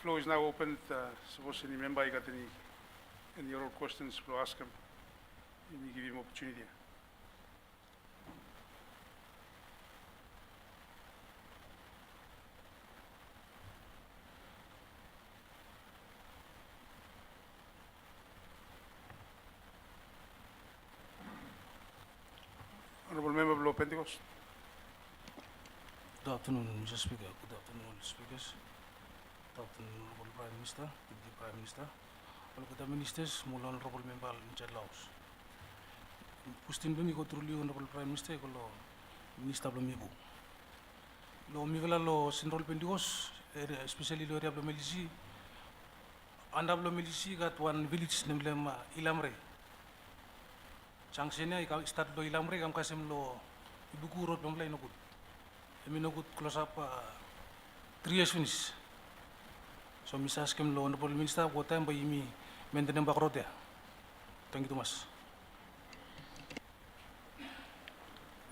floor is now open. Suppose any member got any oral questions, we'll ask him. Let me give him opportunity. Honorable Member below Pentecost. Good afternoon, Mr. Speaker. Good afternoon, all speakers. Good afternoon, Honorable Prime Minister, Deputy Prime Minister, all the ministers, all honorable member in Chad Laos. Question bami ko truly Honorable Prime Minister ko lo Minister Blomibu. Lo mivela lo Central Pentecost, especially lo area Blomilisi. Anda Blomilisi got one village named Ilamre. Changsenya ikaw start lo Ilamre kam kasem lo ibuku road pamlay no good. I mean, no good close up 3 years finish. So, Mr. Askim, Law Honorable Minister, what time by me maintain back road there? Thank you too much.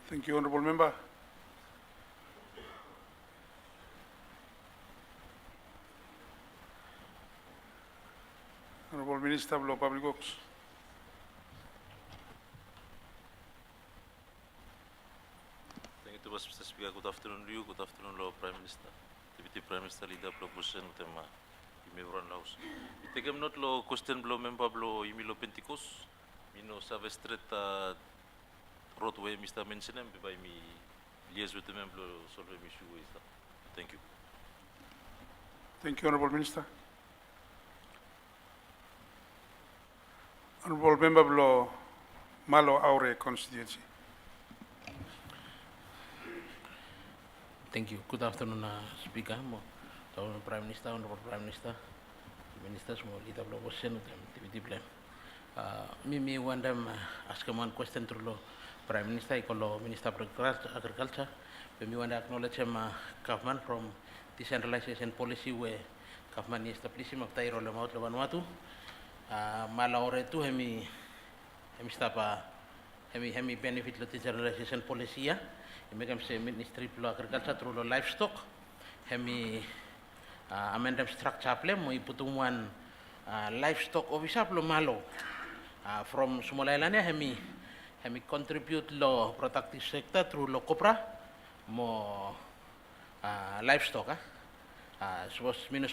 Thank you, Honorable Member. Honorable Minister below Public Works. Mr. Speaker, good afternoon to you, good afternoon, Lord Prime Minister, Deputy Prime Minister, Leader, Proposition, Tema, Imevran Laos. Take him not lo question blow member blow Imilo Pentecost, Mino Save Street roadway, Mr. Mention him by me liaise with the member solve him issue with that. Thank you. Thank you, Honorable Minister. Honorable Member below Malo Aure constituency. Thank you. Good afternoon, Speaker, Honorable Prime Minister, Honorable Prime Minister, Ministers, Leader of Opposition, Deputy Plan. Me want them ask one question to the Prime Minister, Minister of Agriculture. Me want to acknowledge him government from decentralization policy where government is establishing of Tairo Lemot Vanuatu. Malaure tu hemi stapa hemi benefit of decentralization policy ya. Hemi se Ministry of Agriculture through the livestock. Hemi amendment structure plan mo iputungan livestock officer plo malo from Sumalalania hemi contribute lo protective sector through lo copra mo livestock suppose minus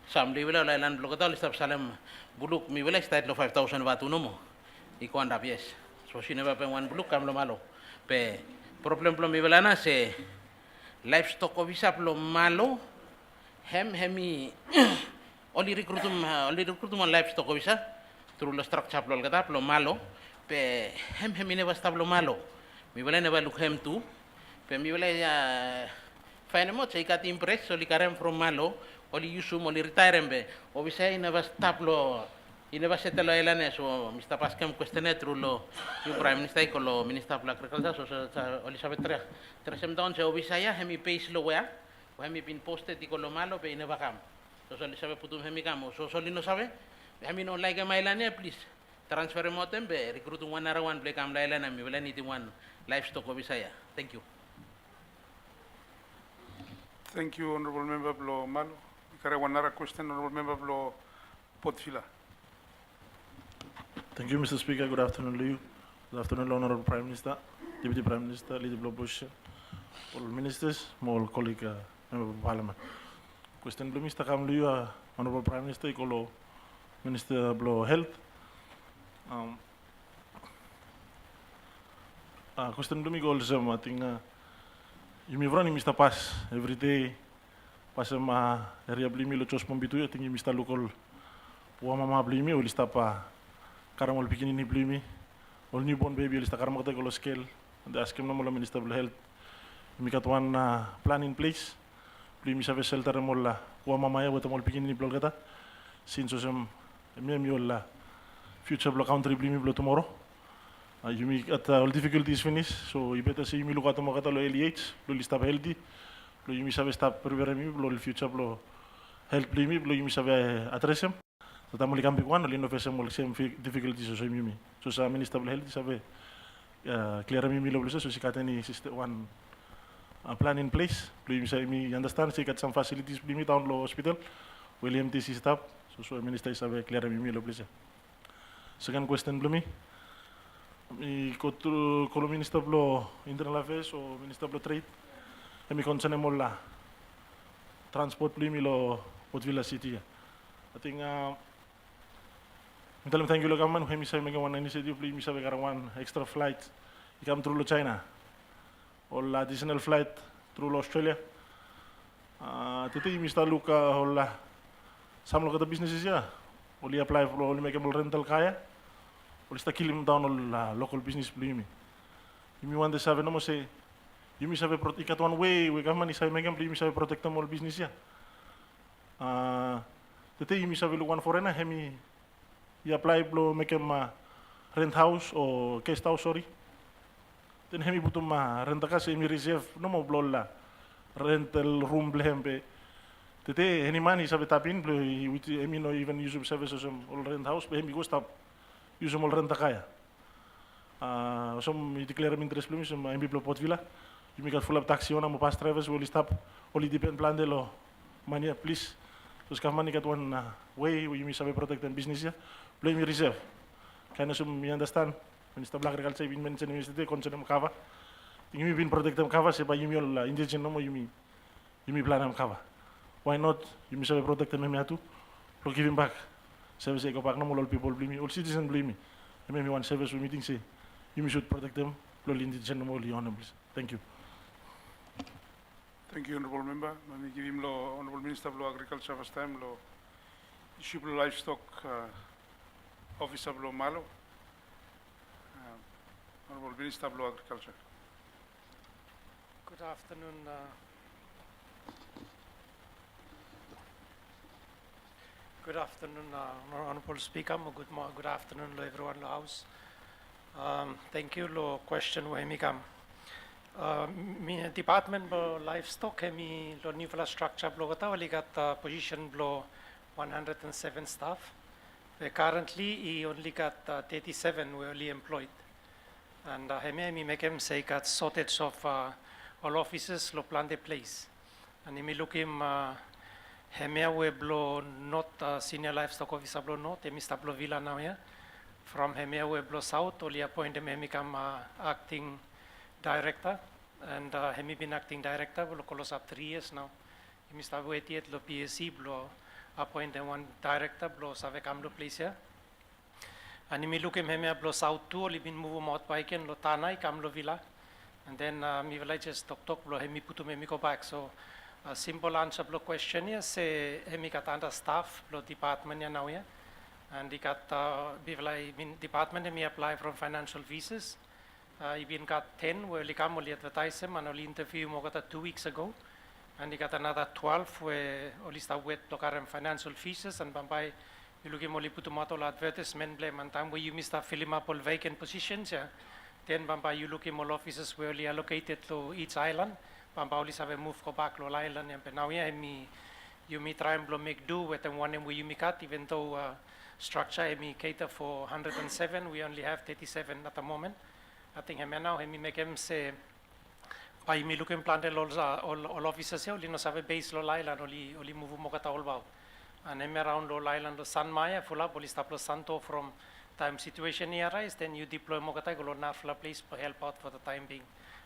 some level la land local staff salem buluk mi vela start lo 5,000 batu no mo iko andap yes so she never pay one buluk kam lo malo pe problem plo mi vela na se livestock officer plo malo hemi only recruitment livestock officer through the structure plo kata plo malo pe hemi never stablo malo mi vela never look hem tu pe mi vela fine mo say kat impress so likarem from malo oli yusum oli retire be officer never stablo never settle elane so Mr. Pascam questionnaire through lo you prime minister ko lo minister of agriculture so oli sabe tres down se officer ya hemi pays lo wea hemi been posted ko lo malo pe never kam so oli sabe putum hemi kam so oli no sabe hemi no like mailane please transfer mo tembe recruit one ara one play kam la elane mi vela ni one livestock officer ya thank you. Thank you, Honorable Member below Malo. Ikare one other question, Honorable Member below Potfila. Thank you, Mr. Speaker. Good afternoon to you. Good afternoon, Honorable Prime Minister, Deputy Prime Minister, Leader of Opposition, all ministers, all colleague member of Parliament. Question below Mr. Kam to you, Honorable Prime Minister, Ikolo Minister below Health. Question below me goals, I think. You may run Mr. Pass every day. Pass area blimi lo chos pombitu. I think Mr. Local mama blimi o lista pa karamol bikini ni blimi. All newborn baby o lista karamol te kolo scale. And ask him no mo Minister of Health. Mi kat one plan in place. Blimi sa shelter mo la mama ya wata mol bikini ni blogata. Since some mi la future block country blimi blo tomorrow. You make at all difficulties finish, so you better say you look at the Makata LEH, Luli stop healthy, you miss a stop preparing me, future blow help me, you miss a address him. So Tamil can be one, only no same difficulties or same me. So some minister of health is a clear me, so she got any system one plan in place. You say me understand, she got some facilities, bring me down low hospital, William TC staff. So minister isabe clear mi lo please. Second question blumi. Mi kotru kolo minister blo internal affairs o minister blo trade. Mi concern mo la transport blumi lo Port Vila City. I think Mitalam thank you lo government hemi sabe mega one initiative blumi sabe gara one extra flight. Ikam through lo China. Or additional flight through Australia. Today Mr. Luka hola some local businesses ya. Only apply for only make a rental kaya. Only sta kill down all local business blimi. You want the seven no say you miss have protect one way we government is make them blimi have protect them all business ya. Today you miss have one foreigner hemi you apply blow make them rent house or guest house sorry. Then hemi butum rent kasi hemi reserve no mo blow la rental room blehempe. Today any money sabe tapin blue with hemi no even use services all rent house hemi go stop use all rent kaya. Some declare interest blumi some hemi blow Port Vila. You make a full up taxi on mo pass drivers will stop only depend plan de lo money please. So ska money got one way we mi sabe protect and business ya. Blame me reserve. Kind of some you understand. Minister Black Agriculture been mentioned minister concern mo kava. Yumi been protect them kava se ba yumi all indigenous no mo yumi plan am kava. Why not? Yumi sabe protect them atu. Pro give him back. Service go back no mo all people blame me. All citizen blame me. Me one service we meeting say yumi should protect them. All indigenous no all honorable. Thank you. Thank you, Honorable Member. Let me give him law, Honorable Minister of Law Agriculture first time, law, issue of livestock officer of law Malo. Honorable Minister of Law Agriculture. Good afternoon. Good afternoon, Honorable Speaker. Good afternoon, everyone in the House. Thank you, lo question wahemikam. Mi department blo livestock hemi lo infrastructure blo gata wali got position blo 107 staff. Currently he only got 37 we only employed. And hemi make him say got shortage of all offices lo plan the place. And hemi look him hemi we blo not senior livestock officer blo not hemi stablo villa now here. From hemi we blo south only appoint hemi come acting director, and hemi been acting director will close up 3 years now. Hemi start waiting at lo PSC blo appoint one director blo save come lo place here. And hemi look hemi blo south too only been move out bike and lo tanai come lo villa. And then mi will just talk blo hemi putu hemi go back. So simple answer blo question here say hemi got under staff blo department now here. And he got department hemi apply from financial visas. He been got 10 where he come only advertise him and only interview him 2 weeks ago. And he got another 12 where only start with local financial fees and bambai you look him only put tomato advertisement blame and time where you missed filling up all vacant positions yeah. Then bambai you look him all offices where only allocated to each island. Bambai only have move go back to island and now yeah you me try and make do with the one where you me cut even though structure me cater for 107 we only have 37 at the moment. I think now he make him say by me looking planted all officers here only no have base lo island only move mokata all about and him around lo island lo San Maya full up only stop lo Santo from time situation here arise then you deploy mokata go lo nafla place for help out for the time being.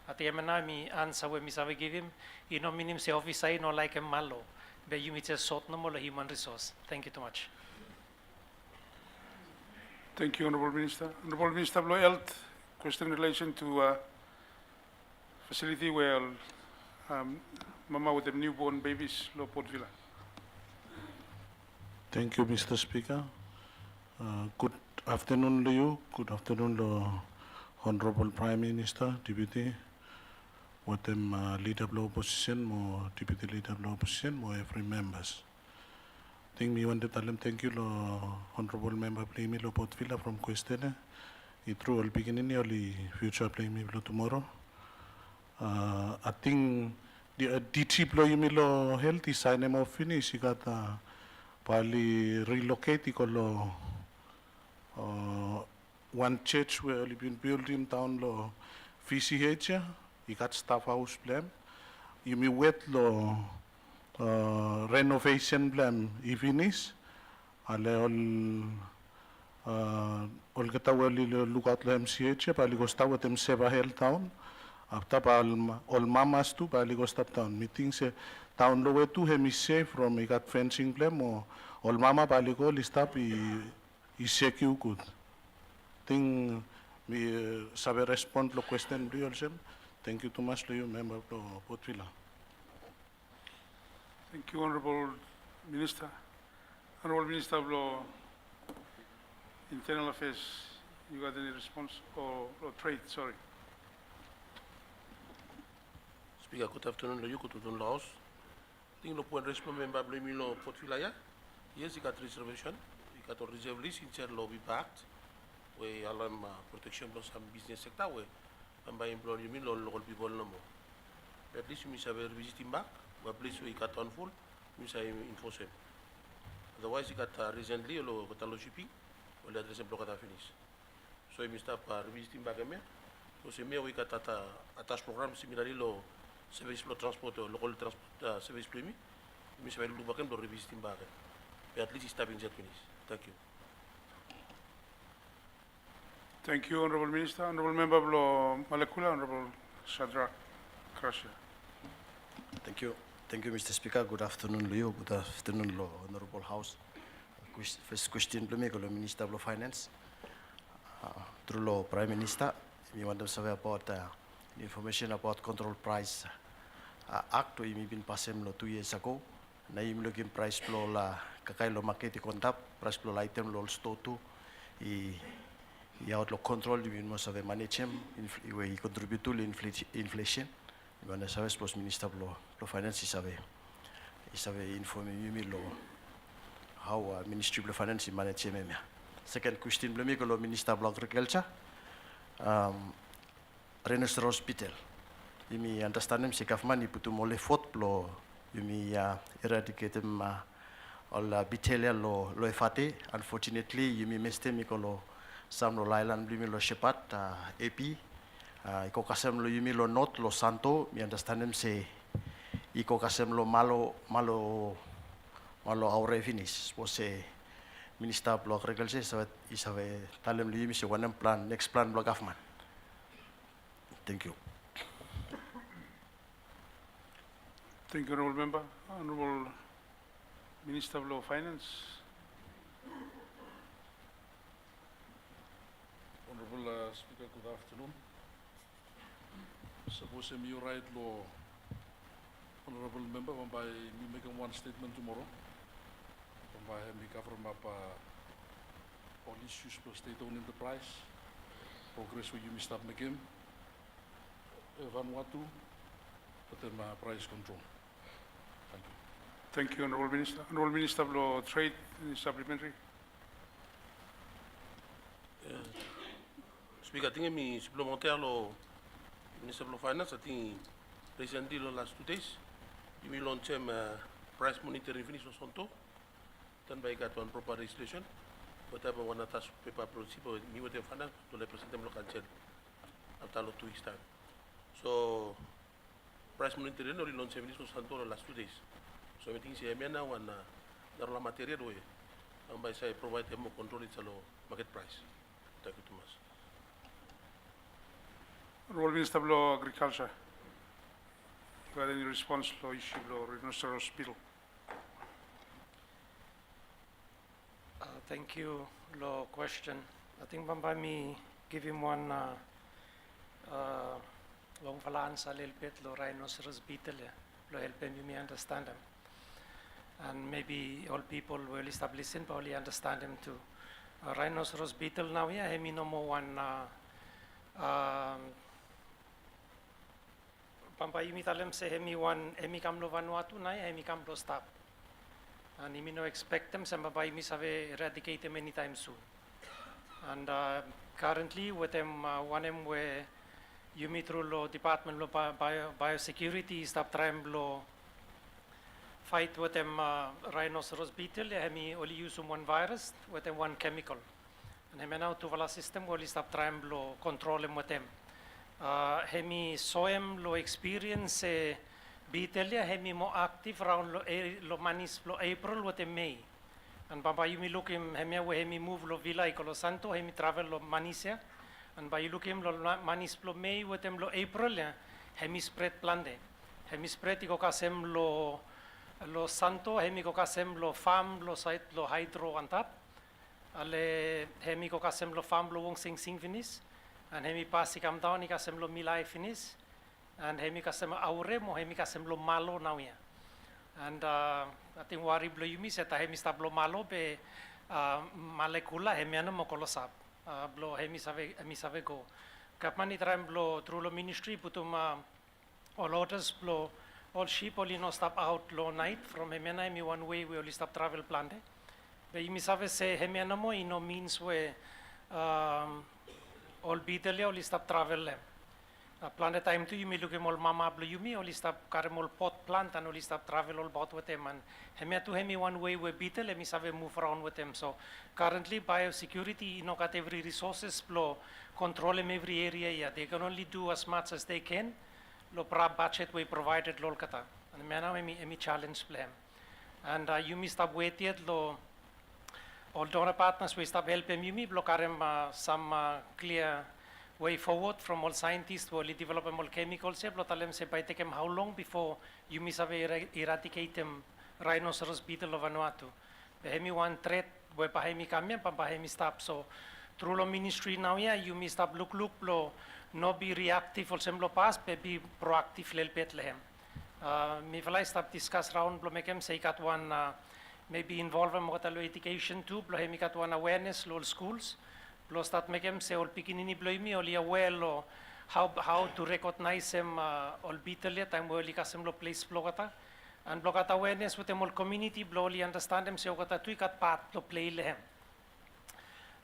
At the now me answer we have give him you know minim say officer no like him malo but you me just sort no more human resource. Thank you too much. Thank you, Honorable Minister. Honorable Minister of Law Health. Question in relation to facility where mama with the newborn babies, low Port Vila. Thank you, Mr. Speaker. Good afternoon to you. Good afternoon to Honorable Prime Minister, Deputy, what them leader of the opposition, more Deputy leader of the opposition, more every members. I think me want to tell them thank you, Honorable Member Plimi lo Port Vila from question. Itru al beginning early future play me tomorrow. I think the DT blow you lo healthy sign em of finish. You got probably relocate lo one church where only been built in town lo VCH. You got staff house plan. You me wet lo renovation blam ifinis ale ol katawa li lukat la MCH pali kostawa tem seva hell town apta ol mamas tu pali kostap town meeting se town lo wetu hemise from ikat fencing blam o ol mama pali ko listap I secure good thing mi sabe respond lo question do yourself. Thank you too much to you member to Potvila. Thank you, Honorable Minister. Honorable Minister of Law, Internal Affairs, you got any response? Or Trade, sorry. Speaker, good afternoon to you, good afternoon to House. Ting lo point respond member blame lo Port Wilaya. Yes, you got reservation. You got a reserve list in chair lobby backed. We alarm protection plus some business sector we and by employee me local people no more. At least you have visiting back. We place we got on full. You say enforce him. Otherwise, you got recently lo got a shipping. Or the address block at finish. So you stop revisiting back again. So se me we got attached program similarly lo service flow transport or local transport service premium. You say we look back and revisiting back. But at least it's stopping that finish. Thank you. Thank you, Honorable Minister. Honorable Member of Law Malekula, Honorable Shadrach Krasha. Thank you. Thank you, Mr. Speaker. Good afternoon, Leo. Good afternoon, Law Honorable House. First question, to me, Minister of Finance. Through Law Prime Minister, we want to survey about information about control price act we been passed 2 years ago. Na im login price flow la kakay lo market kontap price flow item lo store to I outlook control we must have manage him we contribute to inflation. We want to survey post Minister of Finance is inform me lo how Ministry of Finance manage him. Second question, lo Minister of Agriculture. Rhinoceros Hospital. Yumi understand him si government iputu mole fort plo yumi eradicate him all bitelia lo efate. Unfortunately yumi meste mi kolo sam lo island yumi lo shepat AP iko kasem lo yumi lo not lo santo mi understand him si iko kasem lo malo aure finish was Minister of Agriculture isabe talem lo yumi si one plan next plan lo government. Thank you. Thank you, Honorable Member. Honorable Minister of Law Finance. Honorable Speaker, good afternoon. Suppose me right law, Honorable Member, by me making one statement tomorrow. By me covering up all issues for state-owned enterprise, progress with you, Mr. McKim, Vanuatu, but then price control. Thank you. Thank you, Honorable Minister. Honorable Minister of Law, Trade, supplementary. Speaker, I think me supplementaire lo Minister of Finance. I think recently lo last 2 days, you will launch price monitoring finish or something. Then by got one proper legislation. Whatever one attached paper principle, me with the finance to represent them local chair after 2 weeks time. So price monitoring only launch finish or something last 2 days. So I think say now one the raw material way. And by say provide them more control it's a low market price. Thank you too much. Honorable Minister of Law, Agriculture. You got any response to issue law Rhinoceros Hospital? Thank you, Law question. I think by me give him one long balance a little bit, Law Rhinoceros beetle, Law help him you may understand him. And maybe all people will establish him, probably understand him too. Rhinoceros beetle now, yeah, I mean no more one Pampa imitalem se hemi one hemi kam lo Vanuatu na hemi kam lo stop. And imi no expect them some by imi save eradicate them anytime soon. And currently with them one em where you meet through law department lo biosecurity stop trying lo fight with them rhinoceros beetle hemi only use one virus with them one chemical. And hemi now to vala system only stop trying lo control them with them. Hemi soem lo experience Bitelia hemi mo active round lo manis lo April wote May. And baba yumi lukim hemi we hemi move lo Villa iko lo Santo hemi travel lo Manisia. And ba lukim lo manis lo May wotem lo April ya hemi spread plande. Hemi spread iko kasem lo Santo hemi ko kasem lo farm lo site lo hydro antap. Ale hemi ko kasem lo farm lo wong sing finis. And hemi pasi kam down ika kasem lo milai finis. And hemi kasem aure mo hemi kasem lo malo now ya. And ating wari blo yumi seta hemi sta blo malo be malekula hemi ano mo kolosap. Blo hemi save go. Kapmani tram blo through lo ministry putum all orders blo all sheep only no stop out lo night from hemi ana hemi one way we only stop travel plande. Be yumi save se hemi ano mo ino means we all bitelia only stop travel lem. Plante time tu yumi luke mol mama blo yumi oli stop kare mol pot plant and oli stop travel all about with them and hemi tu hemi one way we beetle hemi save move around with them. So currently biosecurity no got every resources blo control em every area yeah. They can only do as much as they can. Lo pra budget we provided lol kata. And mena hemi challenge plan. And yumi stop waited lo all donor partners we stop help em yumi blo karem some clear way forward from all scientists who only develop all chemicals se blotalem se by take how long before you miss eradicate them rhinoceros beetle of Vanuatu. The hemi one threat we pahemi kamya pahemi stop. So through the ministry now yeah you miss stop look lo no be reactive or semblo pass be proactive lel Bethlehem. Mi valai stop discuss round blo mekem say kat one maybe involve mo katalo education too blo hemi kat one awareness lol schools. Blo start mekem se all pikinini blo imi oli aware lo how to recognize them all beetle time we oli kasem lo place blo kata and blo kata awareness with them all community blo oli understand them se o kata tui kat part lo play lehem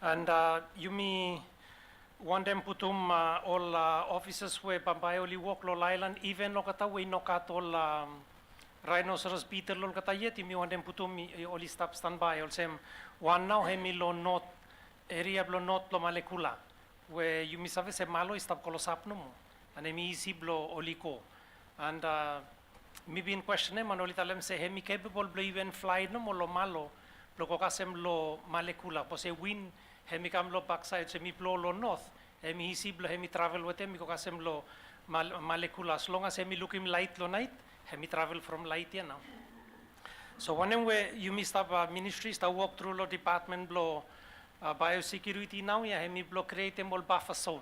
and yumi want them putum all officers we bambai oli walk lo island even lo kata we no kat all rhinoceros beetle lo kata yet imi want them putum oli stop standby all sem one now hemi lo not area blo not lo malekula where you misave se malo istap kolosap no mo and mi isi blo oliko and mi bin question e manoli talem se hemi capable blo even fly no mo lo malo blo kokasem lo malekula po se win hemi kam lo backside se mi blo lo north hemi isi blo hemi travel with hemi kokasem lo malekula as long as hemi looking light lo night hemi travel from light ya now. So when we you missed up ministries that walk through lo department blo biosecurity now ya hemi blo create em all buffer zone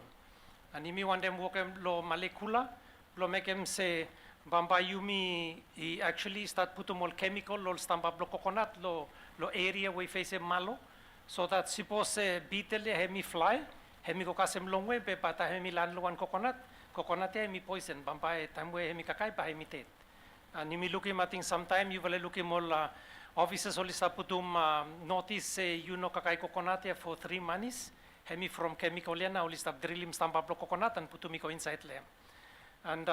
and imi want them walk em lo molecular blo make em se bamba yumi he actually start put all chemical lo stamba blo coconut lo area we face em malo so that suppose beetle hemi fly hemi ko kasem long way pe pata hemi lan lo one coconut hemi poison bamba time we hemi kakai pa hemi tet and imi looking mating sometime you will looking all officers only putum notice you know kakai coconut for 3 months. Hemi from chemical na only stop drilling stampa blo coconut and putum ko inside lem. And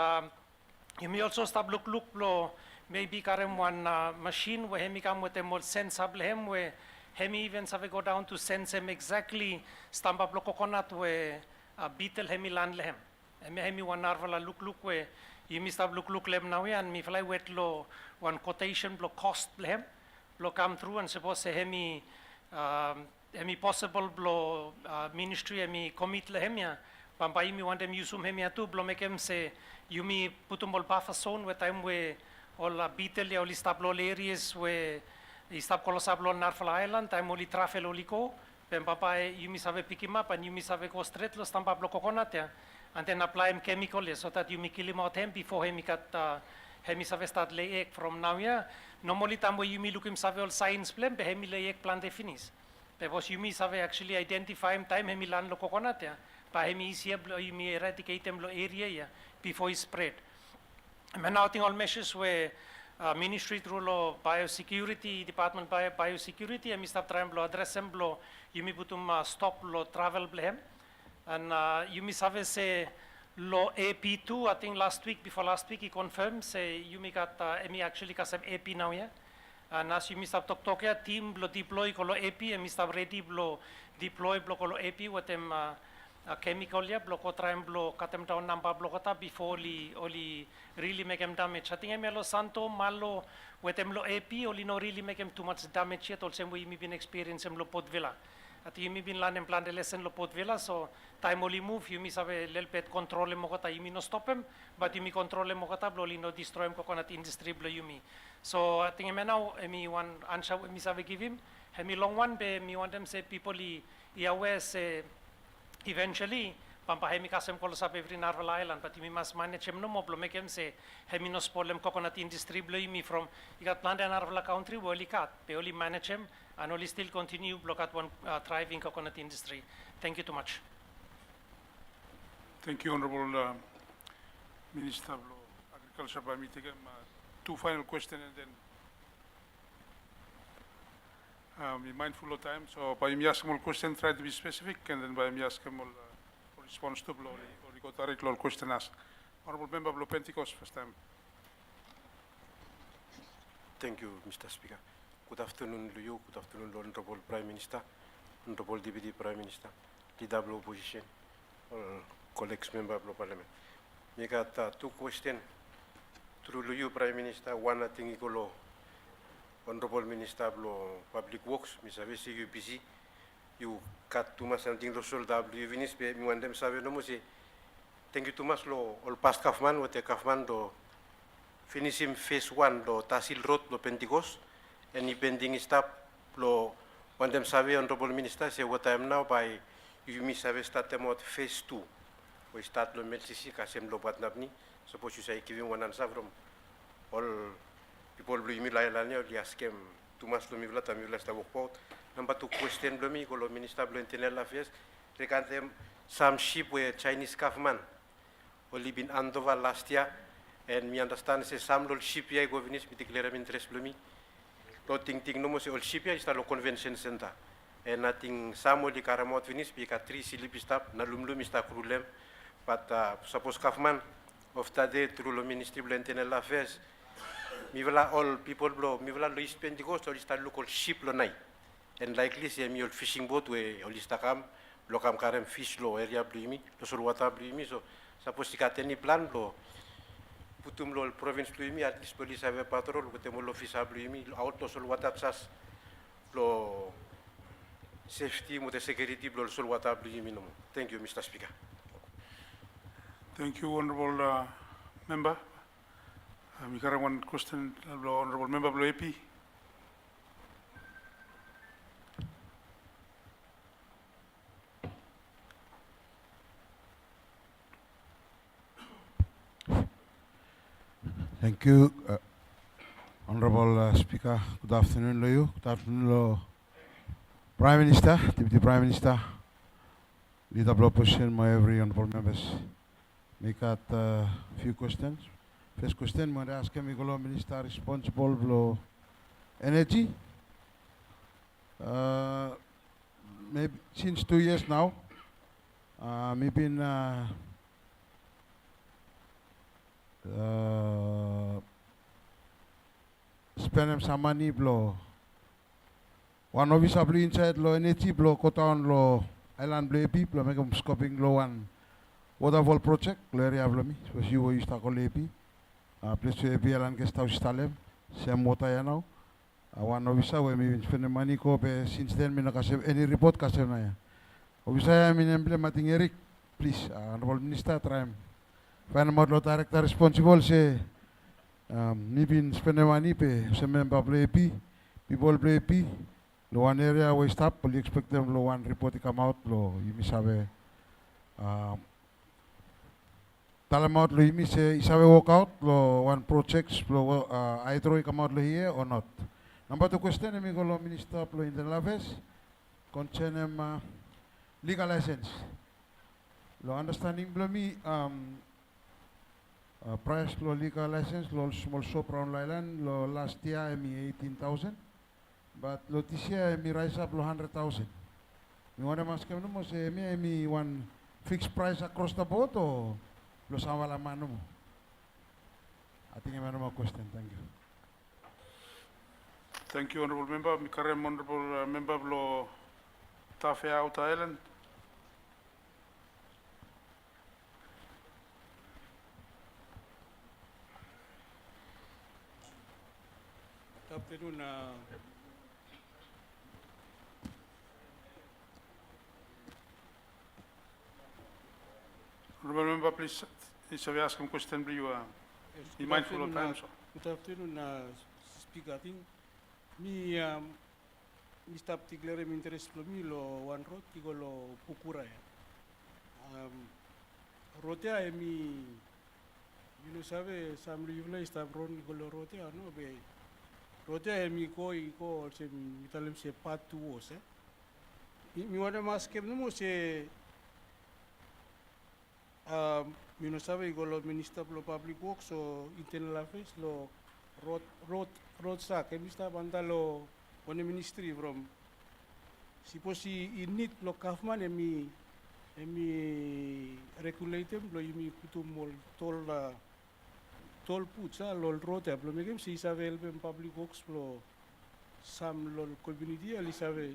you may also stop look lo maybe karem one machine where hemi come with them all sense up lem where hemi even save go down to sense him exactly stampa blo coconut where beetle hemi land lem. Hemi one narvala look where you must have look lem now and me fly wet lo one quotation blo cost lem. Blo come through and suppose se hemi possible blo ministry hemi commit lehem ya pampa imi want them usum hemi atu blo mekem se yumi putum bol buffer zone where time we all beetle ya oli stop lo areas where stop kolosab lo Narfala Island time oli travel oliko pem papa yumi save pick him up and yumi save go straight lo stampa blo coconut ya and then apply him chemical so that yumi kill him out him before hemi cut hemi save start lay egg from now ya normally time where yumi look him save all science plan be hemi lay egg plant finish because yumi save actually identify him time hemi land lo coconut ya pa hemi easier blo yumi eradicate him lo area ya before he spread and now thing all measures where ministry through lo biosecurity department biosecurity hemi stop trying blo address him blo yumi putum stop lo travel blem and yumi save se lo AP2, I think before last week he confirmed, say you make at me actually kasem AP now yeah. And as you must talk here, team blo deploy kolo AP and must ready blo deploy blo kolo AP with them chemical ya bloko try blo katem down number blokota before oli really make them damage. I think emelo santo malo wetem lo AP oli no really make them too much damage yet. Also we been experience lo pot villa. At you been learn and plan the lesson lo pot villa, so time only move you miss have a little bit control mo kata you no stop him, but you control mo kata bloli no destroy him coconut industry blo you me. So I think now me one answer miss have give him. Me long one be me want them say people I aware say eventually pampahemi kasem kolo sa every Narwhal Island, but you must manage him no more blo make him say hemi no spoil him coconut industry blo you me from you got plant in Narwhal country where cut they only manage him and only still continue block at one thriving coconut industry. Thank you too much. Thank you, Honorable Minister of Agriculture. By me, take two final questions and then be mindful of time. So, by me ask more question, try to be specific, and then by me ask more response to blow or go direct question ask. Honorable Member of Pentecost, first time. Thank you, Mr. Speaker. Good afternoon to you. Good afternoon, Honorable Prime Minister, Honorable Deputy Prime Minister, Leader of Opposition, colleagues, Member of Parliament. We got two questions through you, Prime Minister. One, I think, is Honorable Minister of Public Works, Mr. Vesi, you busy. You cut too much something to solve W. Vinis, me want them save no more. Thank you too much, all past Kaufman, what the Kaufman do finish him phase 1 do Tasil Road, do Pentecost. Any pending stop, lo want them survey Honorable Minister say what I am now by you miss have start them out phase 2. We start lo MLCC kasem lo bat nabni. Suppose you say giving one answer from all people blue mi la ni or ask him too much lo mi vla tamila sta work out. Number 2 question lo mi ko Minister blo internal affairs regarding them some ship where Chinese government only been Andova last year and me understand say some lo ship ya go vinis bi declare interest lo mi. Lo ting no mo se all ship ya is lo convention center and nothing samo di karamot finis bika 3 silipi stop na lumlum ista krulem but suppose government of the through the Ministry of Internal Affairs mi vela all people blo mi vela lo East Pentecost or ista local ship lo nai and likely se mi all fishing boat we all ista kam lo kam karem fish lo area blimi lo sol water blimi so suppose ika teni plan lo putum lo province blimi at least police have a patrol kutem lo office blimi auto sol water chas lo safety mo the security blo sol water blimi no. Thank you, Mr. Speaker. Thank you, Honorable Member. We got one question, Honorable Member of AP. Thank you, Honorable Speaker. Good afternoon to you. Good afternoon to Prime Minister, Deputy Prime Minister, Leader of Opposition, my every honorable members. Make out a few questions. First question, I ask him, Minister responsible for energy. Maybe since 2 years now, we've been spending some money blow. One of us blue inside low energy blow Kotan low island blue people make them scoping low one waterfall project low area blow me. So you used to call AP. Place to AP island guest house stalem. Same water ya now. One of us we me spending money ko be since then me nakasem any report kasem na ya. Obviously I mean implementing Eric, please Honorable Minister try him. Find out lo director responsible say me been spending money pe some member play AP, people play AP. Lo one area we stop, we expect them lo one report to come out lo you miss have tell them out lo you miss have walk out lo one projects lo either come out lo here or not. Number 2 question me go lo Minister lo Internal Affairs concern legal license. Lo understanding lo me price lo legal license lo small shop round island lo last year me 18,000 but lo this year me rise up lo 100,000. Me wanna ask him no mo say me one fixed price across the board or lo sama la mano mo. I think I have a question. Thank you. Thank you, Honorable Member. Mi karem Honorable Member of lo Tafea Outer Island. afternoon. Honorable member, please, if I ask him question, please, Yes, be good mindful of afternoon, time. So. Good afternoon, Speaker. I think me, Mr. Particular interest lo mi lo one road tigo lo pukura ya. Rotea e mi, you sabe sam livla sta bron golo rotea no be. Rotea e mi ko se mi talem se patu os mi wana mas kem no se you know sabe golo minister lo public works o internal affairs lo road sa ke mista banda lo one ministry from siposi init lo kafman emi regulatem lo imi putumol tol putsa lo road lo megem si sabe el public works lo sam lo community ali sabe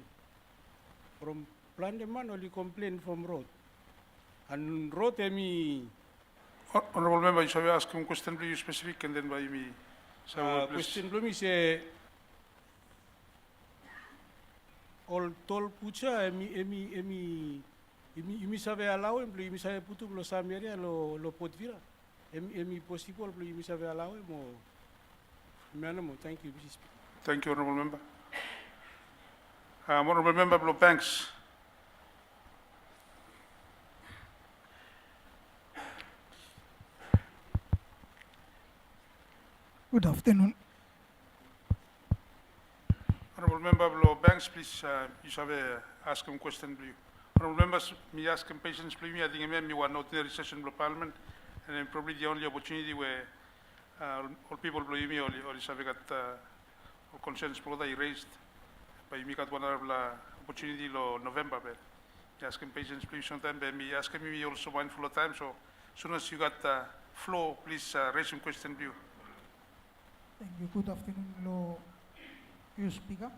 from plan de man oli complain from road and road emi Honorable member, if I ask him question, please, specific, and then by me. question lo mi se all tol pucha emi sabe allow emi sabe putu lo sameria lo potvira emi possible lo emi sabe allow mo manamo. Thank you, Mr. Speaker. Thank you, Honorable member. Honorable member, Blow Banks. Good afternoon. Honorable member, Blow Banks, please, you have ask him question, please. Honorable members, me ask him patience, please. I think me one ordinary session of Parliament, and then probably the only opportunity where all people blow me or have got concerns for that raised. But me got one opportunity lo November, but me ask him patience, please. Sometime, but me ask him me also mindful of time. So as soon as you got floor, please raise some question, please. Thank you. Good afternoon, Law Speaker.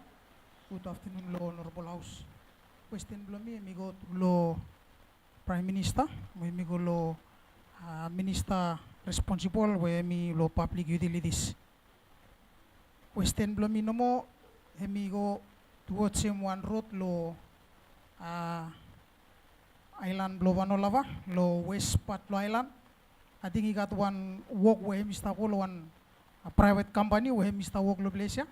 Good afternoon, Law Honorable House. Question below me, amigo Law Prime Minister, amigo Law Minister responsible, we Law Public Utilities. Question below me no more, amigo towards him one road Law Island Law Vanuatu, Law West Patlo Island. I think he got one walkway, Mr. Polo, one a private company where Mr. Walk Loblesia,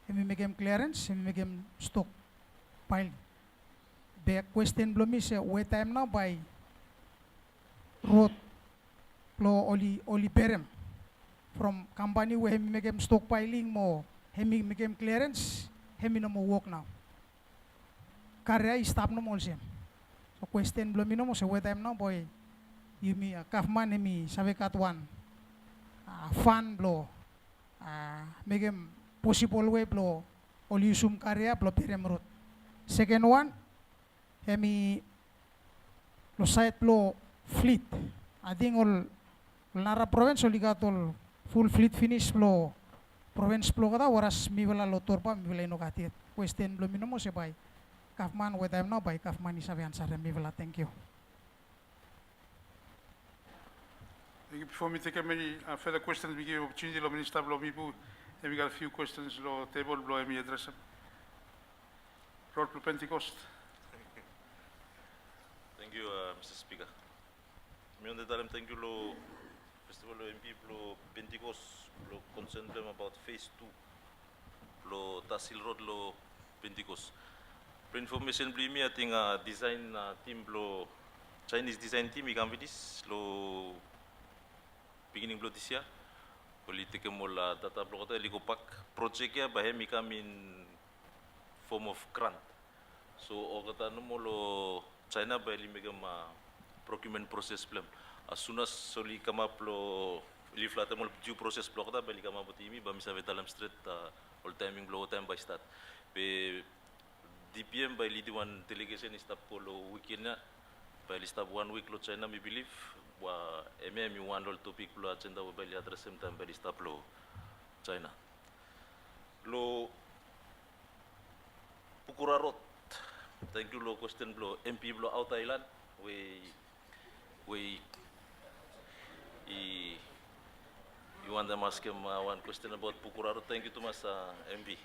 and we make him clearance, and we make him stock pile. The question below me say, wait time now by road law oli perem from company where he make him stockpiling more, he make him clearance, he no more work now. Karya stop no more same. So question below me no more say, wait time now boy, you me a kafman me savekat one fan blow. Make him possible way blow all you sum karya blow perem road. Second one, hemi lo site blow fleet. I think all Nara province only got all full fleet finish blow province blow kada waras mi wala lo torpa mi wala ino katiet. Question blow mi no mo se bay. Kafman with time now by Kafman is avian sare mi wala. Thank you. Before me take many further questions, we give opportunity to Minister Blow people, and we got a few questions lo table blow me address them. Road to Pentecost. Thank you, Mr. Speaker. Me on the time, thank you lo Festival lo MP lo Pentecost lo concern them about phase 2 lo Tahsil Road lo Pentecost. For information, please me I think design team lo Chinese design team ikan vidis lo beginning blow this year. Politik mola data block kata likopak project ya bahe mikam in form of grant. So o kata no molo China bahe limegam procurement process plan. As soon as soli kama plo liflata mol due process block kata bahe kama botimi ba misa vetalam straight all timing blow time by start. Pe DPM bahe lidi one delegation istap polo weekend na bahe istap 1 week lo China me believe. Wa MM one role topic lo agenda wa bali address same time bali stop lo China lo Pukura Road. Thank you lo question lo MP lo out Thailand we You want them ask him one question about Pukuraro? Thank you, Thomas MB.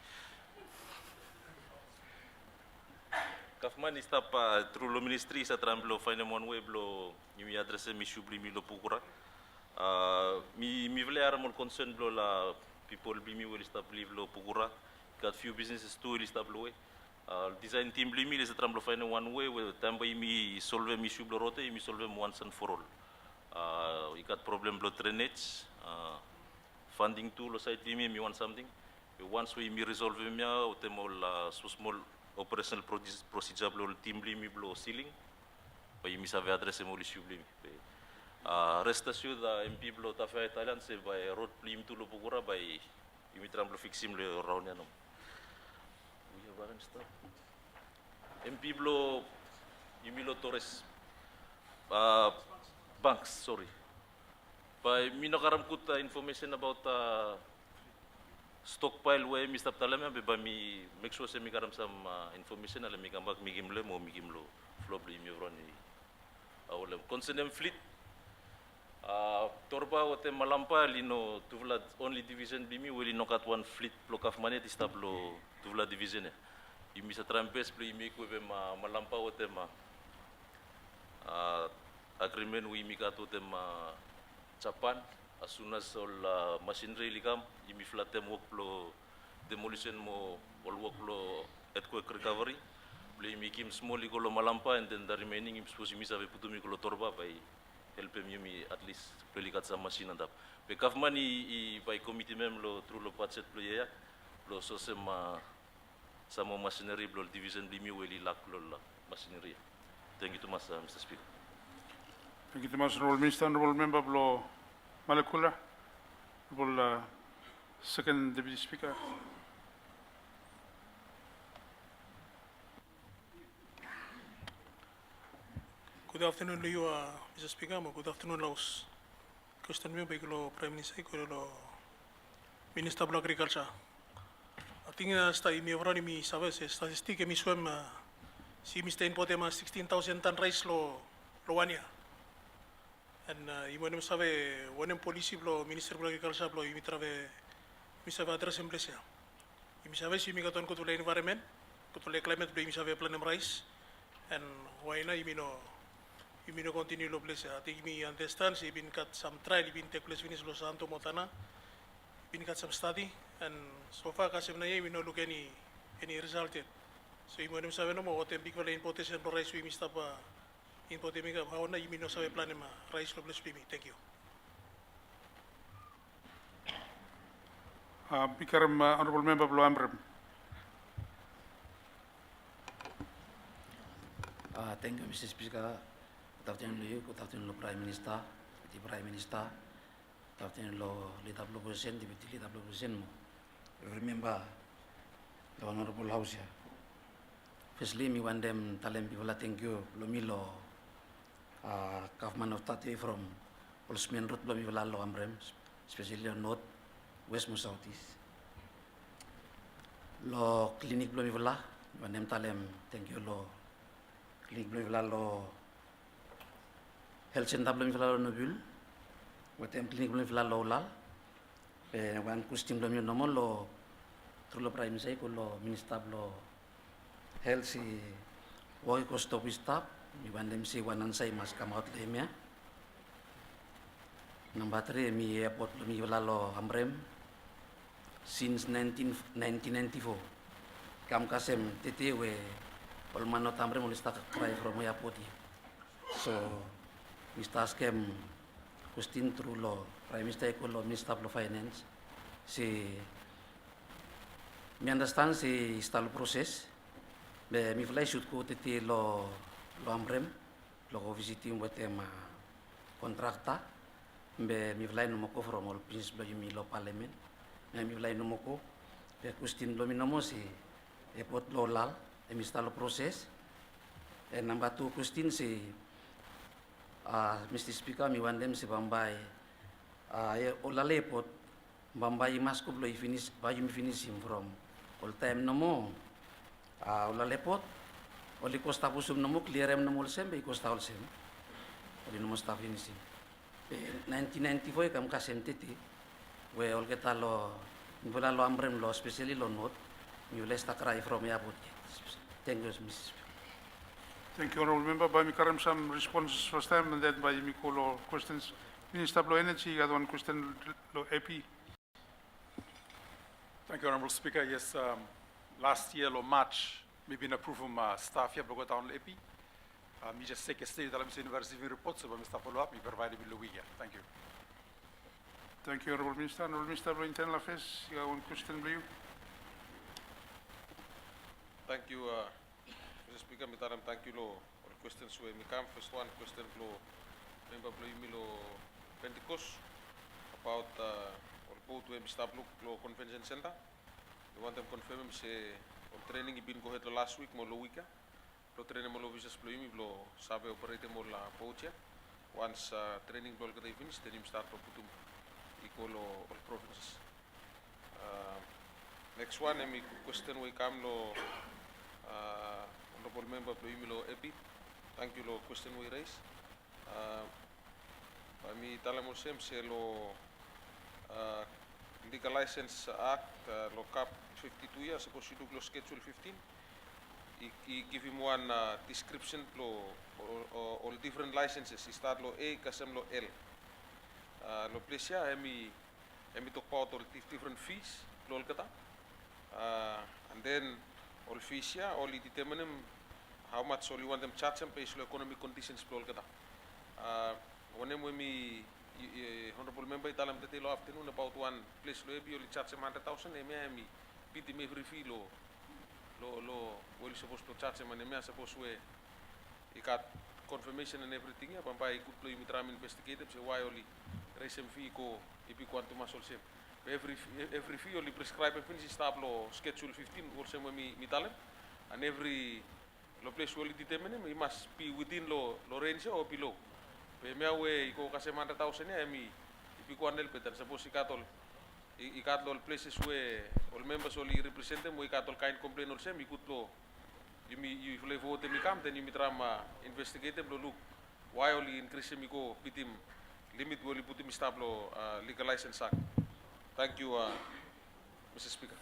Kafman está pa through lo ministry sa tramblo fine one way blo mi address mi shubli mi lo Pukura. Mi vle ara mon concern blo la people bi mi will stop live lo Pukura. Got few businesses too will stop lo way. Design team bli mi le sa tramblo fine one way with tamba mi solve mi shublo rote mi solve once and for all. We got problem blo drainage. Funding too lo site bi mi want something. Once we mi resolve mi o temol so small operational procedure blo team bli mi blo ceiling. Pai mi save address mo li shubli mi. Rest assured the MP blo tafa Thailand se by road plim tu lo Pukura by imitram blo fixim le round ya no. We have one stop. MP blo Emilio Torres banks sorry. By mi nakaram kuta information about stockpile where Mr. Talama be mi make sure se mi karam some information ala mi kambak mi gimle mo mi gimlo flow bli mi vroni awole concerning fleet torba wote malampa lino tuvla only division bimi weli nokat one fleet block of money distablo tuvla division imi sa trampes plo imi ko be malampa wote ma agreement wi mi kato te ma Japan as soon as all machinery likam imi flatem work plo demolition mo all work plo earthquake recovery plo imi kim small ikolo malampa and then the remaining im supposed imi save putumi ikolo torba by help him yumi at least pelikat sa machine andap. Pe kafman I by committee mem lo through lo budget lo ya lo so sama sama machinery lo division bimi weli lak lo machinery. Thank you too much Mr. Speaker. Thank you too much, Honorable Minister. Honorable Member blo Malekula, Honorable Second Deputy Speaker. Good afternoon to you, Mr. Speaker. Good afternoon, Laos. Question me by Prime Minister, Minister of Agriculture. I think sta imi vrani mi sabes statistic mi swem si Mr. Impotema 16,000 ton rice lo wania. And imo sabe one policy blo Minister of Agriculture blo imi trave mi sabe address emblesia. Imi sabe si mi katon ko to environment, ko to climate blo imi sabe plan rice and why na imi no continue lo place. I think me understand she been got some trial been take place finish lo Santo Motana. Been got some study and so far kasi na we no look any result yet. So imo nem sabe no mo what big valley importation pro rice we mista pa importe mi ka how na imo no sabe plan ma rice lo place me. Thank you. Bikaram Honorable Member blo Amrem. Thank you Mr. Speaker. Good afternoon to you, good afternoon to Prime Minister, the Prime Minister, good afternoon to Leader of the Opposition, Deputy Leader of the Opposition. Remember the Honorable House here. Firstly, me want them tell them people thank you. Lomilo, government of Tati from Olsman Road, Lomilo Lo Amrem, especially on North, West, and South East. Lo clinic Lomilo, want them tell them thank you. Lo clinic Lomilo Lo health center belum filal nobul, watem klinik belum filal lolal, wan kustim belum nomor lo, terus prime saya lo minister lo health si woi kostop staff, mi wan dem si wanan saya mas kamaut lemnya, number 3 mi airport belum filal lo Amrem, since 1994, kam kasem tete we, olmanot Amrem oleh start cry from airport, so Mr. Askem question through law, Prime Minister lo Minister of Finance. Si me understand si style process. Be mi fly shoot ko titi lo Amrem, lo visiting with them contractor. Be mi fly no moko from all principal yumi lo parliament. Mi fly no moko. Be question lo mi nomo si airport lo lal, mi style process. And number 2 question si Mr. Speaker, mi wandem si Bambai. Olalipot, Bambai maskop lo finish, bayu mi finish him from all time no mo. Olalipot, oli costa pusum no mo clear em no mo sem, be costa all sem. Oli no mo staff finish him. 1994 kam kasem titi, we all get a lo nibula lo ambrem lo especially lo note you less ta cry from airport. Thank you, Mrs. Speaker. Thank you, Honourable Member. By me karam some responses first time and then by me call questions. Minister of Energy, you got one question, AP. Thank you, Honourable Speaker. Yes, last year, March, we've been approving staff here, Bogota on AP. Me just take a state that I'm saying university report, so Mr. Follow-up, me provide with Louis here. Thank you. Thank you, Honourable Minister. Honourable Minister of Internal Affairs, you got one question, please. Thank you, Mr. Speaker. Thank you, all questions we come. First one question, member Pentecost about both we established convention center. We want them confirm say on training been go ahead last week mo week. Lo training mo visas lo sabe operate mo la poche. Once training blow get finish, then we start to put equal all provinces. Next one, question we come honorable member Epi. Thank you lo question we raise. Kami talamon sem se lo Legal License Act lo cap 52 years supposed to do schedule 15. I give him one description lo all different licenses. I start lo A kasem lo L. Lo plesia emi talk about all different fees lo kata. And then all fees here only determine how much all you want them charge them based on economic conditions lo kata. When we honorable member italam detail afternoon about one place lo ebi only charge 100,000 emi piti me free fee lo we supposed to charge them and supposed we got confirmation and everything ya pampai good lo imi tram investigate them say why only raise them fee ko ipi quantum mas also every fee only prescribe and finish stop lo schedule 15 also we talem and every lo place only determine it must be within lo range or below. Meawe iko kasi 100,000 ya mi ipiku anel peter suppose ikatol places where all members only represent them we ikatol kind complain also mi kutlo you fully vote mi kam then you mitrama investigate them lo look why only increase mi ko pitim limit only putim stablo legal license act. Thank you, Mr. Speaker.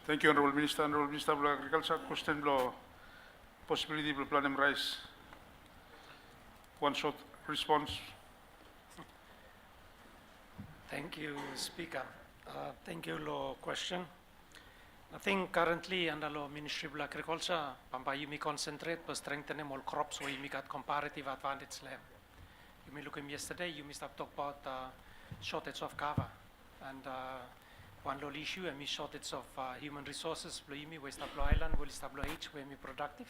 Thank you, Honourable Minister. Honourable Minister of Agriculture, question lo possibility of plan rice. One short response. Thank you, Speaker. Thank you, lo question. I think currently under the Ministry of Agriculture, Pamba you may concentrate on strengthening all crops where you may get comparative advantage land. You may look at yesterday, you must have talked about shortage of cover and one little issue, and shortage of human resources. You may waste up island, will establish H where you productive.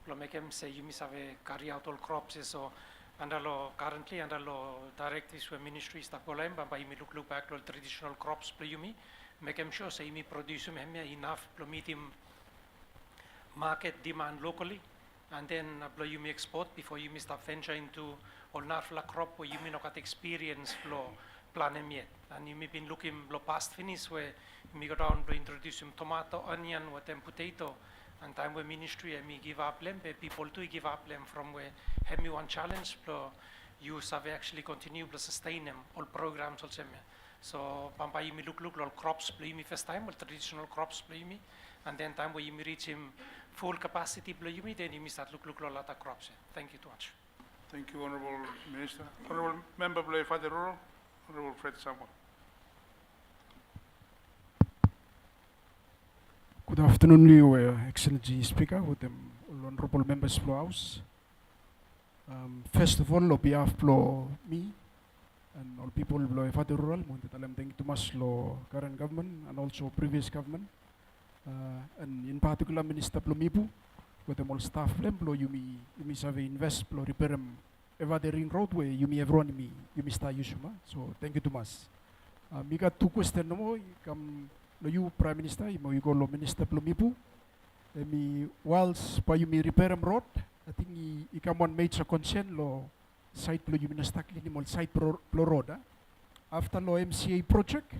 Make them say you must have carry out all crops. So under law currently under law directives where ministry is tapolim, but you may look back to traditional crops. You may make them sure say you may produce enough to meet him market demand locally, and then you may export before you may start venture into all narfla crop where you may not get experience flow plan them yet. And you may be looking lo past finish where you may go down to introduce some tomato, onion, with them potato. And time where ministry and me give up them, but people too give up them from where have me one challenge, you have actually continue to sustain them, all programs also. So Pampa you me look all crops play me first time, all traditional crops play me, and then time where you me reach him full capacity play me, then you me start look all other crops. Thank you too much. Thank you, Honourable Minister. Honourable Member Blay Father Rural, Honourable Fred Samuel. Good afternoon, you Excellency Speaker, with the honorable members of the House. First of all, on behalf of me and all people of the rural, thank you to much current government and also previous government, and in particular Minister Plomipu, with the all staff you may have invest repair the ring road where you may everyone you may start usuma. So thank you to much. We got two questions more. Lo you Prime Minister, you go lo Minister Plomipu. Whilst pa you may repair road, I think you come one major concern lo site plo you minister clean mo site plo road. After lo MCA project,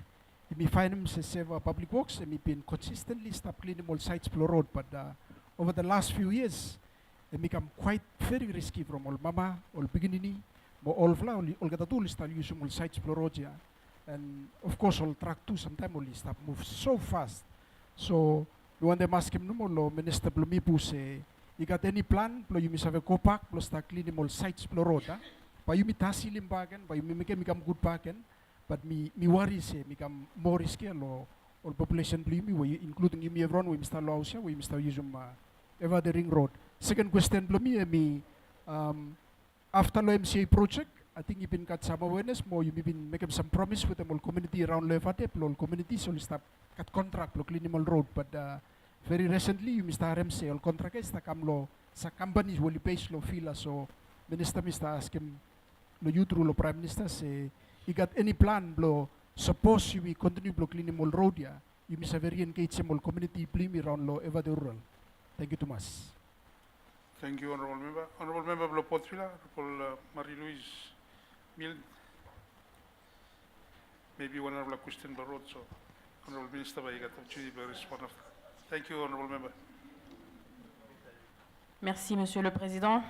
you may find them se public works, and been consistently stop cleaning all sites plo road. But over the last few years, it become quite very risky from all mama, all beginning, Mo all vla all gata tu lista use mul sites plorogia. And of course all track too sometime all lista move so fast. So we want them ask him no more lo minister plumi puse. You got any plan plo you misave kopak plo sta clean all sites plorota. Pa you mitasi limbagan, pa you mikam good bagan. But me worry say mikam more risky lo all population plumi we including you everyone we Mr. Lausia we Mr. Yusum Eva the ring road. Second question plumi me after lo MCA project, I think you've been got some awareness more. You've been making some promise with the whole community around Levante, all community so stop cut contract lo clean road. But very recently, you Mr. RMC all contract is ta kam lo sa companies will pay lo fila so minister Mr. ask him lo you through lo prime minister say you got any plan lo suppose you continue lo clean road ya you Mr. very engaged all community plimi around lo Eva the rural. Thank you too much. Thank you, Honorable Member. Honorable Member Blo Potvila, Honorable Marie-Louise Milne. Maybe one of the question Barod, so Honorable Minister, you got the opportunity to respond after. Thank you, Honorable Member. Merci, Monsieur le Président,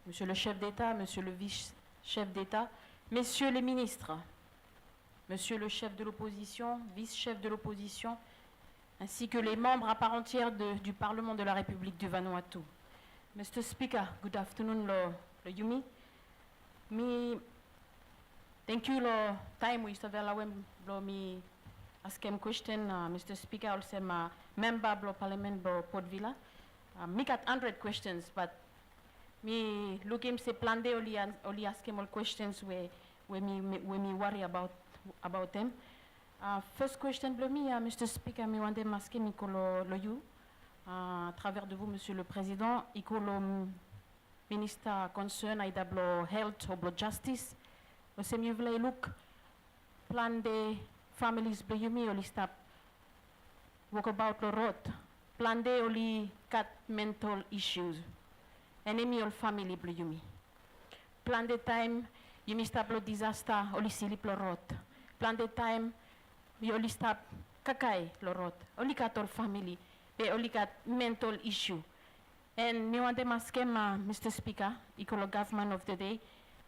Monsieur le Chef d'État, Monsieur le Vice-Chef d'État, Messieurs les ministres, Monsieur le Chef de l'opposition, Vice-Chef de l'opposition, ainsi que les membres à part entière du Parlement de la République du Vanuatu. Mr. Speaker, good afternoon, lo Yumi. Thank you, lo time we have lo me ask him question, Mr. Speaker, also member of Parliament of Port Vila. Me got 100 questions, but me look him say plan day only ask him all questions where me worry about them. First question, Mr. Speaker, me want them ask him lo you. À travers de vous, Monsieur le Président, et que le ministre concerne à le health ou le justice, aussi mieux voulez look plan de families bluyumi ou lista walk about le road, plan de oli cat mental issues, enemy or family bluyumi, plan de time you mista le disaster oli silip le road, plan de time you lista kakai le road, oli cat or family. They only got mental issue. And me want them ask him, Mr. Speaker, equal government of the day,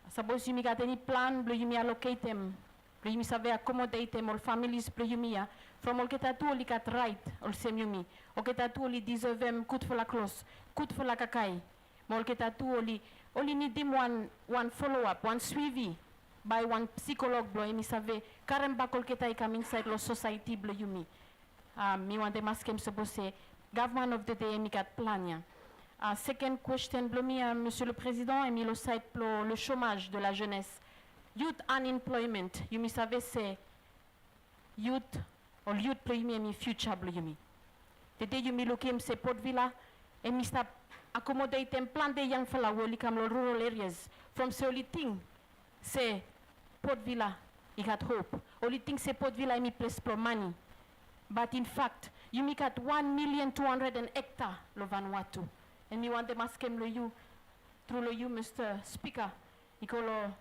suppose you got any plan, you may allocate them, you may save accommodate them, all families, you may, from all get two only got right, all same you me, or get two only deserve them, good for la close, good for la kakai, all get two only need them one follow-up, one suivi by one psychologue, you may save, karemba all get come inside the society, you me. Me want them ask him suppose say government of the day me got plan. Second question, Monsieur le Président, et me le site le chômage de la jeunesse, youth unemployment. You me savez c'est youth or youth premier me future blumi. The day you me look him say Port Vila, et me stop accommodate them plan de young fella will come to rural areas. From the only thing say Port Vila, he got hope. Only thing say Port Vila me place for money. But in fact, you make at 1,200,000 hectares lo Vanuatu. And me want them ask him lo you, through lo you, Mr. Speaker, ikolo,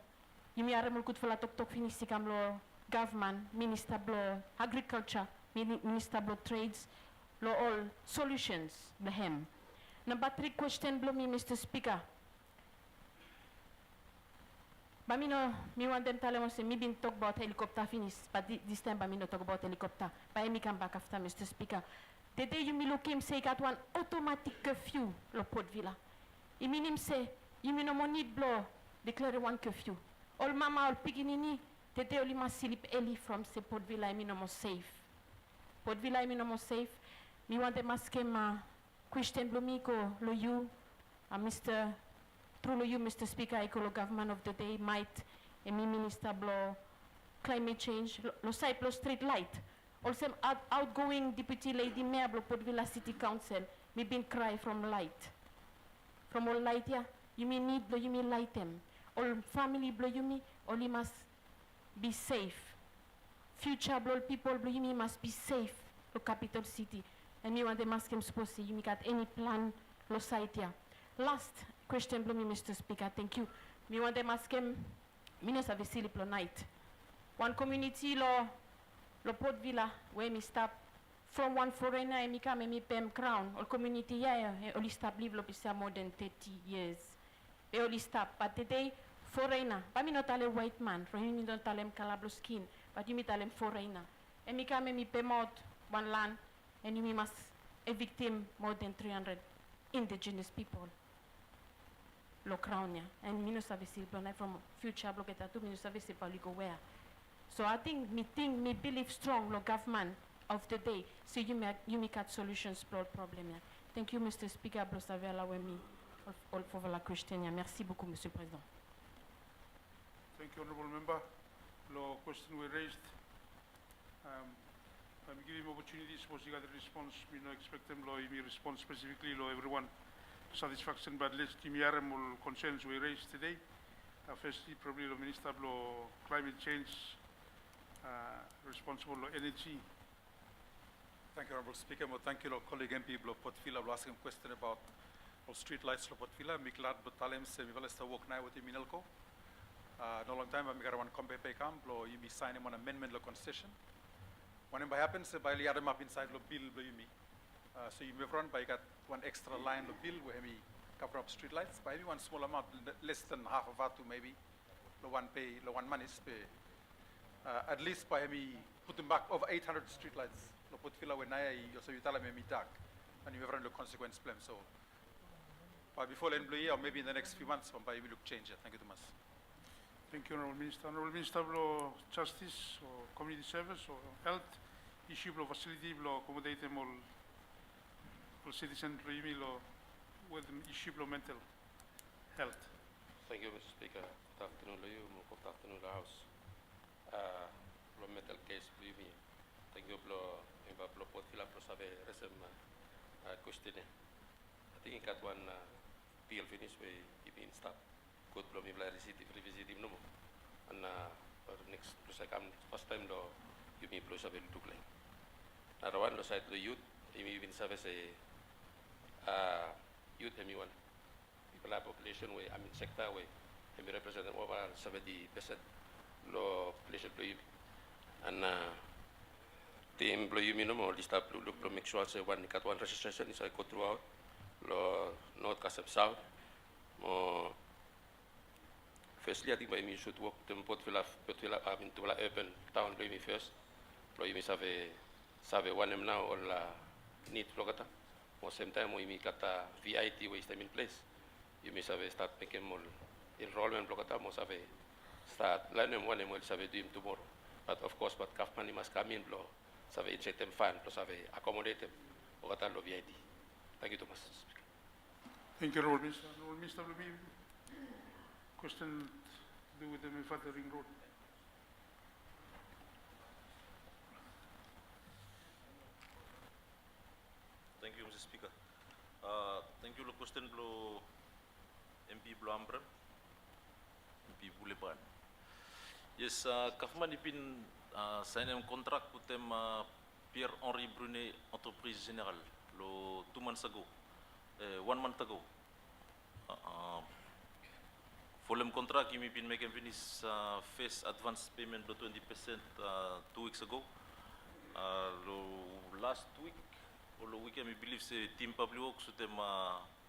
you me are good for la talk finish sikam lo government, minister blo agriculture, minister blo trades, lo all solutions behem. Number 3 question blo me, Mr. Speaker. But me want them tell us me been talk about helicopter finish, but this time me no talk about helicopter. But me come back after, Mr. Speaker. The day you me look him say got one automatic curfew lo Port Vila. I mean him say you me no more need blow declare one curfew. All mama all piginini the day only must sleep early from say Port Vila I me no more safe. Port Vila I me no more safe. Me want them ask him question blow me ko lo you Mr. Through you, Mr. Speaker, I government of the day might, and me minister blow climate change, lo site lo street light. Also, outgoing deputy lady mayor blow Port Vila City Council, me been cry from light. From all light, yeah, you may need blow, you may light them. All family blow, you may, only must be safe. Future blow people blow, you may must be safe, lo capital city. And me want them ask him suppose you may got any plan, lo site, yeah. Last question, Mr. Speaker, thank you. Me want them ask him, me no save silip lo night. One community lo Port Vila, where me stop from one foreigner and me come and me pay crown. All community only stop live lo more than 30 years. They only stop. But today, foreigner. But me not tell white man, for him me don't tell him calabro skin, but you me tell him foreigner. And me come and me pay out one land, and you me must evict him more than 300 indigenous people. Lo crown ya, and me no sabe si from future block to me no sabe si go where. So I think me believe strong lo government of the day, so you me cut solutions to the problem ya. Thank you, Mr. Speaker, blo sabe la me all for la question ya. Merci beaucoup, Monsieur le Président. Thank you, Honourable Member. The question we raised. I'm giving opportunity, suppose you got a response. We don't expect them to respond specifically to everyone satisfaction, but let's give me all concerns we raised today. Firstly, probably the Minister of Climate Change, responsible for energy. Thank you, Honourable Speaker. Thank you, colleague MP of Port Vila, for asking a question about street lights of Port Vila. I'm glad that Talem said we will work now with the Minelco. No long time, I'm going to come back you be signing an amendment to the concession. When it happens, by the other map inside the bill, so you may run by got one extra line of bill where we cover up street lights. By one small amount, less than half of that to maybe the one money pay. At least by me put them back over 800 street lights. Lo put fila when so you tell me dark, and you run the consequence plan. So, but before the end of the year, or maybe in the next few months, by we look change it. Thank you too much. Thank you, Honourable Minister. Honourable Minister of Justice or Community Service or Health, issue of facility of accommodate them all citizens with issue of mental health. Thank you, Mr. Speaker. Good afternoon to you. Good afternoon to the House. Mental case, thank you, Blo Port Vila, for sabe resem question. I think it got one deal finish where you been stopped. Good, Blo me revisit him no more. And next, first time though, you me Blo sabe tukle. Now one lo side to the youth, you me been sabe say youth one. People population way, I mean sector way, and we represent over 70% lo population Blo you. And the employee minimum list up look to make sure say one got one registration is I go throughout lo not Kasem South. Firstly, I think by me should work to Port Vila I mean to urban town me first. Me save one now all need locata. Or same time we got a VIT waste time in place. You may start making more enrollment locata must have start learning one will save do him tomorrow. But of course, but government must come in, blow, save inject them fund, plus have accommodate them, or what VID. Thank you, Thomas. Thank you, Honourable Minister. Honourable Minister, will be question to do with the Mifata Ring Road. Thank you, Mr. Speaker. Thank you, question blow MP Blow Ambrem, MP Bulepan. Yes, government has been signing a contract with them Pierre-Henri Brunet Entreprise Générale 2 months ago, 1 month ago. For them contract, we have been making finish first advance payment of 20% 2 weeks ago. Last week, or the weekend, we believe the team public works with them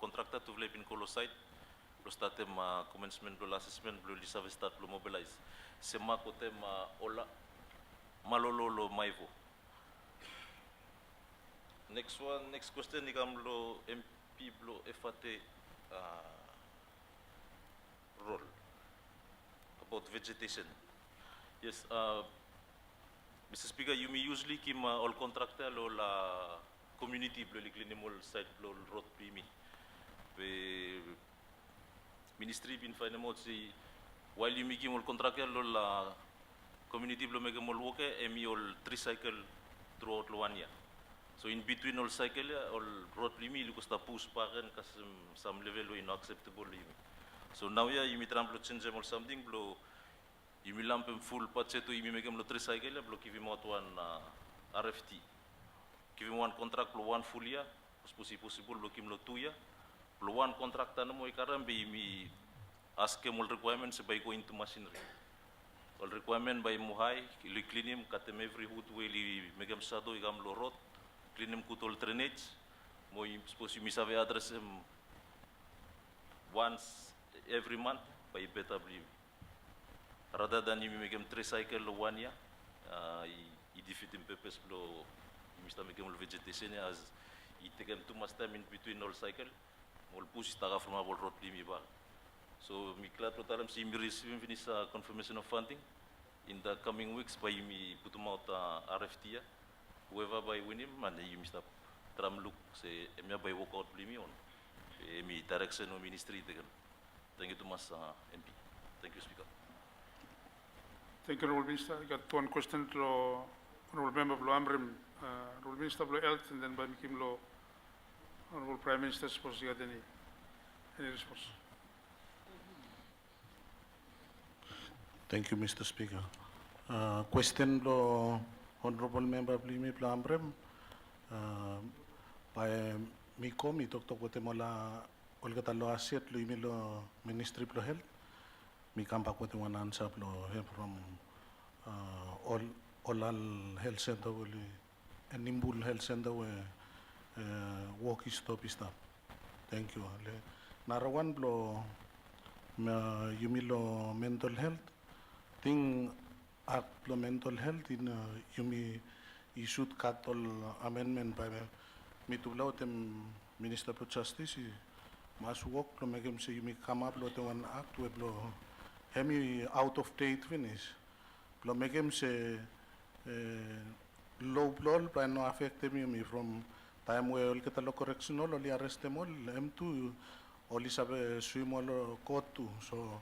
contractor to live in Colo site. Lo start them commencement, lo assessment, lo lisa start lo mobilize. Sema ko tem ola malolo lo maivo. Next one, next question ikam lo MP lo FAT role about vegetation. Yes, Mr. Speaker, you may usually kim all contractor lo la community lo liklinimol site lo road primi. Ministry bin find out si while you make all contractor lo la community lo make all work all 3 cycle throughout 1 year. So in between all cycle all road primi lu costa push pagan kas some level lo unacceptable limi. So now you may try to change or something blow you may lamp full patch to you may make lo 3 cycle blow give him out one RFT. Give him one contract lo 1 full year, possible lo kim lo 2 year. One contract na mo ikaram be ask him all requirements by going to machinery. All requirement by muhay, li clean him, cut him every hood way, li megam sado igam lo rot, clean him cut all drainage. Mo suppose you misave address him once every month by better blame. rather than you make him 3 cycle lo 1 year, he defeat him purpose lo Mr. make him vegetation as he take him too much time in between all cycle, all push taga from a road plimi ba. So mi glad to tell him see me receiving finish confirmation of funding in the coming weeks by me put him out RFT. Whoever by win him and you Mr. Tram look say me by work out plimi on. Me direction of ministry again. Thank you too much MP. Thank you Speaker. Thank you, Honorable Minister. I got one question to Honorable Member Blo Amrem, Honorable Minister Blo Health, and then by Mikim Lo, Honorable Prime Minister, suppose you got any response. Thank you, Mr. Speaker. Question lo Honorable Member Blimi Blo Amrem. By Miko, mi tok Guatemala, Olga lo asset lo imilo Ministry Blo Health. Mi kampa Guatemala answer lo from all health center and Nimbul Health Center where walkie stop is stop. Thank you. Narawan blo yumilo mental health. Thing act blo mental health in yumi issued cut all amendment by me to blow them Minister for Justice. Mas work to make him say yumi come up lo te one act we blo hemi out of date finish. Blo make him say low blood by no affect me from time where all get a correction all arrest them all M2 all is a swim all court too. So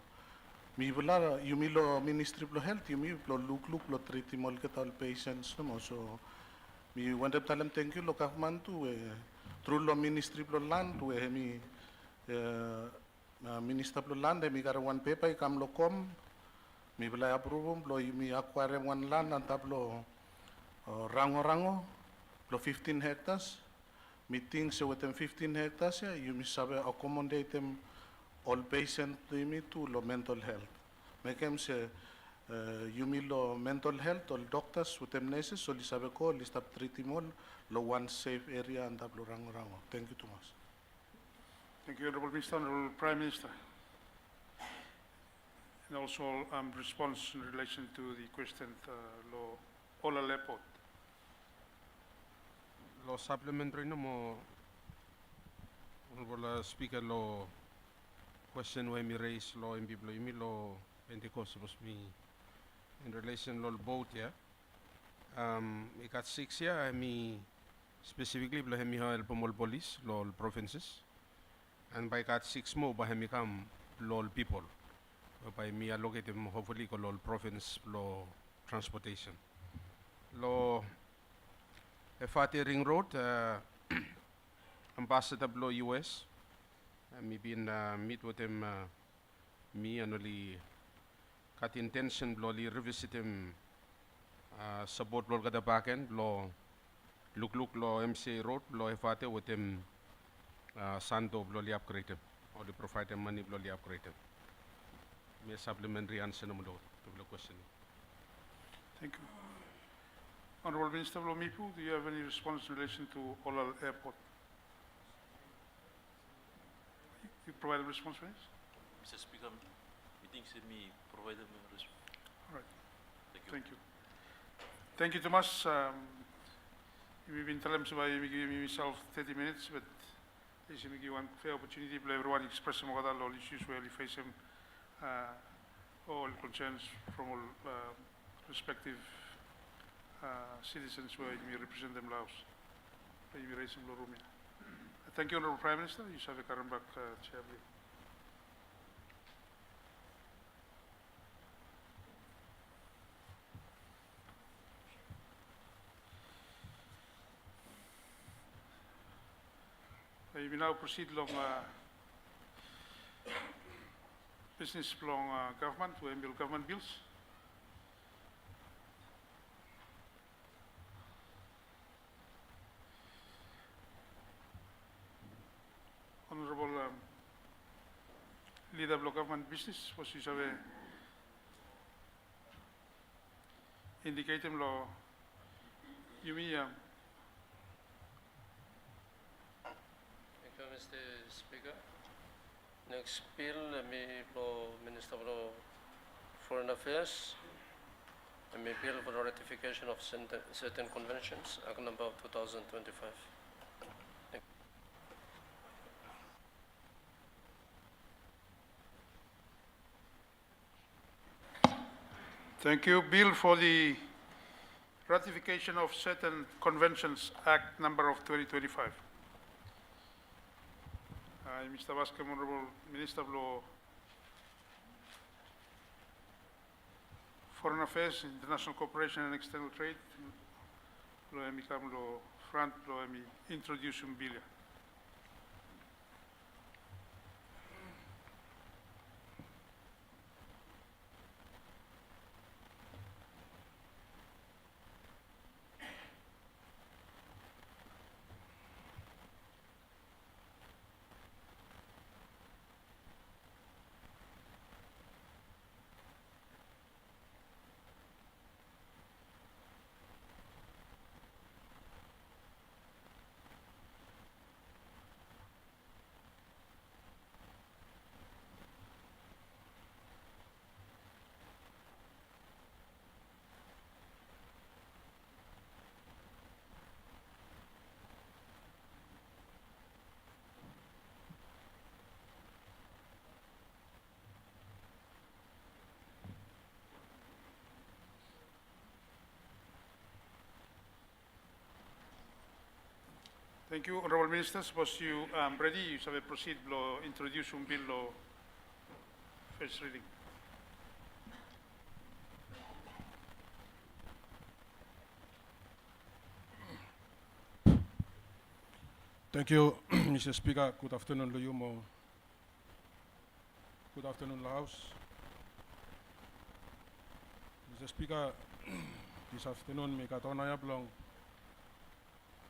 me bla you me lo Ministry of Health you me lo look lo treat him all get all patients no so me want to tell them thank you lo government to through lo Ministry of Land where me Minister of Land me got one paper come lo com mi bela approve lo mi acquire one land and tablo rango lo 15 hectares mi think so within 15 hectares you mi sabe accommodate them all patient me to lo mental health make them say you mi lo mental health all doctors with them nurses so li sabe ko li stop treating all lo one safe area and tablo rango thank you too much. Thank you, Honorable Minister. Honorable Prime Minister. And also response in relation to the question lo Ola Airport. Lo supplementary no mo Honorable Speaker lo question where me raise lo MP blo imi lo Pentecost was me in relation lo boat yeah. I got 6 year me specifically blo hemi help mo police lo provinces and by got 6 more by hemi come lo people. By me allocate them hopefully ko lo province lo transportation. Lo Efate Ring Road Ambassador lo US me been meet with him me and only got intention lo li revisit him support lo kada backend lo look lo MCA Road lo Efate with him Santo lo li upgrade him or the provide him money lo li upgrade him. May supplementary answer no to the question. Thank you. Honorable Minister Mipu, do you have any response in relation to Olal Airport? You provide a response, please? Mr. Speaker, meeting said me provide a response. All right. Thank you. Thank you, Thomas. We've been telling myself 30 minutes, but this is one fair opportunity for everyone to express some of all issues where we face them. All concerns from all respective citizens where you may represent them Laos. You may raise them Lorumia. Thank you, Honorable Prime Minister. You have a Karambak chair. We will now proceed along business along government, to MBL government bills. Honorable leader of government business, was you have indicate him law. You mean Thank you, Mr. Speaker. Next bill, me Minister of Foreign Affairs. And a bill for the ratification of certain conventions, Act number 2025. Thank you. Bill for the ratification of certain conventions, Act number of 2025. Mr. Vasquez, Honorable Minister of Law, Foreign Affairs, International Cooperation and External Trade, Law Emicam Law Front, Law Emi Introduce Bill. Thank you, Honorable Minister. Suppose you ready, you shall proceed to introduce un bill law first reading. Thank you, Mr. Speaker. Good afternoon, Luyumo. Good afternoon, House. Mr. Speaker, this afternoon, me katonaya blong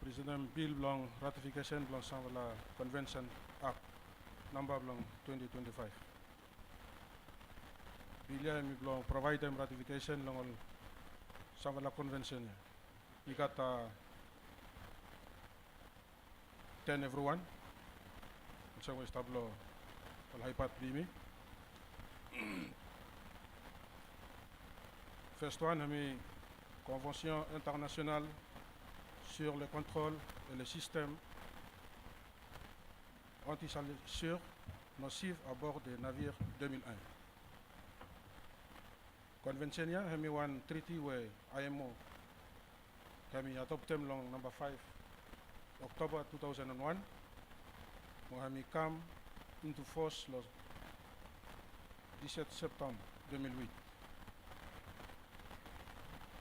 President Bill blong ratification blong Sanvala Convention Act number blong 2025. Bill mi blong provide them ratification blong Sanvala Convention. We got 10 everyone. So we stablo al hypat primi. First one, la Convention internationale sur le contrôle et le système anti-salissure nocif à bord des navires 2001. Convention ya hemi one treaty we IMO hemi adoptem long number 5 October 2001 mo hemi come into force le 17 septembre 2008.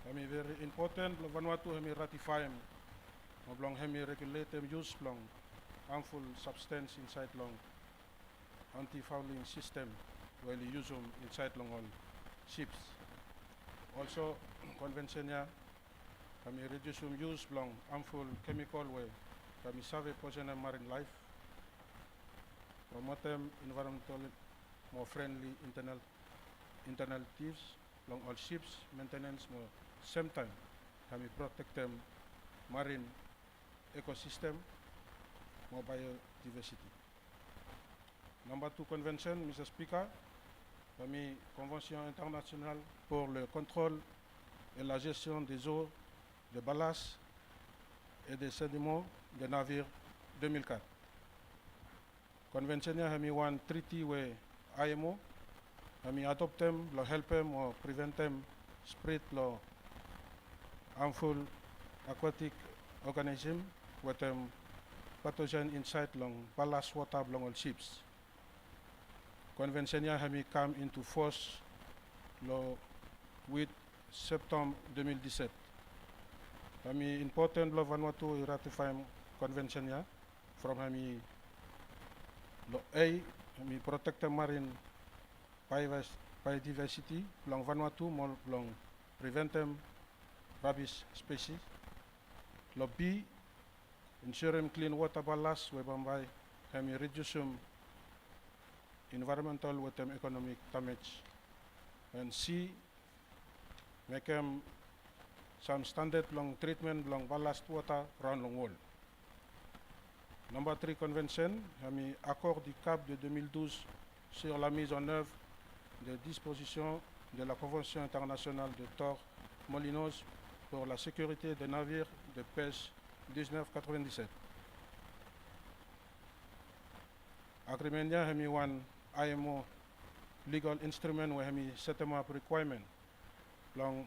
Hemi very important le Vanuatu hemi ratify long hemi regulate use long harmful substance inside long anti-fouling system where we use them inside long all ships. Also convention ya kami reduce use long harmful chemical where kami save poison marine life, promote environmental more friendly alternatives long all ships, maintenance more same time kami protect them marine ecosystem, more biodiversity. Number 2 convention, Mr. Speaker, parmi Convention internationale pour le contrôle et la gestion des eaux, de ballast et des sédiments des navires 2004. Convention a mis one treaty with IMO, a mis adoptem, lo helpem or preventem spread lo harmful aquatic organism with pathogen inside long ballast water long all ships. Convention ya hami come into force lo with September 2017. Hami important lo Vanuatu ratify convention ya from hami lo A hami protect marine biodiversity long Vanuatu mo long prevent rabies species. Lo B ensure clean water ballast whereby hami reduce environmental with economic damage. And C make some standard long treatment long ballast water around long wall. Number 3 convention, accord du CAP de 2012 sur la mise en œuvre des dispositions de la Convention internationale de Torremolinos pour la sécurité des navires de pêche 1997. Agreement ya hemi one IMO legal instrument where hemi set up requirement long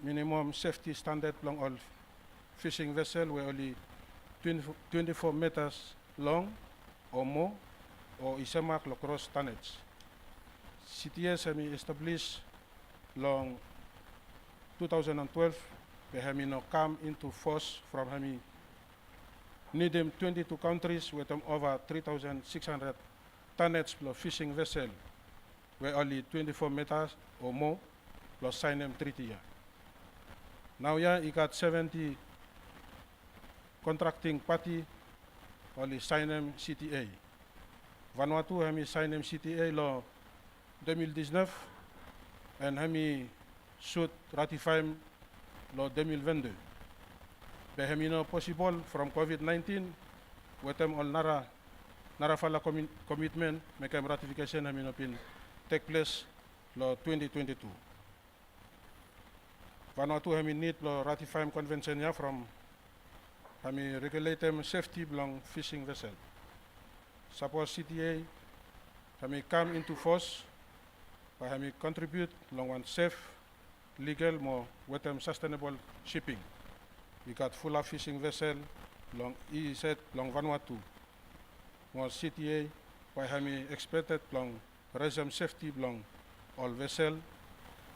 minimum safety standard long all fishing vessel were only 24 meters long or more or isemak lo cross tonnage. CTS hemi established long 2012 where hemi no come into force from hemi need them 22 countries with them over 3,600 tonnage plus fishing vessel where only 24 meters or more plus sign them treaty. Now you got 70 contracting party only sign them CTA. Vanuatu hemi sign them CTA law 2019 and hemi should ratify law 2022. But hemi no possible from COVID-19 with them all nara fala commitment make them ratification hemi no pin take place law 2022. Vanuatu hemi need law ratify convention ya from hemi regulate them safety belong fishing vessel. Suppose CTA hemi come into force by hemi contribute long one safe, legal more with them sustainable shipping. We got full of fishing vessel long EZ long Vanuatu. More CTA by hemi expected long resume safety long all vessel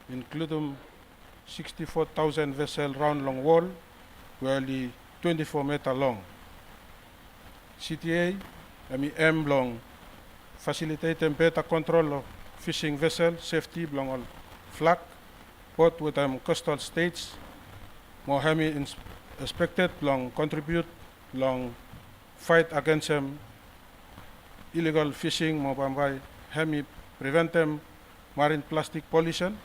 including 64,000 vessel round long wall were only 24 meter long. CTA hemi aim long facilitate better control of fishing vessel safety belong all flag both with coastal states more hemi expected long contribute long fight against illegal fishing more by hemi prevent them marine plastic pollution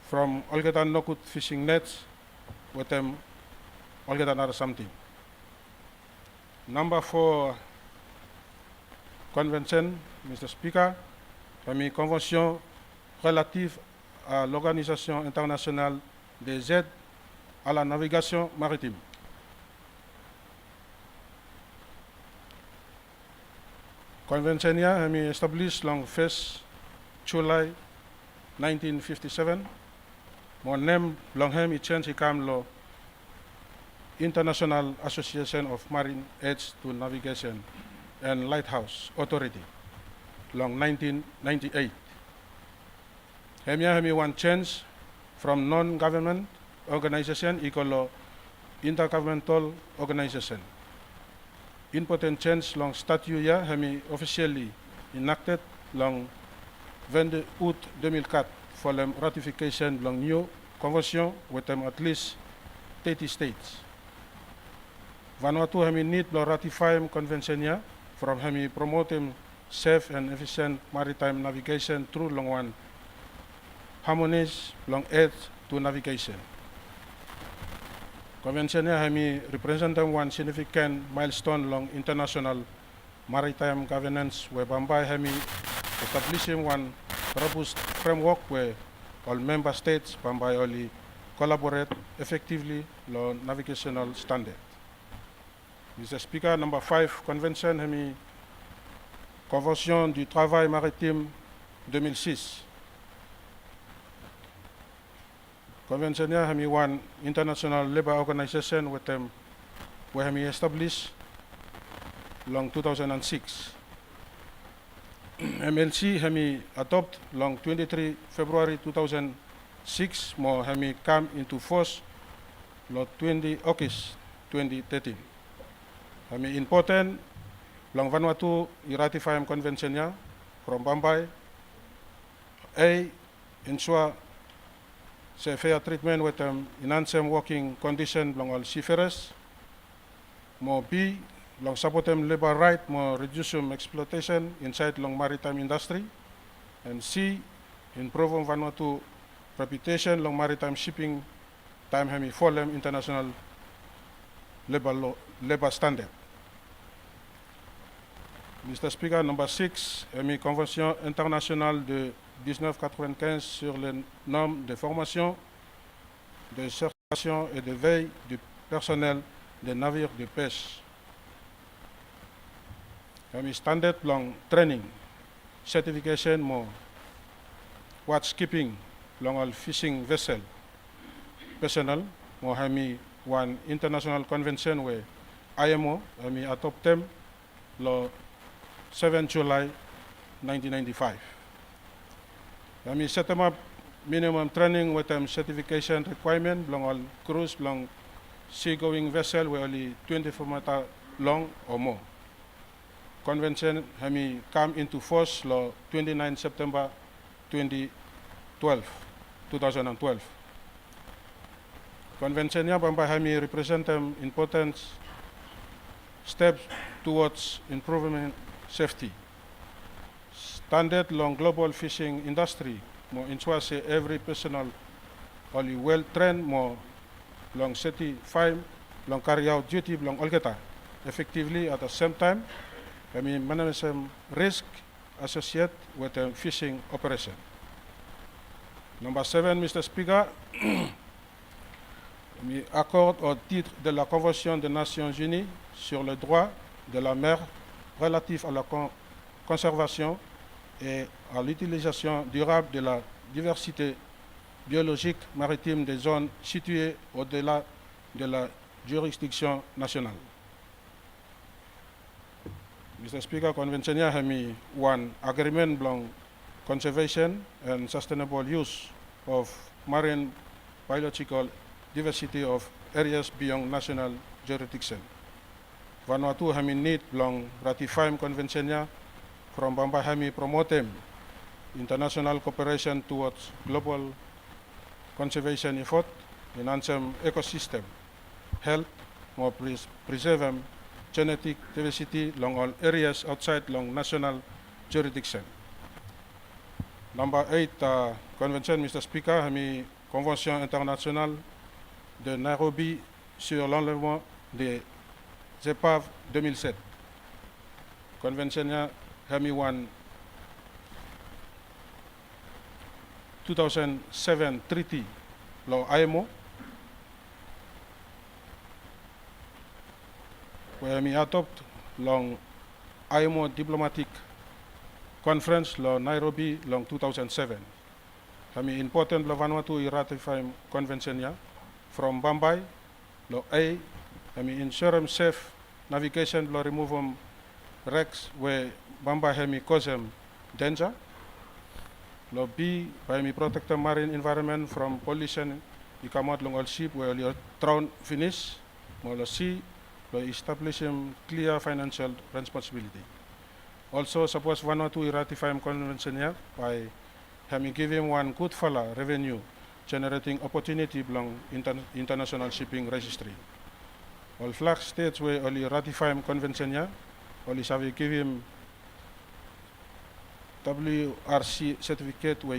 from Olgetan Nokut fishing nets with them Olgetan or something. Number 4 convention, Mr. Speaker, hemi convention relative à l'Organisation internationale des aides à la navigation maritime. Convention ya hemi established long 1st July 1957. Mon name long hemi change ikam lo International Association of Marine Aids to Navigation and Lighthouse Authority long 1998. Hemi one change from non-government organization equal intergovernmental organization. Important change long statute ya hemi officially enacted long 22 août 2004 for the ratification long new convention with them at least 30 states. Vanuatu hemi need lo ratify convention ya from hemi promoting safe and efficient maritime navigation through long one harmonious long aid to navigation. Convention ya hemi represent one significant milestone long international maritime governance where Bambai hemi establishing one robust framework where all member states Bambai only collaborate effectively on navigational standard. Mr. Speaker, number 5 convention hemi Convention du travail maritime 2006. Convention ya hemi one international labor organization with them where hemi established long 2006. MLC hemi adopt long 23 February 2006 more hemi come into force long 20 August 2013. Hemi important long Vanuatu i ratify convention ya from Bambai. A ensure say fair treatment with enhance working condition long all seafarers. More B long support them labor right more reduce exploitation inside long maritime industry. And C improve Vanuatu reputation long maritime shipping time hemi for them international labor standard. Mr. Speaker, number 6, hemi Convention internationale de 1995 sur les normes de formation, de certification et de veille du personnel des navires de pêche. Hami standard long training, certification mo watch keeping long all fishing vessel personnel mo hami one international convention we IMO hami atop them lo 7 July 1995. Hami set them up minimum training with them certification requirement long all cruise long seagoing vessel we only 24 meter long or more. Convention hami come into force lo 29 September 2012. Convention ya bamba hami represent important steps towards improving safety. Standard long global fishing industry mo ensure say every personnel only well trained mo long certified long carry out duty long olgeta effectively at the same time. I mean, manage some risk associated with a fishing operation. Number 7, Mr. Speaker, accord au titre de la Convention des Nations Unies sur le droit de la mer relatif à la conservation et à l'utilisation durable de la diversité biologique maritime des zones situées au-delà de la juridiction nationale. Mr. Speaker, Convention hami one agreement belong conservation and sustainable use of marine biological diversity of areas beyond national jurisdiction. Vanuatu hami need belong ratify convention from Bamba hami promote international cooperation towards global conservation effort, enhance ecosystem, health, more preserve genetic diversity along all areas outside long national jurisdiction. Number 8, Convention, Mr. Speaker, hami Convention internationale de Nairobi sur l'enlèvement des épaves 2007. Convention hami one 2007 treaty lo IMO where we adopt long IMO diplomatic conference lo Nairobi long 2007. Kami important lo Vanuatu ratify convention ya from Bombay lo A kami ensure safe navigation lo remove wrecks where Bombay hemi cause danger. Lo B by me protect the marine environment from pollution you come out long all ship where you drown finish. Mo lo C by establishing clear financial responsibility. Also, suppose Vanuatu ratify convention here by having given one good fella revenue generating opportunity belong international shipping registry. All flag states where only ratify convention here, only have given WRC certificate where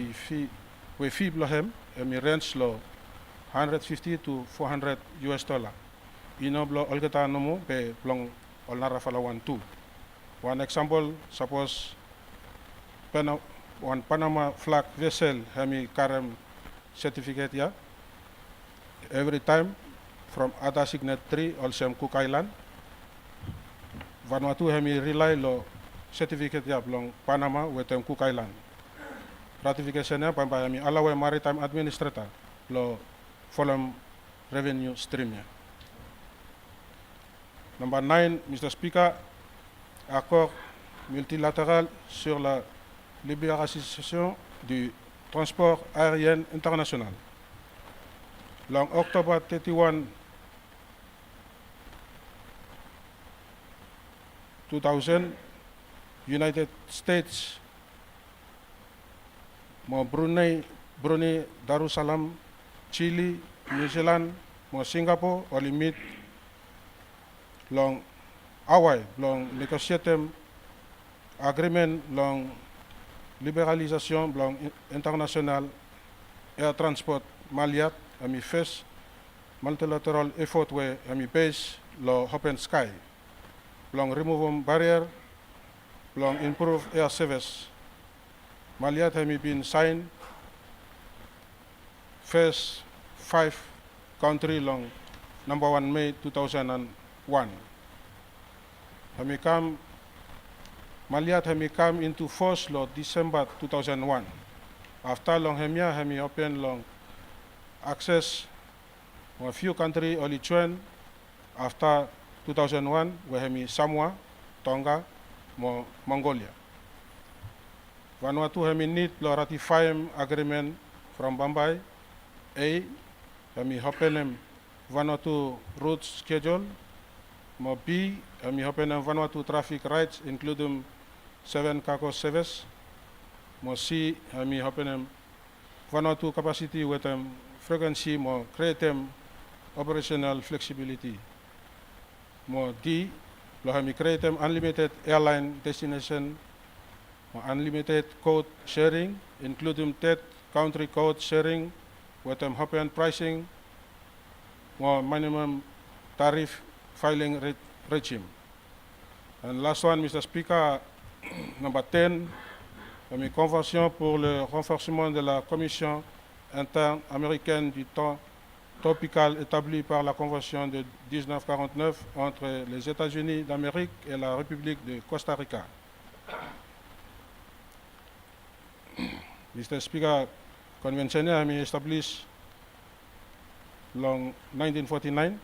fee blohem and range law 150 to 400 US dollar. Inoblo olgeta nomu be blong olnara fala 1-2. One example, suppose one Panama flag vessel hami karem certificate ya. Every time from other signatory also Cook Island. Vanuatu hami rely lo certificate ya belong Panama with Cook Island. Ratification ya pamba hami allow maritime administrator lo follow revenue stream ya. Number 9, Mr. Speaker, accord multilatéral sur la libéralisation du transport aérien international. Long October 31, 2000, United States, mo Brunei, Darussalam, Chile, New Zealand, mo Singapore, or limit long Hawaii, long negotiated agreement, long liberalisation, long international air transport maliat, ami first multilateral effort where ami base lo open sky, long remove barrier, long improve air service, Maliat have been signed first 5 country long number 1 May 2001. Hami come Maliat hami come into force lo December 2001. After long hemia hami open long access a few country only join after 2001 we hami Samoa, Tonga, Mongolia. Vanuatu hami need lo ratify agreement from Bombay. A hami open Vanuatu route schedule. Mo B hami open Vanuatu traffic rights including 7 cargo service. Mo C hami open Vanuatu capacity with frequency mo create operational flexibility. Mo D lo hami create unlimited airline destination, mo unlimited code sharing including third country code sharing with open pricing, mo minimum tariff filing regime. And last one, Mr. Speaker, number 10, la convention pour le renforcement de la Commission interaméricaine du temps tropical établie par la Convention de 1949 entre les États-Unis d'Amérique et la République de Costa Rica. Mr. Speaker, convention a été established in 1949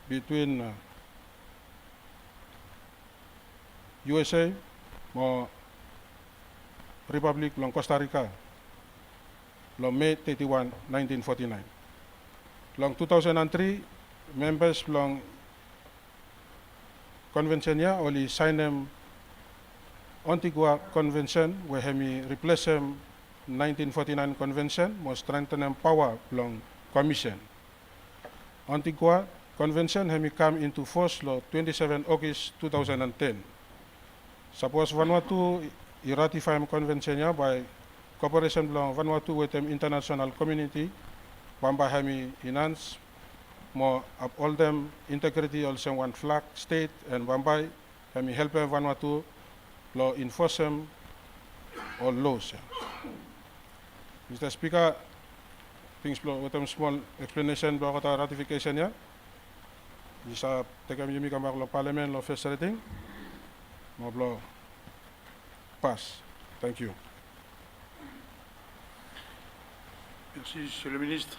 between USA and Republic of Costa Rica on May 31, 1949. In 2003, members of convention only signed Antigua Convention, where we replace 1949 Convention, more strengthen power of Commission. Antigua Convention has come into force on 27 August 2010. Suppose Vanuatu ratify Convention by cooperation of Vanuatu with the international community, Bamba Hami enhance more uphold them integrity also one flag state and Bambai Hami help Vanuatu law enforce them all laws. Mr. Speaker, things with a small explanation about ratification here. This take a yumi kamar lo parliament lo first reading. Mo pass. Thank you. Merci, Monsieur le Ministre.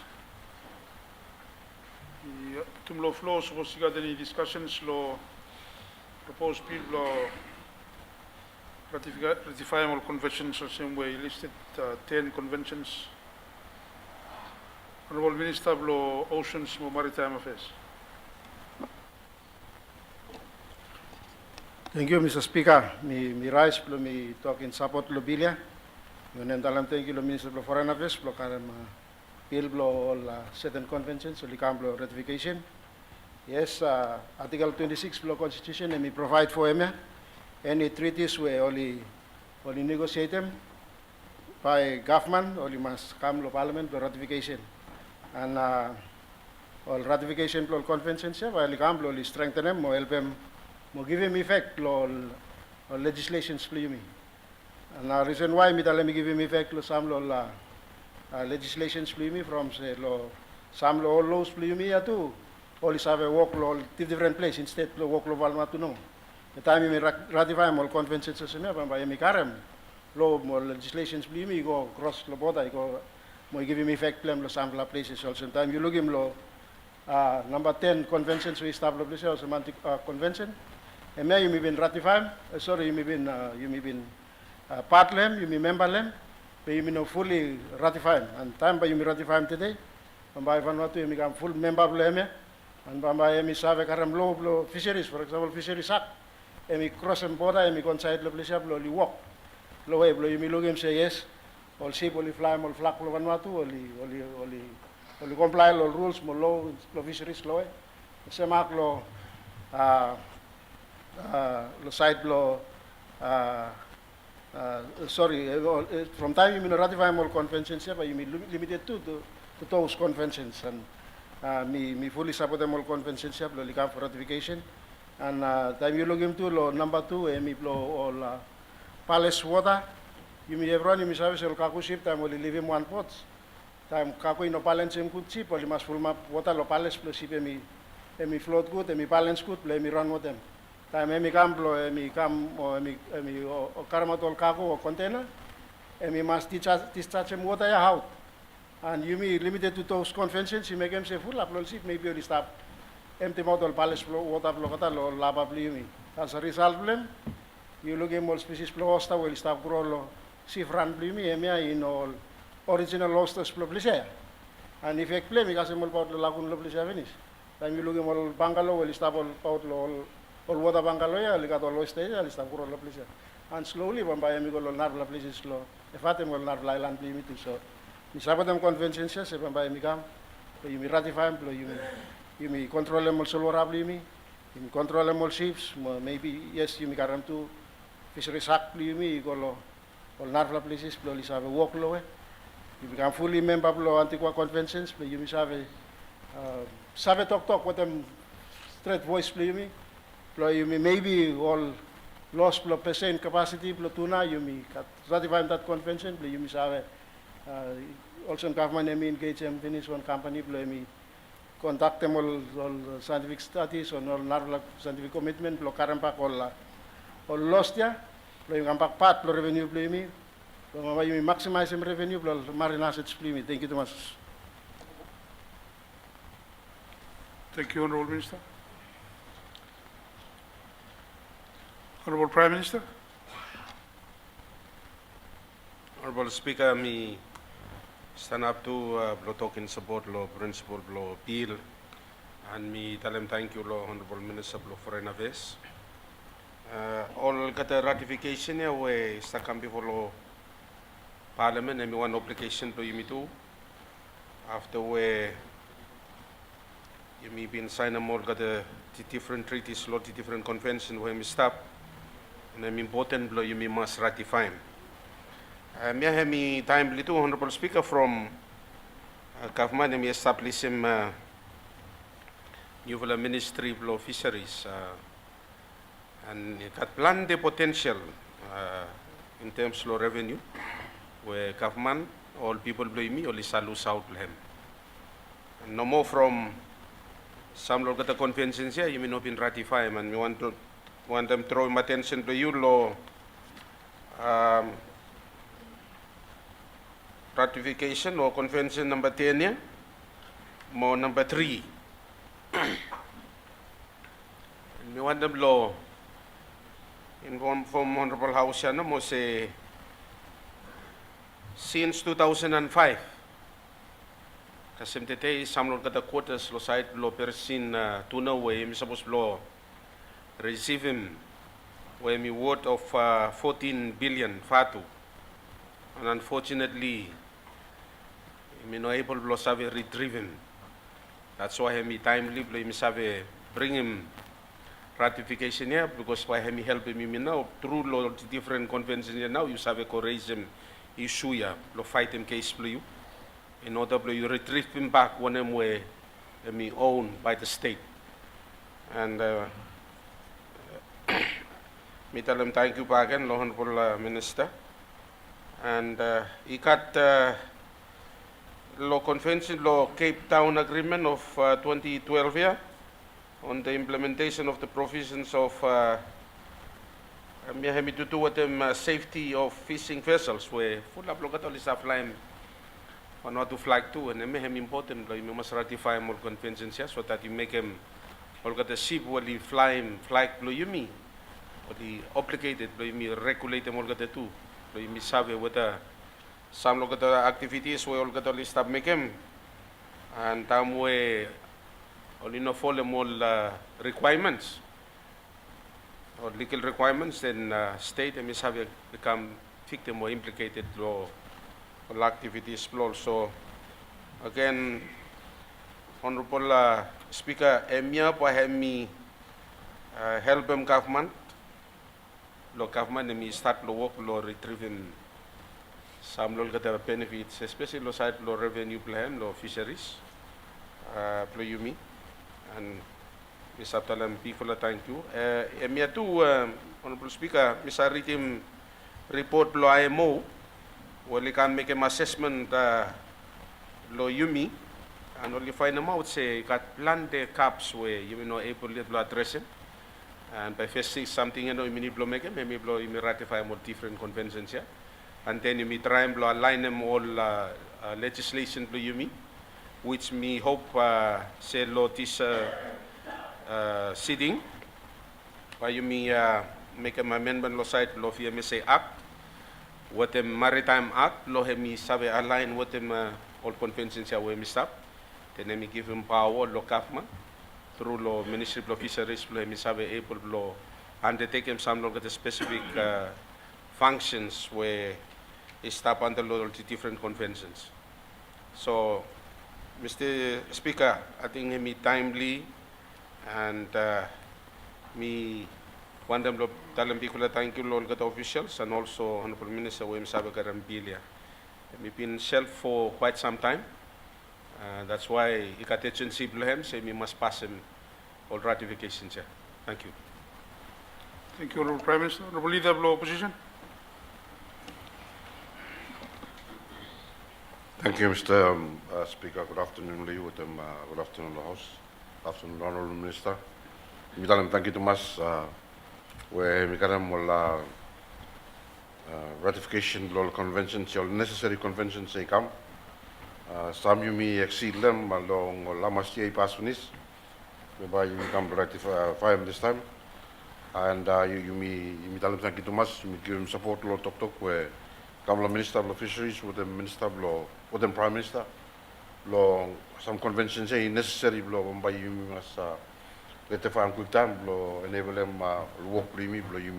Tum lo floor, suppose you got any discussions, lo proposed bill, lo ratify all conventions the same way listed 10 conventions. Honorable Minister of Law, Oceans and Maritime Affairs. Thank you, Mr. Speaker. Mi rise plo mi talk in support lo bilia. Yun dalam thank you lo Minister of Foreign Affairs plo karam bill plo all certain conventions so likam plo ratification. Yes, Article 26 plo Constitution and me provide for him any treaties we only negotiate them by government only must come to Parliament for ratification. And all ratification plo conventions while likam plo strengthen them mo help them mo give him effect lo legislations plo yumi. And the reason why me give him effect lo some lo legislations plo yumi from say lo some lo all laws plo yumi atu only have a work lo different place instead lo work lo Vanuatu no. The time we ratify all conventions sa semia pa mi karem lo mo legislations plo yumi go cross lo border go mo give him effect plan lo some places also. Time you look him lo number 10 conventions we established also semantic convention. And may you may been ratified, sorry, you may been part lem, you may member lem, but you may not fully ratify. And time by you may ratify today, and by Vanuatu you may become full member of lem, and by you may serve karam law fisheries, for example, fisheries act, and we cross and border, and we go inside the place of law, walk, law way, you may look and say yes, all ship, all fly, all flag, all Vanuatu, all comply all rules, all law fisheries law, same act law. Lo side law, sorry, from time you may ratify all conventions, but you may limited to those conventions, and me fully support them all conventions, lo likam for ratification, and time you look into law number 2, me blow all palace water, Yumi everyone yumi sabe sel kaku ship time oli live in one pot. Time kaku ino balance em good ship oli mas full map water lo palace plus ship emi float good, emi balance good, plus emi run with them. Time emi kam blo emi kam o emi o karamatol kaku o container, emi mas discharge em water ya out. And yumi limited to those conventions, you make them say full up lo ship maybe only stop empty model palace flow water flow kata lo laba bli yumi. As a result blem, you look at more species flow hosta will stop grow lo ship run bli yumi emia in all original hostas flow blisaya. And if ekple mi kasi mo paut lo lagun lo blisaya finish. Time you look at more bungalow will stop all paut lo all water bungalow ya likat all hostas ya stop grow lo blisaya. And slowly bambaya mi go lo nar lo places lo efate mo nar island bli yumi too. So mi sabatam conventions ya se bambaya mi kam lo yumi ratify lo yumi control em also lorabli yumi control em all ships maybe yes yumi karam tu fisheries act yumi go lo all narfla places lo li sabe walk lo you become fully member of Antigua conventions but yumi sabe talk with them straight voice yumi maybe all lost percent capacity tuna yumi ratify that convention yumi sabe also government engage em finish one company yumi conduct them all scientific studies on all narrow scientific commitment lo karampak all lost ya lo yung ampak pat lo revenue play me lo mama yung maximize yung revenue lo marine assets play me. Thank you too much. Thank you, Honorable Minister. Honorable Prime Minister. Honorable Speaker, me stand up to talk in support lo principle lo bill and me tell him thank you lo Honorable Minister lo Foreign Affairs. All kata ratification ya we stakam before lo Parliament and me one application to yumi too. After we yumi been sign all kata different treaties lo different convention where me stop and I'm important lo yumi must ratify. Me have me time little Honorable Speaker from government me establish him new Ministry of Fisheries and it got plan the potential in terms of revenue where government all people blame me only lose out him. And no more from some local conventions here you may not been ratified and we want them throw my attention to you law ratification or convention number 10 yeah? More number 3. We want them law in from Honorable House no say since 2005 kasi mtete some of the quotas lo site lo persin tuna way mi supposed lo receive him where me worth of 14 billion fatu and unfortunately me no able to have retrieve him. That's why me timely me have bring him ratification here because why me help me now through lo different conventions here now you have a raise him issue ya lo fight him case for you in order to you retrieve him back when him way me owned by the state and me tell him thank you back again Honorable Minister and he got law convention law Cape Town Agreement of 2012 here on the implementation of the provisions of me to do with them safety of fishing vessels where full of local flying Vanuatu flag too and me important you must ratify more conventions here so that you make them all got the ship will be flying flag blue you mean or the obligated blue you regulate them all got the two you miss have with some look at the activities we all got to stop make them and time we only no follow all requirements or legal requirements then state and miss have become victim or implicated law all activities also again Honorable Speaker emia pa hemi help them government lo government me start lo work lo retrieving some lo get benefits especially lo side lo revenue plan lo fisheries plo yumi and Mr. Talam people thank you emia tu Honorable Speaker Mr. Ritim report blo IMO, we can make an assessment lo Yumi, and only find them out say got plan the caps where you know able to address it. And by first see something you know you need blow make it, maybe blow you ratify more different conventions here. And then you try and blow align them all legislation blow you which me hope say law this sitting why you make an amendment law side law for MSA Act, what the Maritime Act, law me sabe align with them all conventions here where me stop. Then me give him power law government through law Ministry of Fisheries law me sabe able law undertake him some look at the specific functions where it stop under law different conventions. So Mr. Speaker, I think me timely and me want them to tell them thank you all the officials and also Honorable Minister William Sabakarambilia. We've been shelved for quite some time. That's why I got agency blame say we must pass him all ratifications here. Thank you. Thank you, Honorable Prime Minister. Honorable Leader of the Opposition. Thank you, Mr. Speaker. Good afternoon to you. Good afternoon, House. Good afternoon, Honorable Minister. Thank you to us. Where we got all ratification law conventions, all necessary conventions they come. Some you may exceed them along last year pass finish. Whereby you come to ratify them this time. And you may tell them thank you to us. You may give them support law talk where come Minister of Fisheries with the Minister of Law, with the Prime Minister. Law some conventions say necessary law by you must ratify quick time blow enable them work primi blow you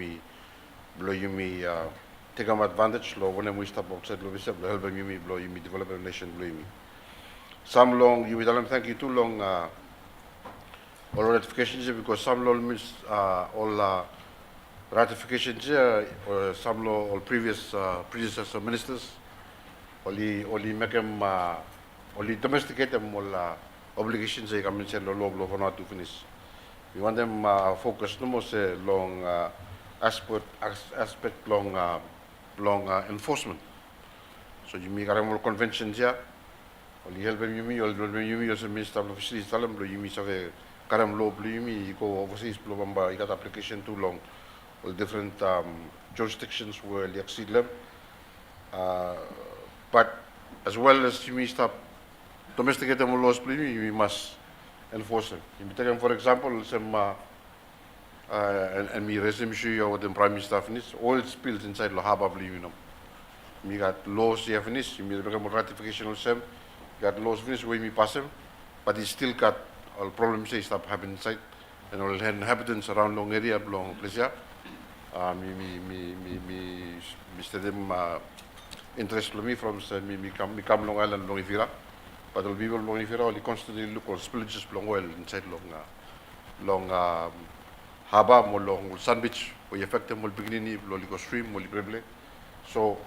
me take them advantage law when we stop outside law help you blow you me develop a nation blow you some long you tell them thank you too long all ratifications because some law means all ratifications or some law all previous predecessor ministers only make them only domesticate them all obligations they come in say law Vanuatu to finish. We want them focus no more say long aspect long enforcement. So you make more conventions here. Only help them you as a Minister of Fisheries tell them you have karam law you go overseas bamba you got application too long. All different jurisdictions where they exceed them. But as well as you stop domesticate them laws we must enforce them. You take them for example some and me resume you with the Prime Minister finish oil spills inside the harbor you know. We got laws here finish, you become ratification of them, got laws finish where we pass them, but it still got all problems they stop happening inside and all inhabitants around long area belong place here. Mr. Them interest me from me come Long Island Long Ifira. But all people long Ifira only constantly look for spillages long oil inside long harbor more long Sun Beach where you affect them will begin will stream will preble. So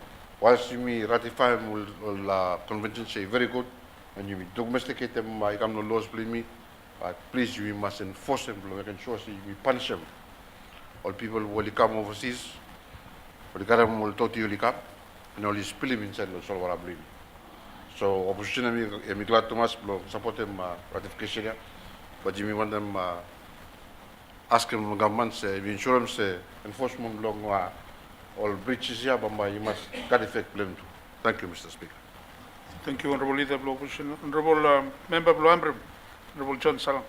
whilst you may ratify all conventions say very good and you may domesticate them I come no laws blame me, but please you must enforce them making sure you punish them. All people will come overseas, or the government will totally come, and only spill him inside the solve our blame. So opposition I'm glad to much support them ratification, but you may want them ask them government say insurance enforcement long all breaches here, but you must get effect blame too. Thank you, Mr. Speaker. Thank you, Honorable Leader of the Opposition. Honorable Member of Ambrym, Honorable John Salam.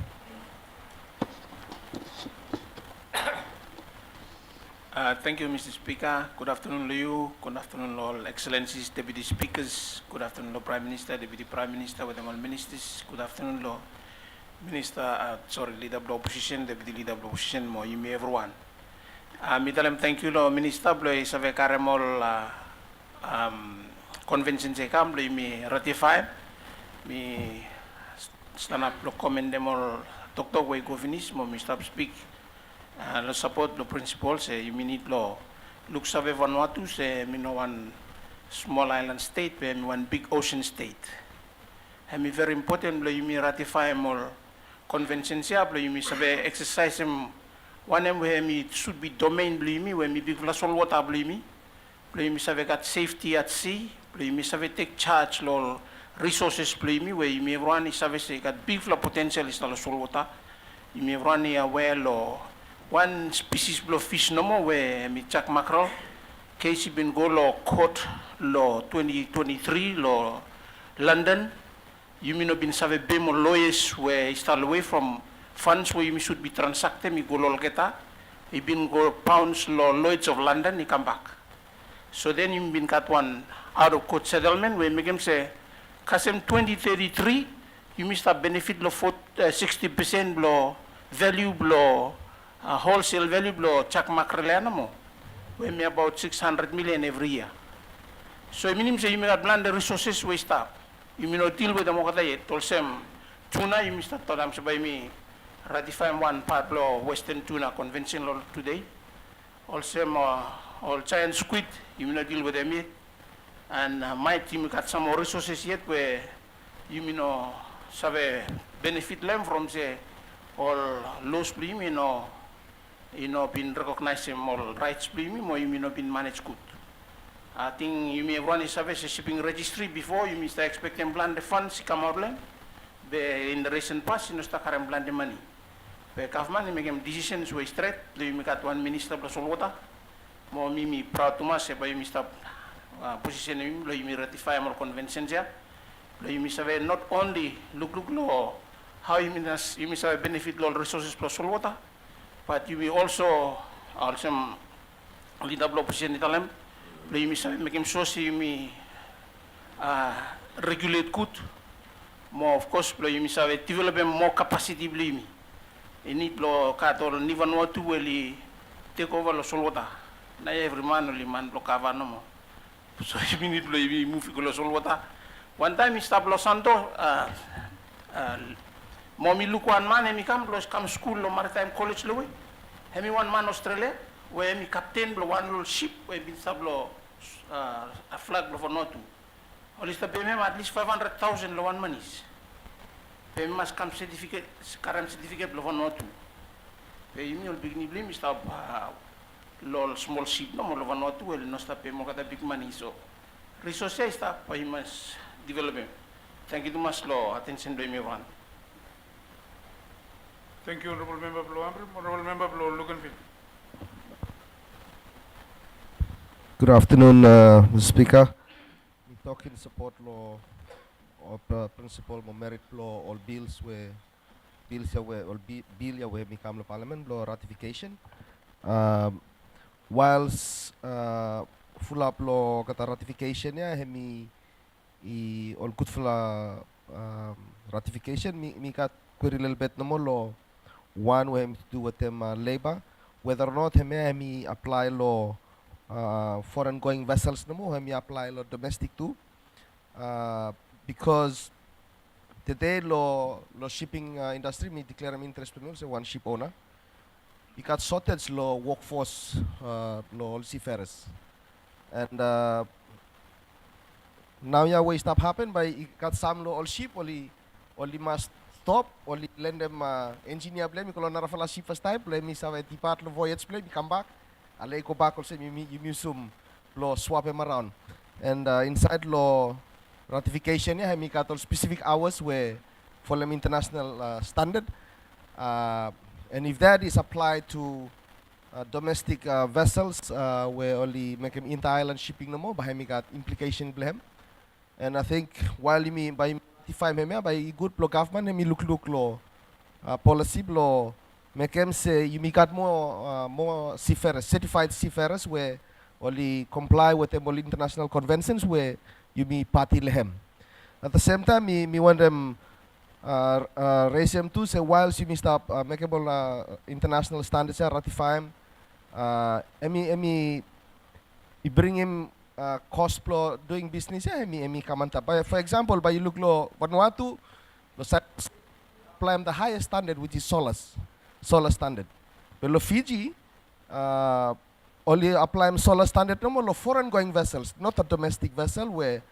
Thank you, Mr. Speaker. Good afternoon to you. Good afternoon, all Excellencies, Deputy Speakers. Good afternoon, to Prime Minister, Deputy Prime Minister, with all ministers. Good afternoon, to Leader of the Opposition, Deputy Leader of the Opposition, mo yumi everyone. Thank you, Lord Minister, blo save karemol convention se kam blo yumi ratify. Mi stand up blo comment them all talk way go finish mo mi stop speak. Lo support the principles you need law. Look save Vanuatu say me no one small island state, but one big ocean state. And me very important blo yumi ratify more conventions here blo yumi save exercise one where me should be domain blo yumi where me big vessel water blo yumi Play me save got safety at sea. Play me save take charge lo resources play me where me everyone is save say got big flow potential is lo solwata. Me everyone is aware lo one species of fish no more where me jack mackerel. Case been go lo court lo 2023 lo London. You may not been save be more lawyers where start away from funds where you should be transacted. Me go lo geta. He been go pounds lo Lloyd's of London. He come back. So then you been got one out of court settlement where make him say, Kasem 2033, you must have benefit lo 60% lo value lo wholesale value lo chak mackerel mo. We me about 600 million every year. So I mean say you may not plan the resources we stop. You may not deal with the mokata yet. Tolsem tuna you must have told them so by me ratify one part lo Western Tuna Convention lo today. Also all giant squid, you may not deal with them yet. And my team got some more resources yet where you may not have a benefit them from say all loss blame, you know, been recognized all rights blame, or you may not been managed good. I think you may run a service shipping registry before you may start expecting plan the funds come out in the recent past, you know, start current plan the money. The government you make decisions way straight, you may got one minister plus all water. Mo mimi proud to mas by you stop position you may ratify more conventions here. You may say not only look law how you may say benefit law resources plus all water, but you may also lead up position Italem. You may say make him so you may regulate good. More of course you may say develop more capacity blame. You need law cat or Vanuatu will take over the solwata. Na every man only man block no more. So you need to move to solwata. One time he stopped Los Santos. Mommy look one man and he come school lo maritime college lo. Hemi one man Australia where he captain lo one little ship where he stop lo a flag lo for Vanuatu. Only stop him at least 500,000 lo one monies. Pay must come certificate, current certificate lo Vanuatu. Pay me all big niblim stop lol small ship no more lo Vanuatu well no stop pay mo kata big money so resources stop pay mas development. Thank you too much lo attention do me one. Thank you, Honorable Member Blow Ambrym. Honorable Member Blow Luganville. Good afternoon, Mr. Speaker. We talk in support law of principle of merit law all bills where bill where become the parliament law ratification. Whilst full up law kata ratification ya hemi all good for ratification mi kat query little bit no more law one way to do with them labor whether or not hemi apply law foreign going vessels no more hemi apply law domestic too because today law shipping industry me declare an interest to say one ship owner. You got shortage law workforce law seafarers and now yeah way stop happen by you got some law all ship only must stop only lend them engineer blame kalau narafala ship first time blame me sa depart lo voyage blame come back alay go back also you musum law swap them around and inside law ratification yeah me got all specific hours where for them international standard and if that is applied to domestic vessels where only make them inter-island shipping no more, by me got implication blame. And I think while you mean by notify me by good law government, me look law policy law make them say you me got more seafarers, certified seafarers where only comply with them all international conventions where you me party lehem. At the same time, me want them raise them too. Say whilst you me stop makeable international standards ratify them. You bring him cost flow doing business. Kamanta. For example, by you look lo Vanuatu, apply the highest standard which is solar standard. But lo Fiji, only apply solar standard no more lo foreign going vessels, not a domestic vessel where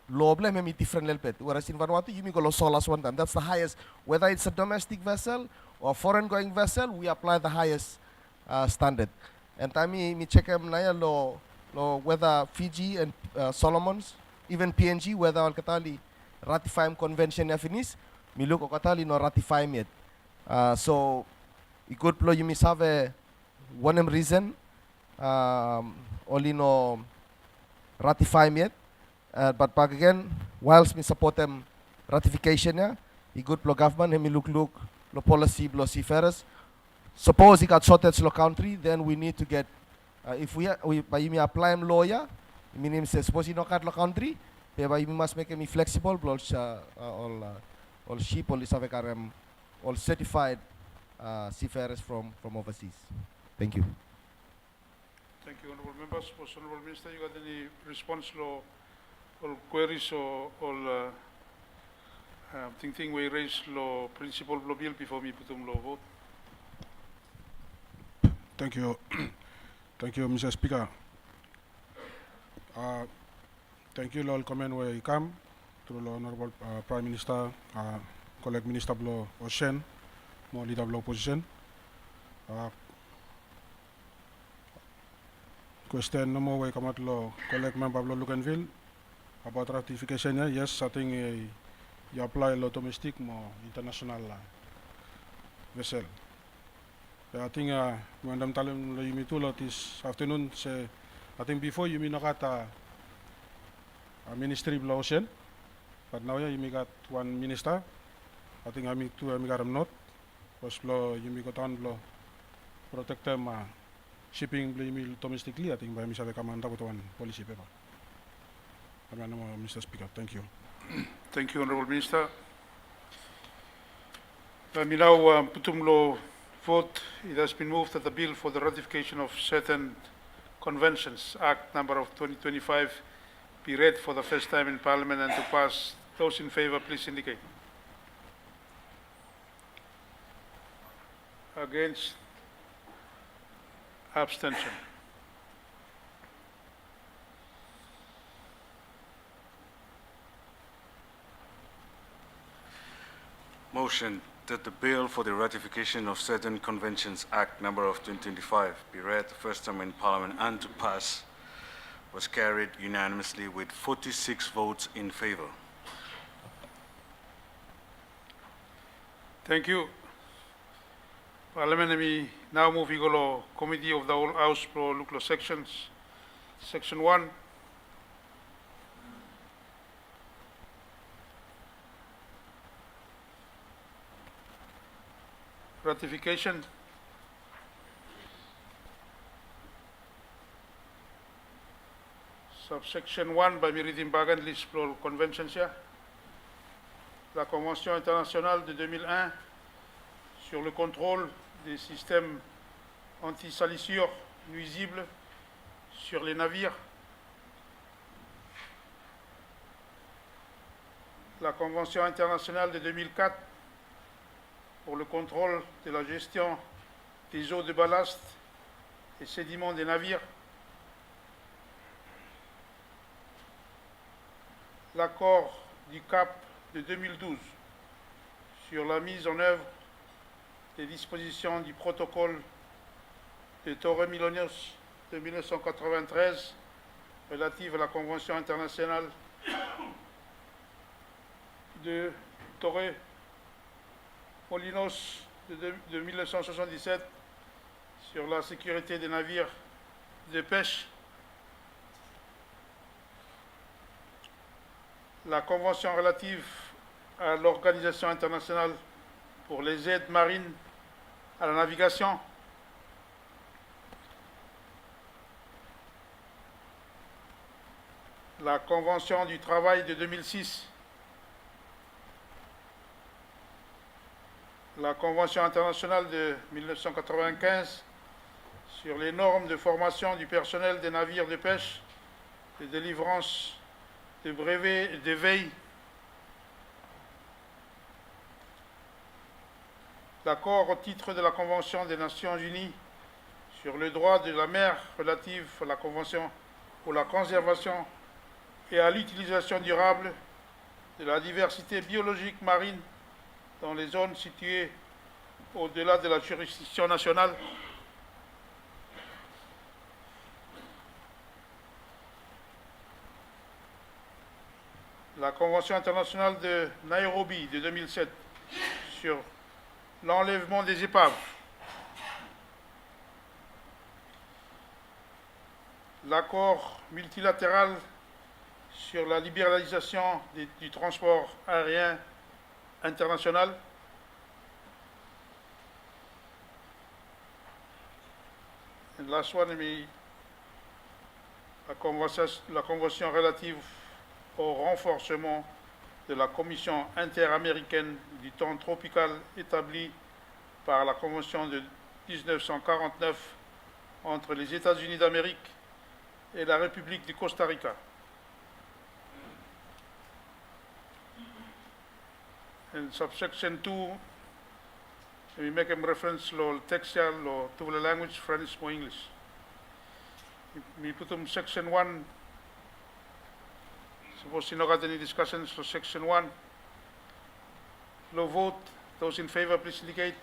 law blame different little bit. Whereas in Vanuatu, you may go solas one time. That's the highest. Whether it's a domestic vessel or foreign going vessel, we apply the highest standard. And time me check na lo whether Fiji and Solomons, even PNG, whether al katali ratify convention ya finish, mi look o katali no ratify yet. So it could plo you miss have one reason only no ratify yet. But back again, whilst me support them ratification ya, it good plo government and me look lo policy lo seafarers. Suppose he got shortage lo country, then we need to get if we by me apply him lawyer, meaning says suppose he no got lo country, by me must make him flexible, all ship all isave karem all certified seafarers from overseas. Thank you. Thank you, honorable members. Honorable Minister, you got any response lo all queries or all thing we raise lo principle lo bill before me put lo vote? Thank you. Thank you, Mr. Speaker. Thank you, all comment where you come to the Honorable Prime Minister, colleague Minister Blo Ocean, more leader of opposition. Question no more way come out lo colleague member Blo Luganville about ratification. Yes, I think you apply lo domestic more international vessel. I think when I'm telling you to this afternoon, say I think before you mean a ministry of ocean, but now you got one minister. I think I mean two, I got them not. Because you got on protect them shipping domestically. I think by Mr. Kamanda with one policy paper. Mr. Speaker, thank you. Thank you, Honorable Minister. Now putum lo vote. It has been moved that the bill for the ratification of certain conventions, Act number of 2025, be read for the first time in Parliament and to pass. Those in favor, please indicate. Against? Abstention? Motion that the bill for the ratification of certain conventions, Act number of 2025, be read the first time in Parliament and to pass was carried unanimously with 46 votes in favor. Thank you. Parliament, we now move to Committee of the Whole House for local sections. Section 1. Ratification. Subsection 1, by me reading bagan list for conventions here. La Convention internationale de 2001 sur le contrôle des systèmes anti-salissure nuisibles sur les navires. La Convention internationale de 2004 pour le contrôle de la gestion des eaux de ballast et sédiments des navires. L'accord du Cap de 2012 sur la mise en œuvre des dispositions du protocole de Torremolinos de 1993 relative à la Convention internationale de Torremolinos de 1977 sur la sécurité des navires de pêche. La Convention relative à l'Organisation internationale pour les aides marines à la navigation. La Convention du travail de 2006. La Convention internationale de 1995 sur les normes de formation du personnel des navires de pêche, de délivrance de brevets et de veille. L'accord au titre de la Convention des Nations Unies sur le droit de la mer relative à la Convention pour la conservation et à l'utilisation durable de la diversité biologique marine dans les zones situées au-delà de la juridiction nationale. la Convention internationale de Nairobi de 2007 sur l'enlèvement des épaves, l'accord multilatéral sur la libéralisation du transport aérien international, and last one, la convention relative au renforcement de la Commission interaméricaine du temps tropical établie par la Convention de 1949 entre les États-Unis d'Amérique et la République du Costa Rica. In subsection 2, we make a reference to textual or to the language French or English. We put them section 1. Suppose you not got any discussions for section 1. Low vote. Those in favor, please indicate.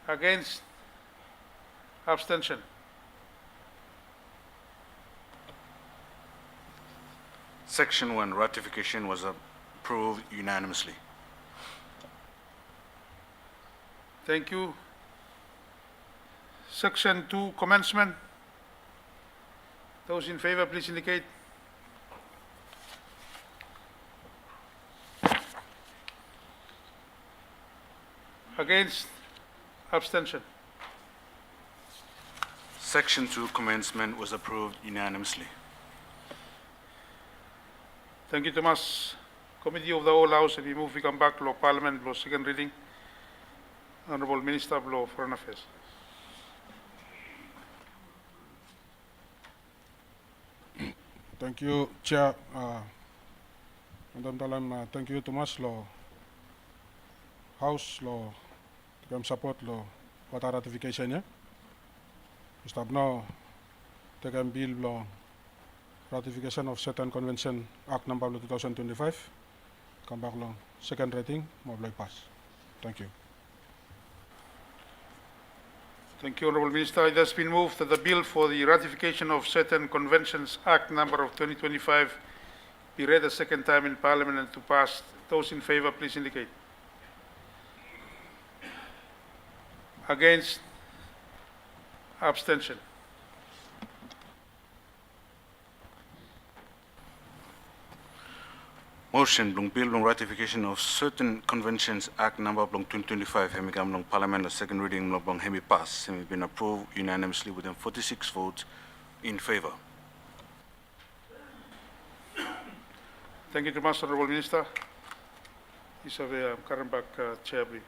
Against? Abstention? Section 1, ratification was approved unanimously. Thank you. Section 2, commencement. Those in favor, please indicate. Against? Abstention? Section 2, commencement was approved unanimously. Thank you, Thomas. Committee of the Whole House, we move, we come back to Parliament, second reading. Honorable Minister of Foreign Affairs. Thank you, Chair. Madam Dalam, thank you, Thomas. Lo House, lo kami support lo water ratification ya. Mr. Abno, taken bill lo ratification of certain convention Act number 2025. Come back lo second reading, mo pass. Thank you. Thank you, Honorable Minister. It has been moved that the bill for the ratification of certain conventions Act number of 2025 be read a second time in Parliament and to pass. Those in favor, please indicate. Against? Abstention? Motion blong bill blong ratification of certain conventions Act number blong 2025 hemi kam blong Parliament second reading blong hemi pass hemi been approved unanimously within 46 votes in favor. Thank you, Thomas, Honorable Minister. Isave Karambak, Chair, please.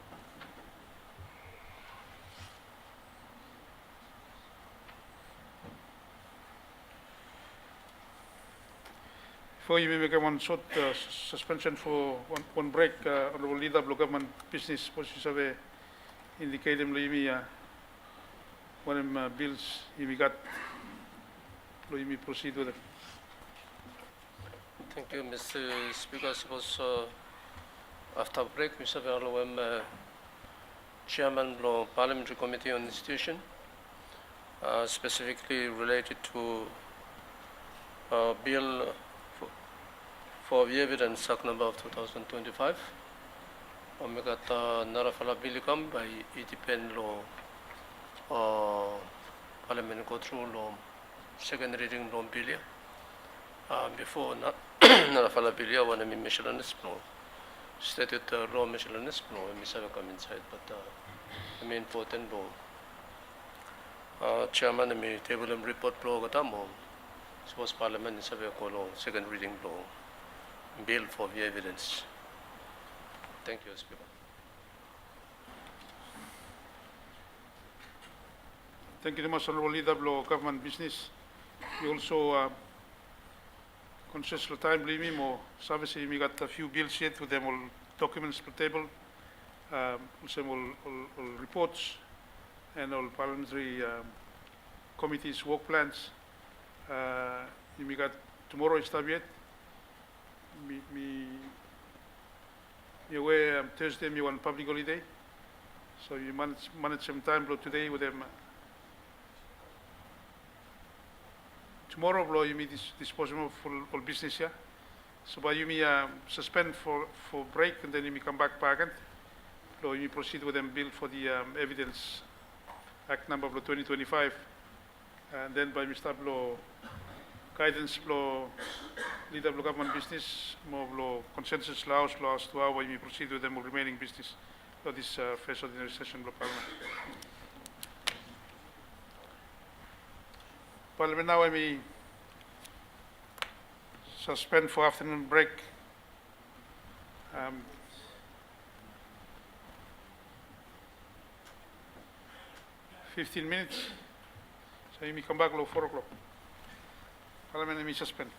Before you may make one short suspension for one break, Honorable Leader of Government Business, you have indicated one of them bills you got, you may proceed with it. Thank you, Mr. Speaker. Suppose after break, Mr. Verloem, Chairman of Parliamentary Committee on Institution, specifically related to bill for the evidence Act number of 2025. We got Narafala bill come by EDPN law, Parliament go through law, second reading law bill. Before Narafala bill, I want to be miscellaneous law, statute law miscellaneous law, and Mr. come inside, but I mean important law. Chairman, I mean table and report law got more. Suppose Parliament is a law, second reading law. Bill for the evidence. Thank you, Speaker. Thank you very much, Honorable Leader of Government Business. We also conscious of time, believe me, more service. We got a few bills yet with them all documents per table, also all reports and all parliamentary committees work plans. We got tomorrow is yet. Me away Thursday me one public holiday, so you manage some time today with them tomorrow blo you disposable for business here. So by you suspend for break and then you come back pagan. Blo you proceed with them bill for the evidence act number blo 2025. And then by Mr. Blo guidance blo leader blo government business more blo consensus laws to how we proceed with them remaining business for this first ordinary session blo parliament. Parliament now I suspend for afternoon break. 15 minutes. So you may come back at 4 o'clock. Parliament may suspend.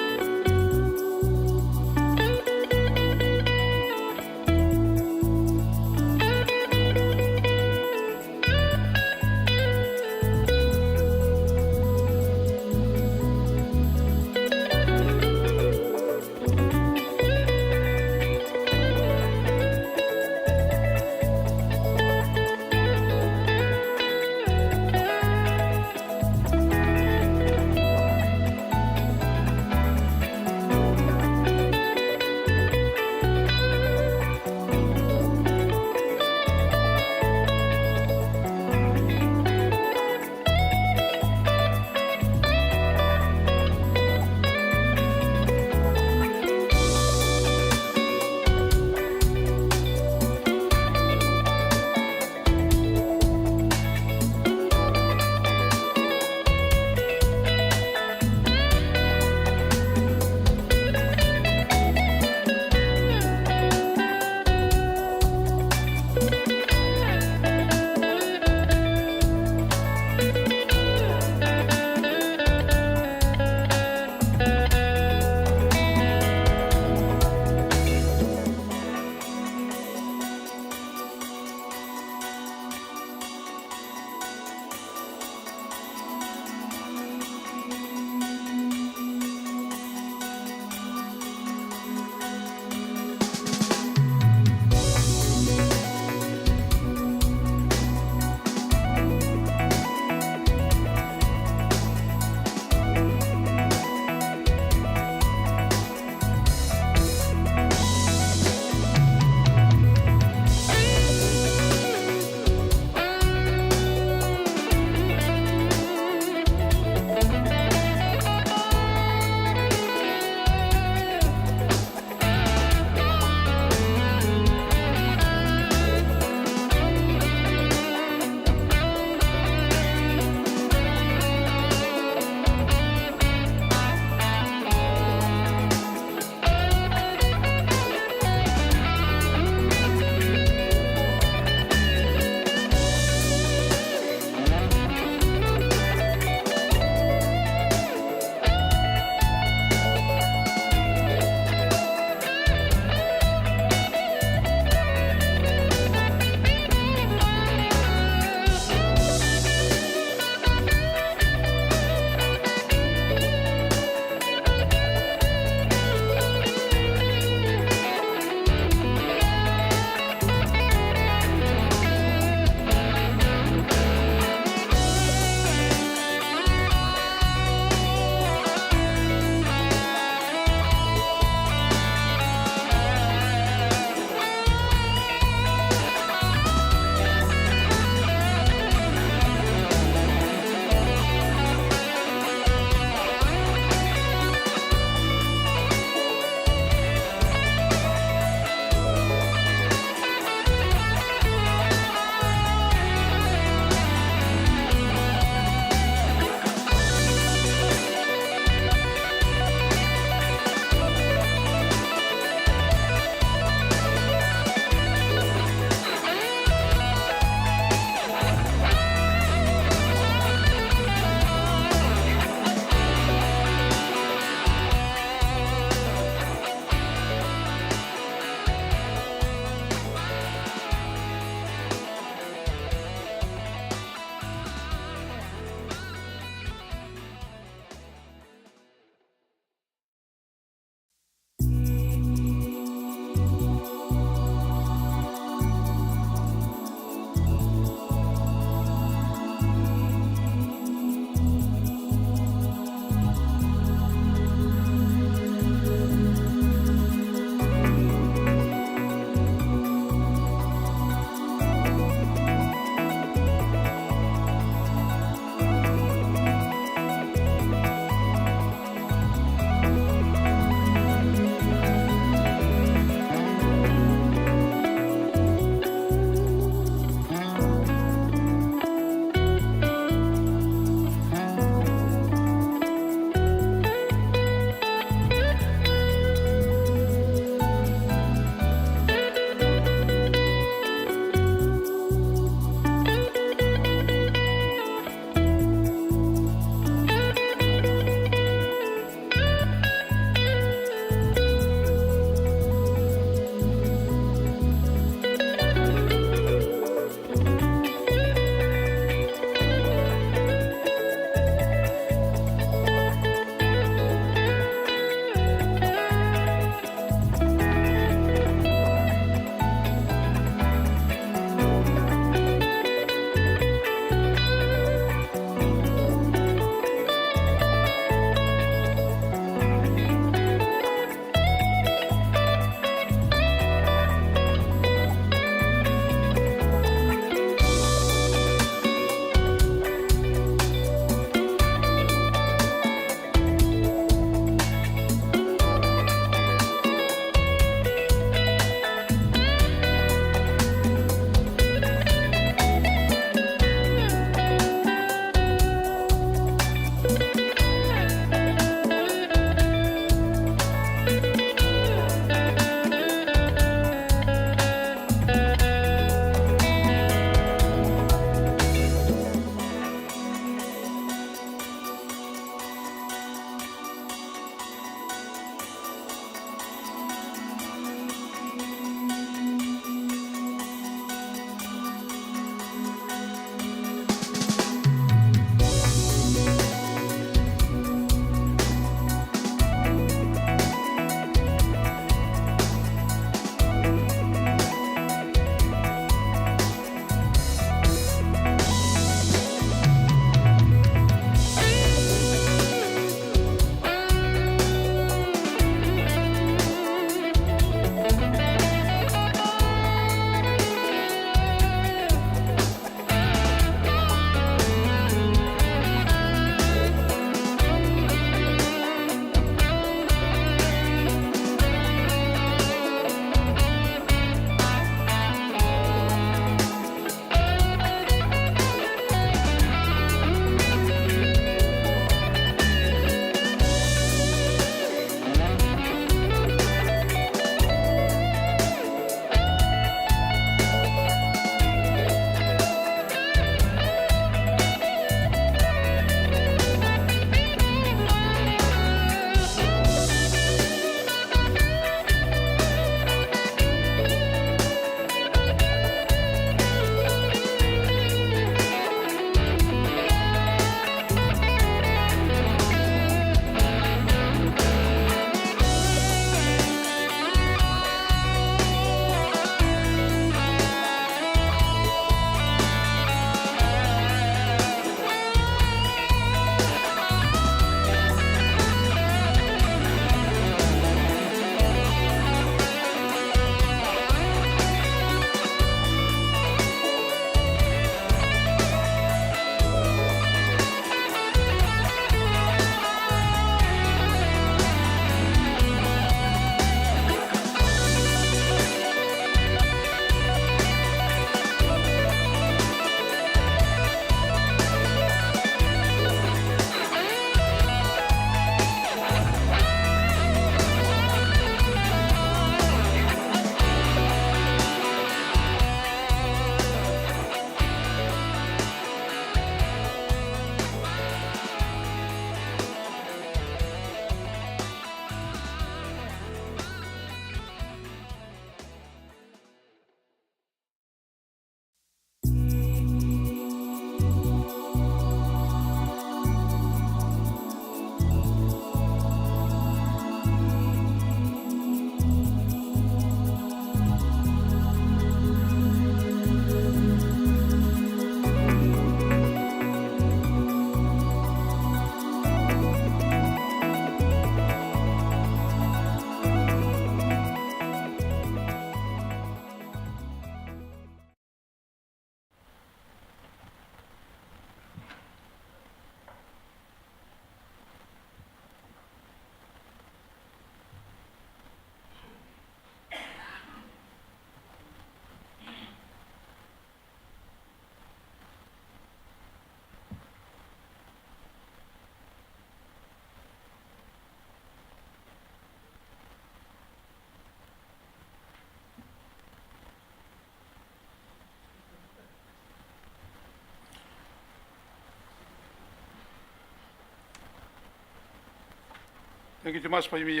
Thank you too much for me.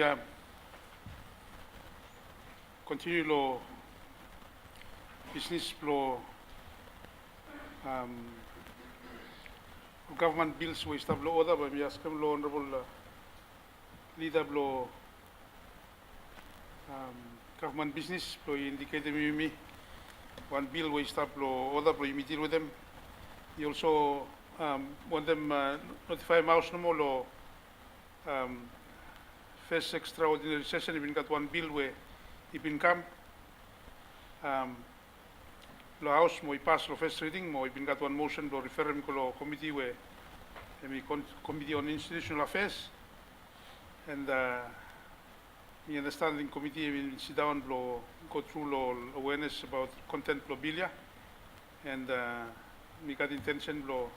Continue lo business lo government bills we stab lo order by me ask lo honorable leader lo government business lo indicate me one bill where stop lo other lo deal with them. He also want them notify mouse no more lo first extraordinary session. He been got one bill where he been come. Lo house mo pass lo first reading mo he been got one motion lo refer him lo committee where committee on institutional affairs and me understanding committee will sit down lo go through lo awareness about content lo bilia and me got intention lo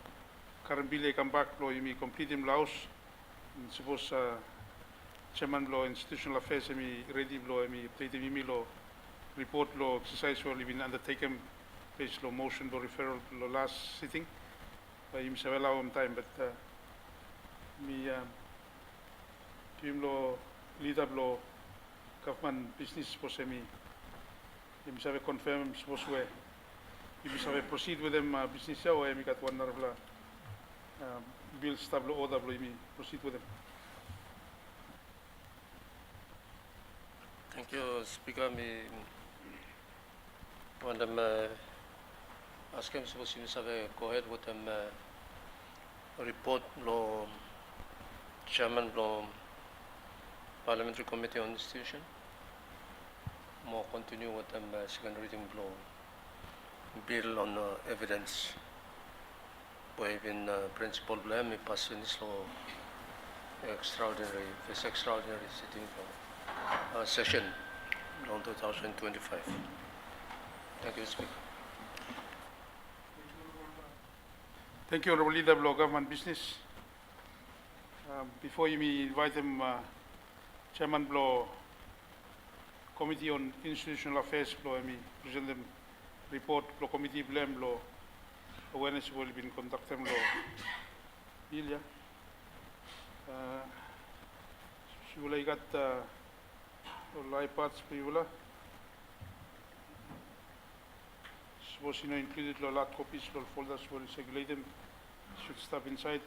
current bilia come back lo me complete him lo house and suppose chairman lo institutional affairs me ready lo me update me lo report lo exercise will been undertaken based lo motion lo referral lo last sitting by him allow him time but me him lo lead up lo government business suppose me him sabe confirm suppose we him sabe proceed with them business or me got one of la bill stab lo order lo me proceed with them. Thank you, Speaker. Me want them ask him suppose you go ahead with them report lo chairman lo parliamentary committee on institution. More continue with them second reading lo bill on evidence. Where even principal blame me pass in this law extraordinary sitting session on 2025. Thank you, Speaker. Thank you, Honorable Leader of Government Business. Before you me invite him, Chairman Blow Committee on Institutional Affairs, Blow me present them report Blow Committee blame Blow awareness will be conducted Blow Bilia. She will got live parts Pivula. Suppose you know included a lot copies or folders will circulate them, should stop inside.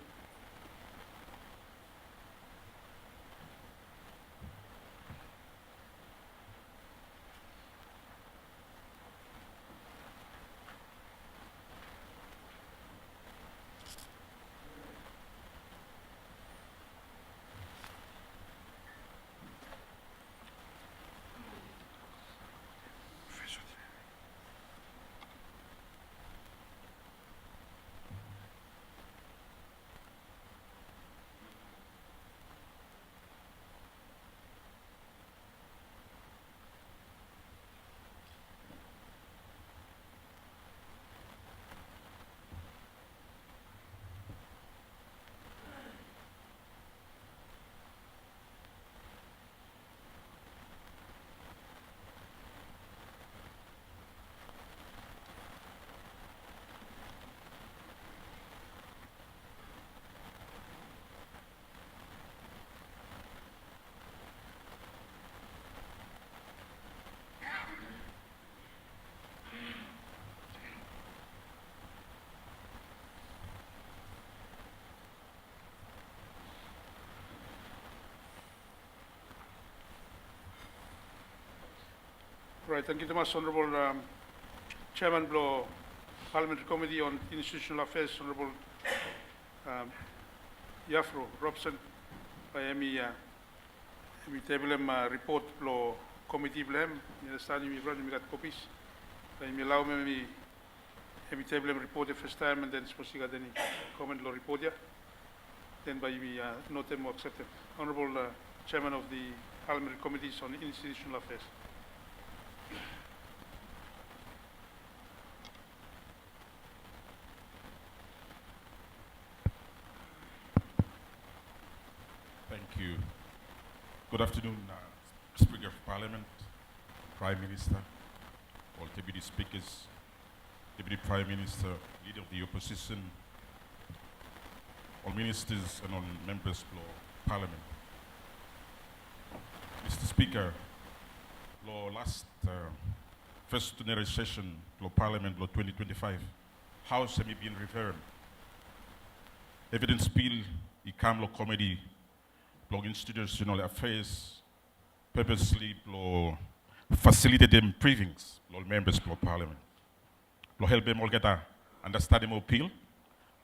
Right, thank you very much, Honorable Chairman Blow Parliamentary Committee on Institutional Affairs, Honorable Yafro Robson, by me table report Blow Committee blame. You understand me run me got copies. By me allow me table report the first time and then suppose you got any comment or report here. Then by me note them or accept them. Honorable Chairman of the Parliamentary Committees on Institutional Affairs. Thank you. Good afternoon, Speaker of Parliament, Prime Minister, all Deputy Speakers, Deputy Prime Minister, Leader of the Opposition, all Ministers and all Members of Parliament. Mr. Speaker, last first plenary session of Parliament 2025, House has been referred. Evidence bill, ICAM committee, institutional affairs, purposely facilitate them briefings, members of Parliament. lo help them all get a understand him appeal,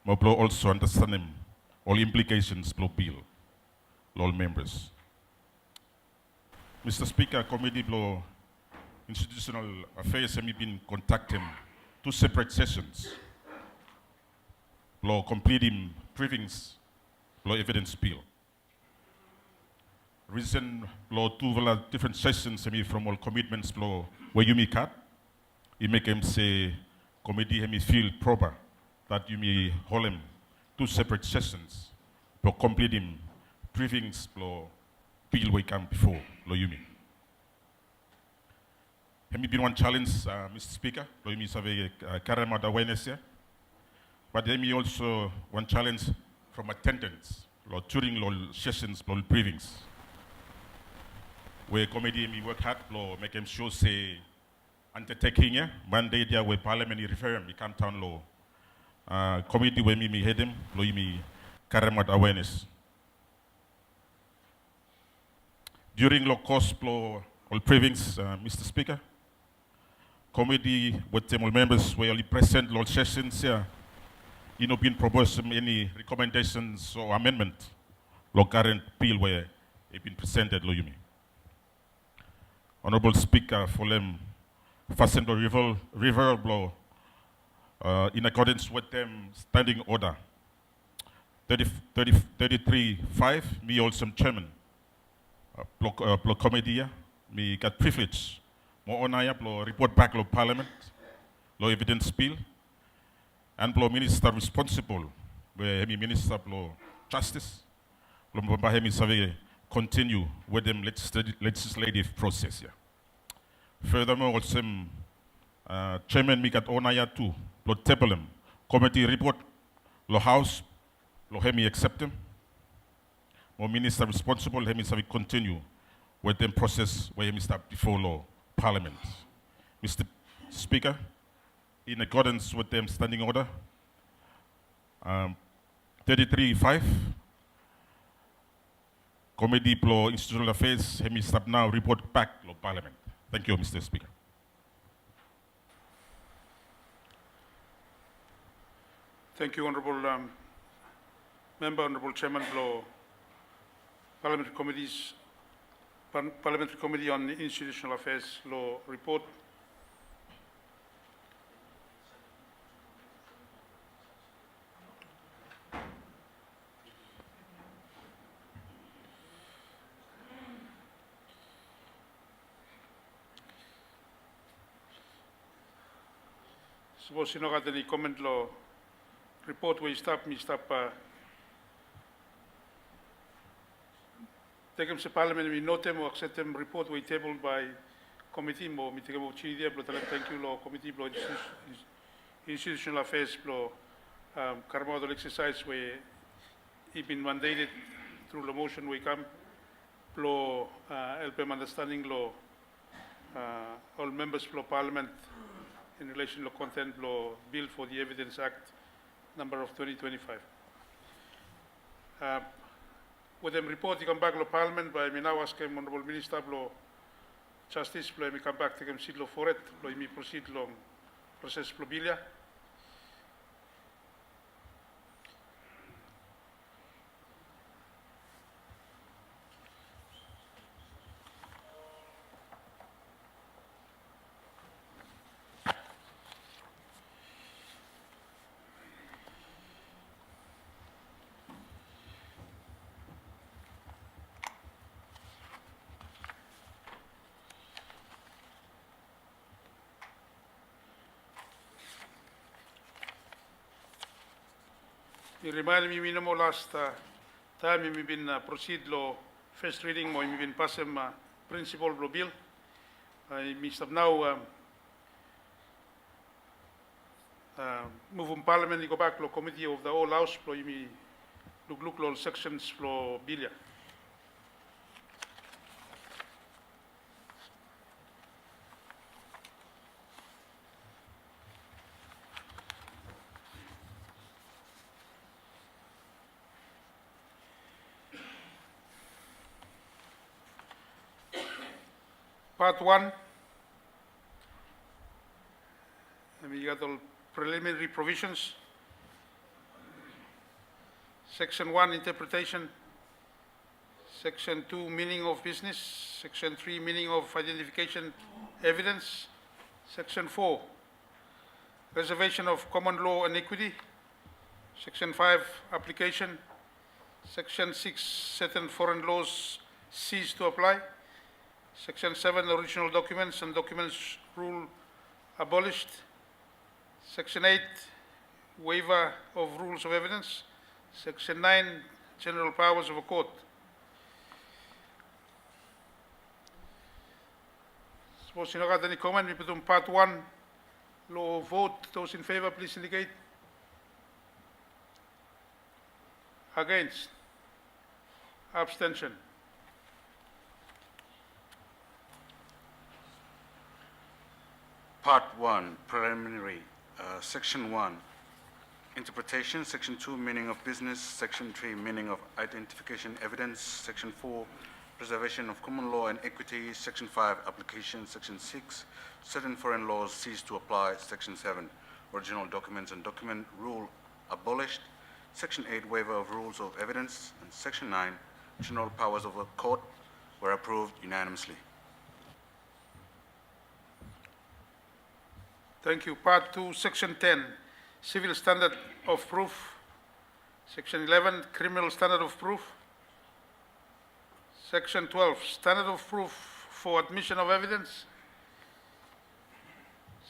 mo blow also understand him all implications blow bill, all members. Mr. Speaker, committee blow institutional affairs have been contacting 2 separate sessions. Blow completing briefings, blow evidence bill. Reason blow 2 different sessions from all commitments blow where you make cut. You make him say committee him feel proper that you may hold him 2 separate sessions blow completing briefings blow bill we come before blow you mean. Have been one challenge, Mr. Speaker, blow you mean survey carry out awareness here. But there may also one challenge from attendance blow during law sessions blow briefings. Where committee me work hard blow make him sure say undertaking here, Monday there where parliamentary reform me come town law. Committee where me head him, blow me carry out awareness. During law course blow all briefings, Mr. Speaker, committee with them all members were only present law sessions here. You know been proposed any recommendations or amendment law current bill where it been presented law you mean. Honorable Speaker, for them, fasten the river blow in accordance with them standing order 33.5, me also chairman, block committee, me got privilege, more honor, blow report back law parliament, law evidence bill, and blow minister responsible, where me minister blow justice, blow hemi survey continue with them legislative process here. Furthermore, also, Chairman Mikat Onaya too, lo table him, committee report, lo House, lo hemi accept him, or minister responsible, hemi survey continue with them process where hemi start before law, Parliament. Mr. Speaker, in accordance with them standing order, 33.5, Committee for Institutional Affairs, hemi stop now, report back to Parliament. Thank you, Mr. Speaker. Thank you, Honorable Member, Honorable Chairman of Parliamentary Committee on Institutional Affairs Law Report. Suppose you know any comment law report where you stop take him to Parliament, we note them or accept them report we tabled by committee mo we take him thank you law committee law institutional affairs law carmodal exercise where he been mandated through the motion we come law help him understanding law all members of Parliament in relation to content law bill for the Evidence Act number of 2025. With them report, you come back to Parliament by me now ask him Honorable Minister law Justice, me come back to him sit law for it, me proceed long process bilia. It reminded me minimo last time we been proceed law first reading mo we been pass him principle law bill. I missed up now move from Parliament go back law committee of the whole house law me look law sections law bill. Part 1, we got all preliminary provisions. Section 1, interpretation. Section 2, meaning of business. Section 3, meaning of identification evidence. Section 4, reservation of common law and equity. Section 5, application. Section 6, certain foreign laws cease to apply. Section 7, original documents and documents rule abolished. Section 8, waiver of rules of evidence. Section 9, general powers of a court. Suppose you not got any comment, we put on part 1, law vote. Those in favor, please indicate. Against? Abstention? Part 1, preliminary. Section 1, interpretation. Section 2, meaning of business. Section 3, meaning of identification evidence. Section 4, preservation of common law and equity. Section 5, application. Section 6, certain foreign laws cease to apply. Section 7, original documents and document rule abolished. Section 8, waiver of rules of evidence. And Section 9, general powers of a court were approved unanimously. Thank you. Part 2, Section 10, civil standard of proof. Section 11, criminal standard of proof. Section 12, standard of proof for admission of evidence.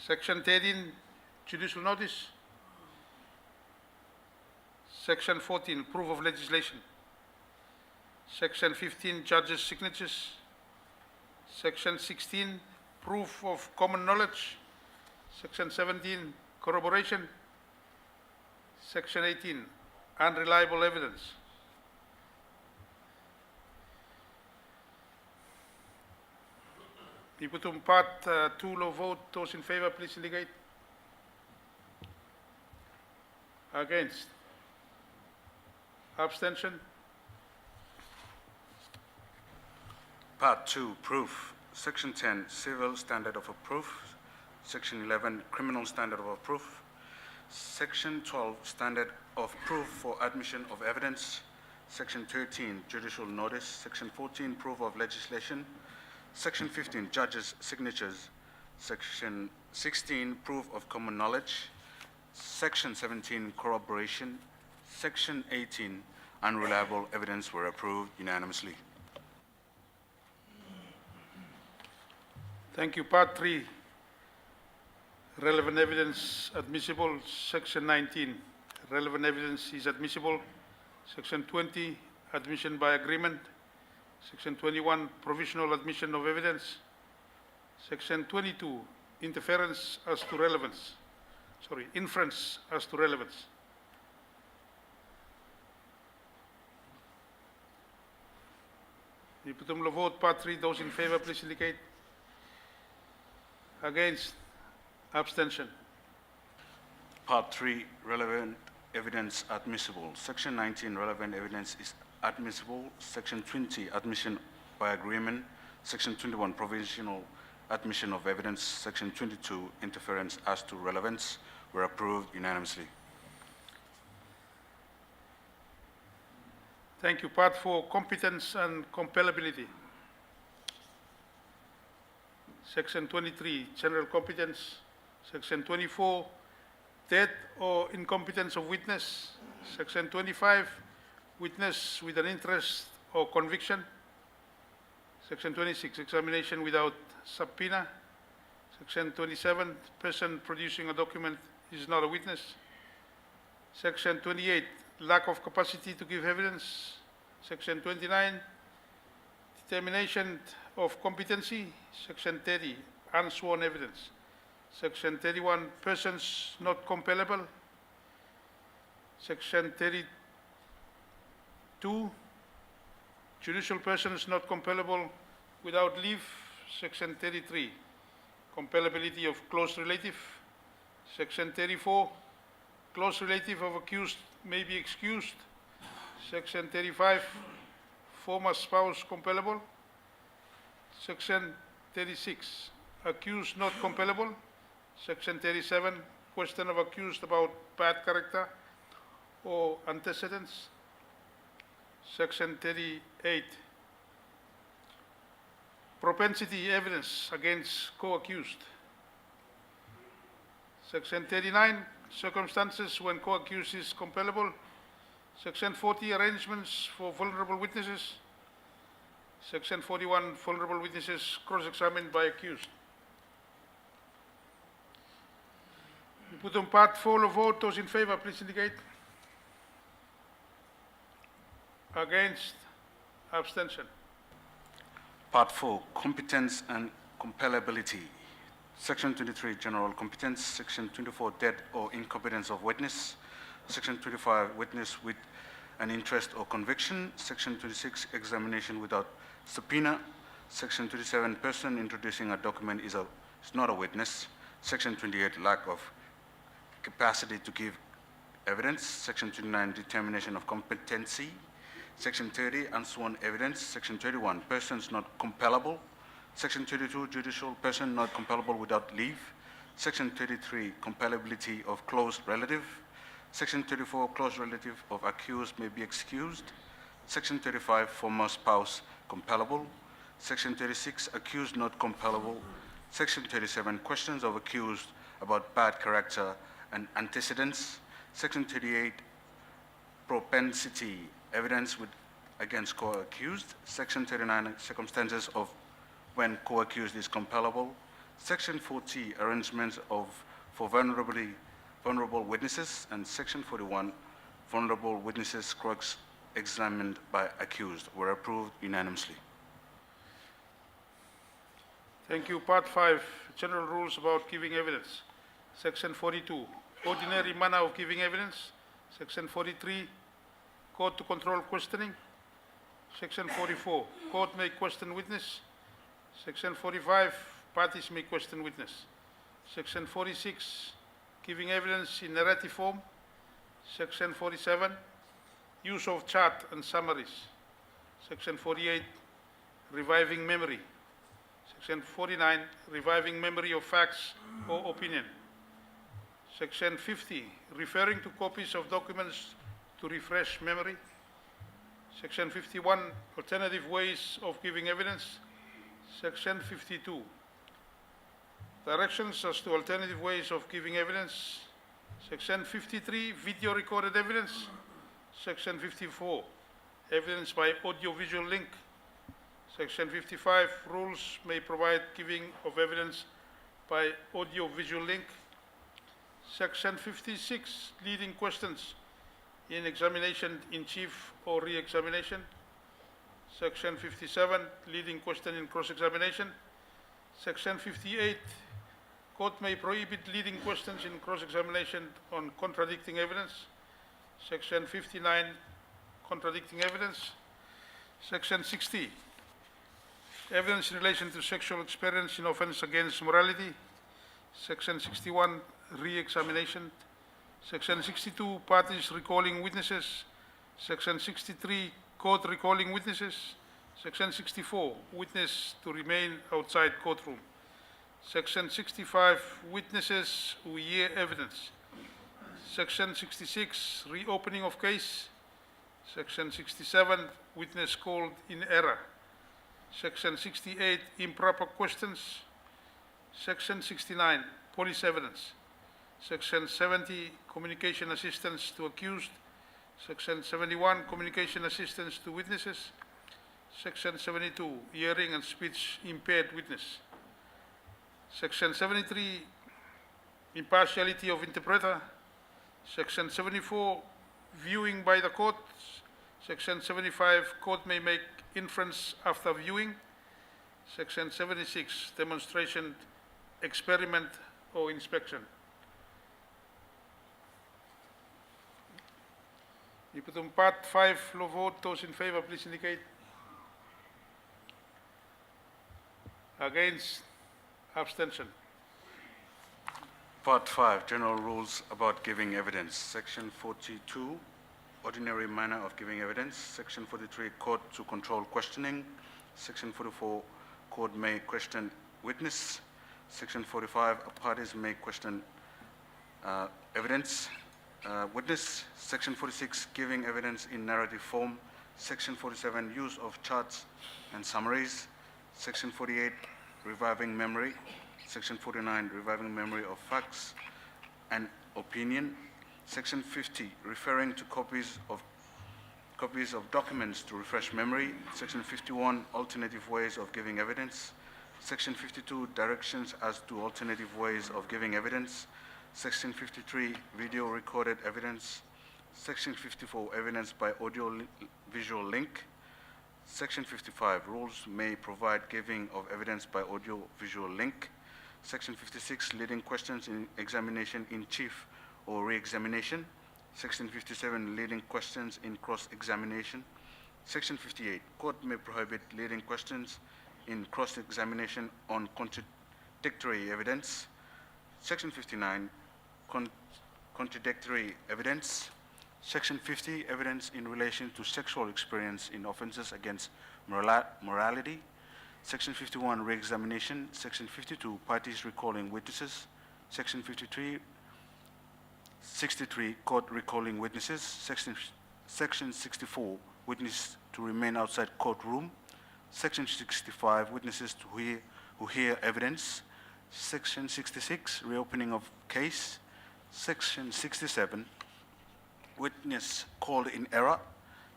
Section 13, judicial notice. Section 14, proof of legislation. Section 15, judges' signatures. Section 16, proof of common knowledge. Section 17, corroboration. Section 18, unreliable evidence. We put on part 2, law vote. Those in favor, please indicate. Against? Abstention? Part 2, proof. Section 10, civil standard of a proof. Section 11, criminal standard of a proof. Section 12, standard of proof for admission of evidence. Section 13, judicial notice. Section 14, proof of legislation. Section 15, judges' signatures. Section 16, proof of common knowledge. Section 17, corroboration. Section 18, unreliable evidence were approved unanimously. Thank you. Part 3, relevant evidence admissible. Section 19, relevant evidence is admissible. Section 20, admission by agreement. Section 21, provisional admission of evidence. Section 22, inference as to relevance. We put them to vote. Part 3, those in favor, please indicate. Against? Abstention? Part 3, relevant evidence admissible. Section 19, relevant evidence is admissible. Section 20, admission by agreement. Section 21, provisional admission of evidence. Section 22, interference as to relevance were approved unanimously. Thank you. Part 4, competence and compellability. Section 23, general competence. Section 24, death or incompetence of witness. Section 25, witness with an interest or conviction. Section 26, examination without subpoena. Section 27, person producing a document is not a witness. Section 28, lack of capacity to give evidence. Section 29, determination of competency. Section 30, unsworn evidence. Section 31, persons not compellable. Section 32, judicial persons not compellable without leave. Section 33, compellability of close relative. Section 34, close relative of accused may be excused. Section 35, former spouse compellable. Section 36, accused not compellable. Section 37, question of accused about bad character or antecedents. Section 38, propensity evidence against co-accused. Section 39, circumstances when co-accused is compellable. Section 40, arrangements for vulnerable witnesses. Section 41, vulnerable witnesses cross-examined by accused. We put on part 4 of vote. Those in favor, please indicate. Against, abstention. Part 4, competence and compellability. Section 23, general competence. Section 24, death or incompetence of witness. Section 25, witness with an interest or conviction. Section 26, examination without subpoena. Section 27, person introducing a document is not a witness. Section 28, lack of capacity to give evidence. Section 29, determination of competency. Section 30, unsworn evidence. Section 31, persons not compellable. Section 32, judicial person not compellable without leave. Section 33, compellability of close relative. Section 34, close relative of accused may be excused. Section 35, former spouse compellable. Section 36, accused not compellable. Section 37, questions of accused about bad character and antecedents. Section 38, propensity evidence against co-accused. Section 39, circumstances of when co-accused is compellable. Section 40, arrangements for vulnerable witnesses. And Section 41, vulnerable witnesses cross-examined by accused were approved unanimously. Thank you. Part 5, general rules about giving evidence. Section 42, ordinary manner of giving evidence. Section 43, court to control questioning. Section 44, court may question witness. Section 45, parties may question witness. Section 46, giving evidence in narrative form. Section 47, use of chart and summaries. Section 48, reviving memory. Section 49, reviving memory of facts or opinion. Section 50, referring to copies of documents to refresh memory. Section 51, alternative ways of giving evidence. Section 52, directions as to alternative ways of giving evidence. Section 53, video recorded evidence. Section 54, evidence by audio-visual link. Section 55, rules may provide giving of evidence by audio-visual link. Section 56, leading questions in examination in chief or re-examination. Section 57, leading question in cross-examination. Section 58, court may prohibit leading questions in cross-examination on contradicting evidence. Section 59, contradicting evidence. Section 60, evidence in relation to sexual experience in offense against morality. Section 61, re-examination. Section 62, parties recalling witnesses. Section 63, court recalling witnesses. Section 64, witness to remain outside courtroom. Section 65, witnesses who hear evidence. Section 66, reopening of case. Section 67, witness called in error. Section 68, improper questions. Section 69, police evidence. Section 70, communication assistance to accused. Section 71, communication assistance to witnesses. Section 72, hearing and speech impaired witness. Section 73, impartiality of interpreter. Section 74, viewing by the court. Section 75, court may make inference after viewing. Section 76, demonstration, experiment or inspection. We put on part 5 law vote. Those in favor, please indicate. Against, abstention. Part 5, general rules about giving evidence. Section 42, ordinary manner of giving evidence. Section 43, court to control questioning. Section 44, court may question witness. Section 45, parties may question Evidence. Witness, Section 46, giving evidence in narrative form. Section 47, use of charts and summaries. Section 48, reviving memory. Section 49, reviving memory of facts and opinion. Section 50, referring to copies of documents to refresh memory. Section 51, alternative ways of giving evidence. Section 52, directions as to alternative ways of giving evidence. Section 53, video recorded evidence. Section 54, evidence by audio-visual link. Section 55, rules may provide giving of evidence by audio-visual link. Section 56, leading questions in examination in chief or re-examination. Section 57, leading questions in cross-examination. Section 58, court may prohibit leading questions in cross-examination on contradictory evidence. Section 59, contradictory evidence. Section 50, evidence in relation to sexual experience in offenses against morality. Section 51, re-examination. Section 52, parties recalling witnesses. Section 63, court recalling witnesses. Section 64, witness to remain outside courtroom. Section 65, witnesses who hear evidence. Section 66, reopening of case. Section 67, witness called in error.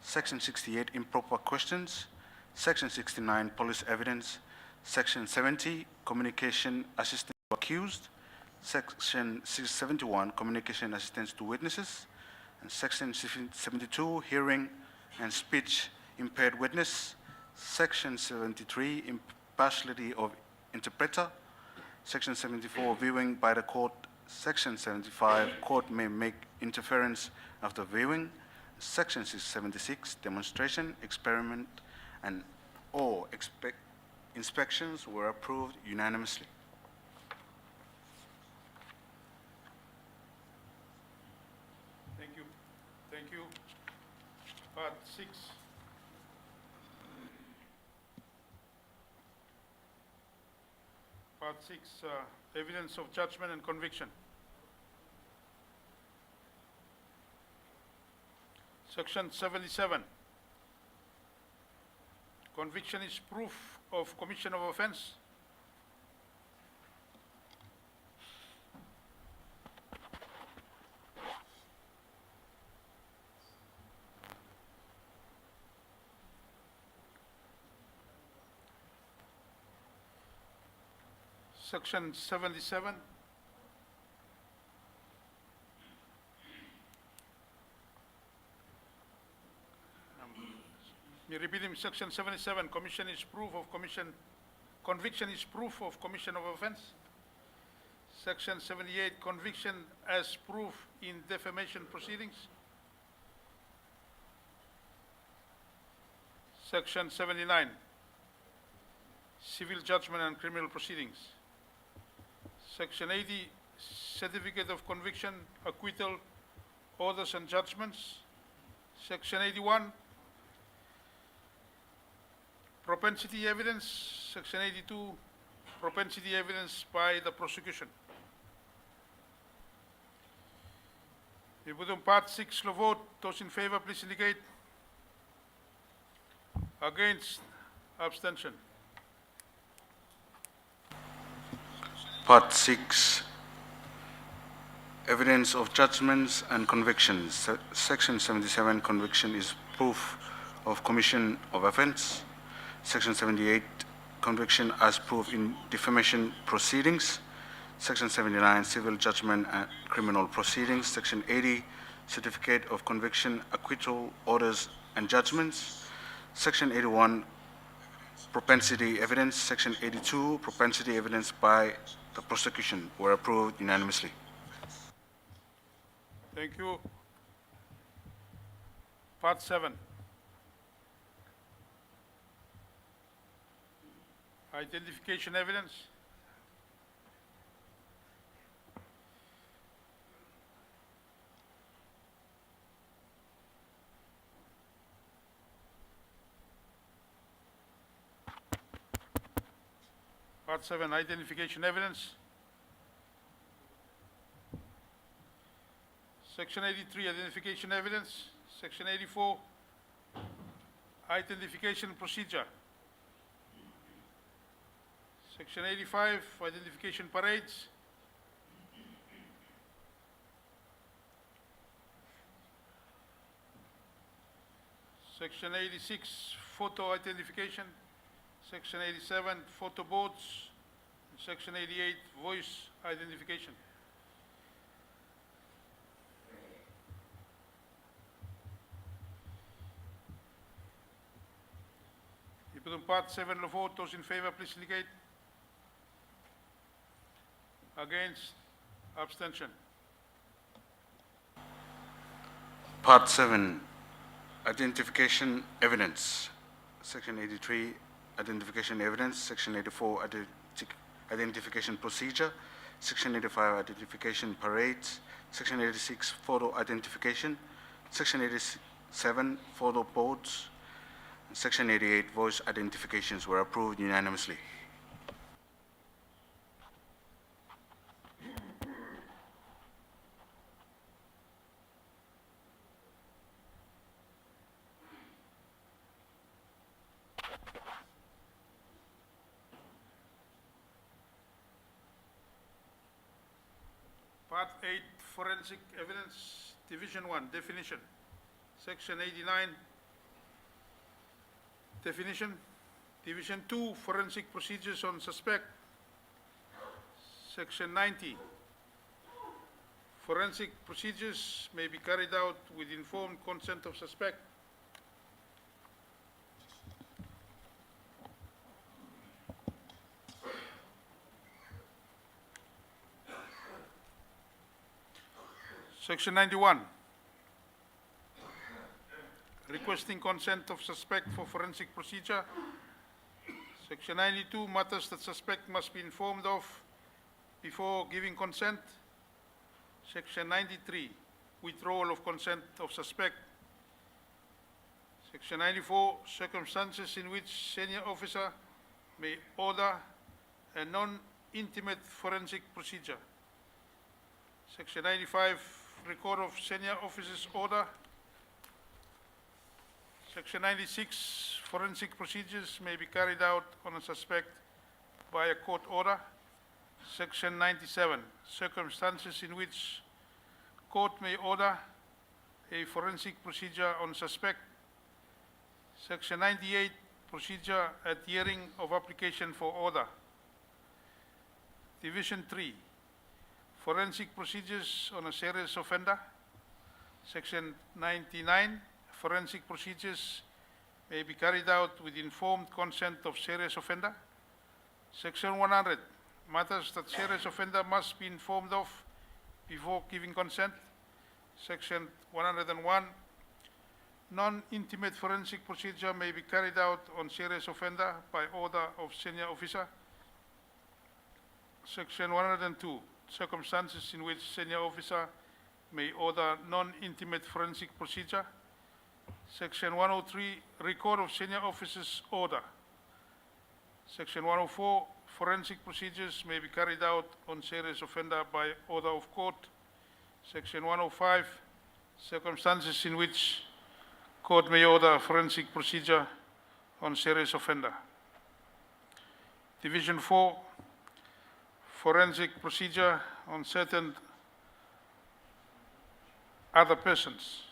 Section 68, improper questions. Section 69, police evidence. Section 70, communication assistance to accused. Section 71, communication assistance to witnesses. And Section 72, hearing and speech impaired witness. Section 73, impartiality of interpreter. Section 74, viewing by the court. Section 75, court may make interference after viewing. Section 76, demonstration, experiment, and or inspections were approved unanimously. Thank you. Thank you. Part 6. Part 6, evidence of judgment and conviction. Section 77. Conviction is proof of commission of offense. Section 77. Me repeating Section 77, commission is proof of commission, conviction is proof of commission of offense. Section 78, conviction as proof in defamation proceedings. Section 79, civil judgment and criminal proceedings. Section 80, certificate of conviction, acquittal, orders and judgments. Section 81, propensity evidence. Section 82, propensity evidence by the prosecution. We put on part 6 to vote. Those in favor, please indicate. Against, abstention. Part 6, evidence of judgments and convictions. Section 77, conviction is proof of commission of offense. Section 78, conviction as proof in defamation proceedings. Section 79, civil judgment and criminal proceedings. Section 80, certificate of conviction, acquittal, orders and judgments. Section 81, propensity evidence. Section 82, propensity evidence by the prosecution were approved unanimously. Thank you. Part 7. Identification evidence. Part 7, identification evidence. Section 83, identification evidence. Section 84, identification procedure. Section 85, identification parades. Section 86, photo identification. Section 87, photo boards. Section 88, voice identification. You put on part 7 of the vote. Those in favor, please indicate. Against, abstention. Part 7, identification evidence. Section 83, identification evidence. Section 84, identification procedure. Section 85, identification parades. Section 86, photo identification. Section 87, photo boards. And Section 88, voice identifications were approved unanimously. Part 8, forensic evidence, Division 1, definition. Section 89, definition. Division 2, forensic procedures on suspect. Section 90, forensic procedures may be carried out with informed consent of suspect. Section 91, requesting consent of suspect for forensic procedure. Section 92, matters that suspect must be informed of before giving consent. Section 93, withdrawal of consent of suspect. Section 94, circumstances in which senior officer may order a non-intimate forensic procedure. Section 95, record of senior officer's order. Section 96, forensic procedures may be carried out on a suspect by a court order. Section 97, circumstances in which court may order a forensic procedure on suspect. Section 98, procedure at hearing of application for order. Division 3, forensic procedures on a serious offender. Section 99, forensic procedures may be carried out with informed consent of serious offender. Section 100, matters that serious offender must be informed of before giving consent. Section 101, non-intimate forensic procedure may be carried out on serious offender by order of senior officer. Section 102, circumstances in which senior officer may order non-intimate forensic procedure. Section 103, record of senior officer's order. Section 104, forensic procedures may be carried out on serious offender by order of court. Section 105, circumstances in which court may order forensic procedure on serious offender. Division 4, forensic procedure on certain other persons.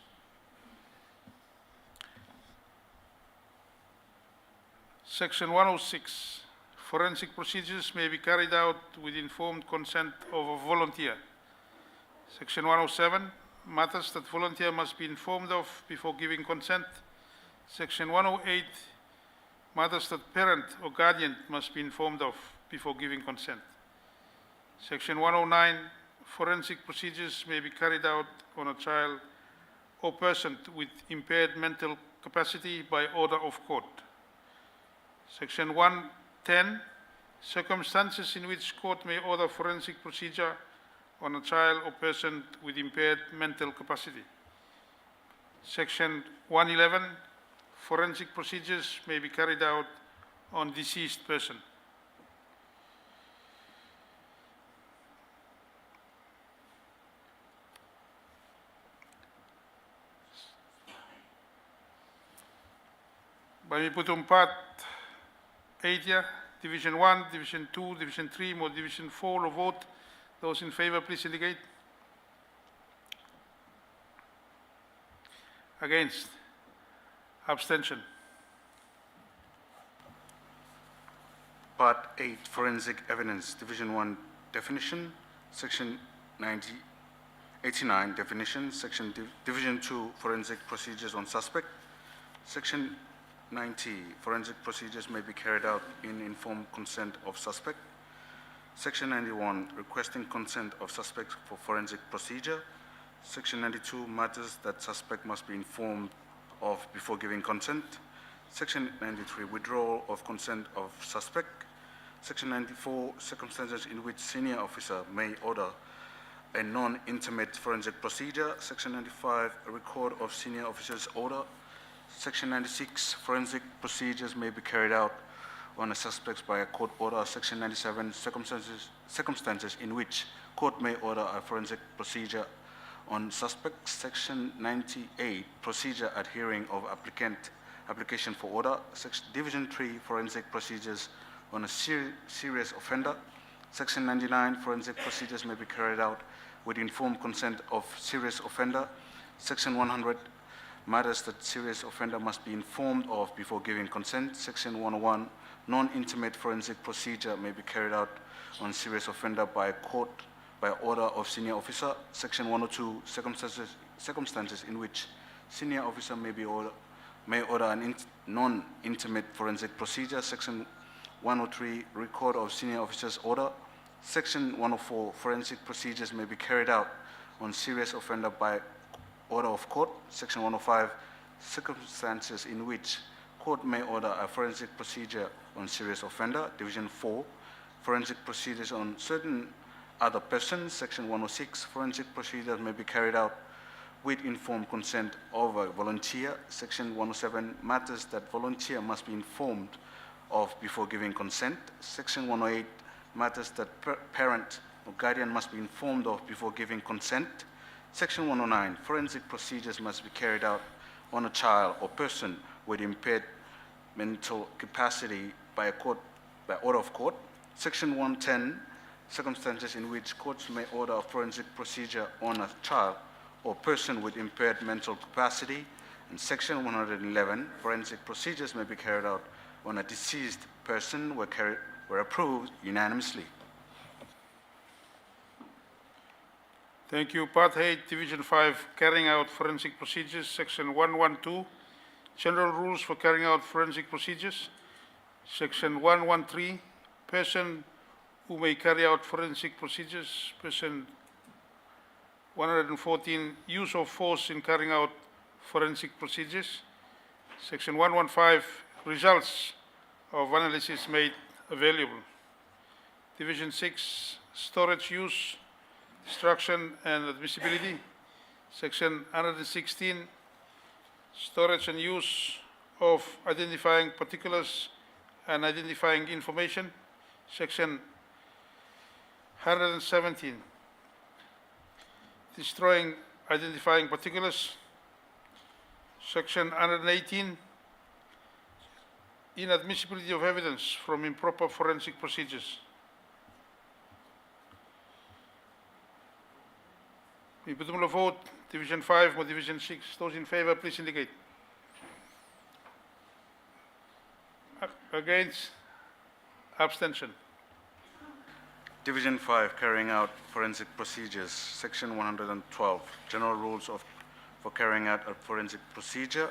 Section 106, forensic procedures may be carried out with informed consent of a volunteer. Section 107, matters that volunteer must be informed of before giving consent. Section 108, matters that parent or guardian must be informed of before giving consent. Section 109, forensic procedures may be carried out on a child or person with impaired mental capacity by order of court. Section 110, circumstances in which court may order forensic procedure on a child or person with impaired mental capacity. Section 111, forensic procedures may be carried out on deceased person. By putum part 8 here, Division 1, Division 2, Division 3, or Division 4 will vote. Those in favor, please indicate. Against? Abstention? Part 8, Forensic Evidence, Division 1, Definition, Section 89, Definition, Division 2, Forensic Procedures on Suspect, Section 90, Forensic Procedures may be carried out in informed consent of suspect, Section 91, Requesting consent of suspect for forensic procedure, Section 92, Matters that suspect must be informed of before giving consent, Section 93, Withdrawal of consent of suspect, Section 94, Circumstances in which senior officer may order a non-intimate forensic procedure, Section 95, a record of senior officer's order, Section 96, forensic procedures may be carried out on a suspect by a court order, Section 97, circumstances in which court may order a forensic procedure on suspect, Section 98, procedure at hearing of application for order, Division 3, forensic procedures on a serious offender, Section 99, forensic procedures may be carried out with informed consent of serious offender, Section 100, matters that serious offender must be informed of before giving consent, Section 101, non-intimate forensic procedure may be carried out on serious offender by court by order of senior officer, Section 102, circumstances in which senior officer may order an non-intimate forensic procedure, Section 103, record of senior officer's order, Section 104, forensic procedures may be carried out on serious offender by order of court, Section 105, circumstances in which court may order a forensic procedure on serious offender, Division 4, forensic procedures on certain other persons, Section 106, forensic procedures may be carried out with informed consent of a volunteer, Section 107, matters that volunteer must be informed of before giving consent, Section 108, matters that parent or guardian must be informed of before giving consent, Section 109, forensic procedures must be carried out on a child or person with impaired mental capacity by order of court, Section 110, circumstances in which courts may order a forensic procedure on a child or person with impaired mental capacity, and Section 111, forensic procedures may be carried out on a deceased person were approved unanimously. Thank you. Part 8, Division 5, carrying out forensic procedures, Section 112, general rules for carrying out forensic procedures, Section 113, person who may carry out forensic procedures, Person 114, use of force in carrying out forensic procedures, Section 115, results of analysis made available, Division 6, storage use, destruction and admissibility, Section 116, storage and use of identifying particulars and identifying information, Section 117, destroying identifying particulars, Section 118, inadmissibility of evidence from improper forensic procedures. We put them to vote, Division 5 or Division 6. Those in favor, please indicate. Against? Abstention? Division 5, carrying out forensic procedures, Section 112, general rules for carrying out a forensic procedure,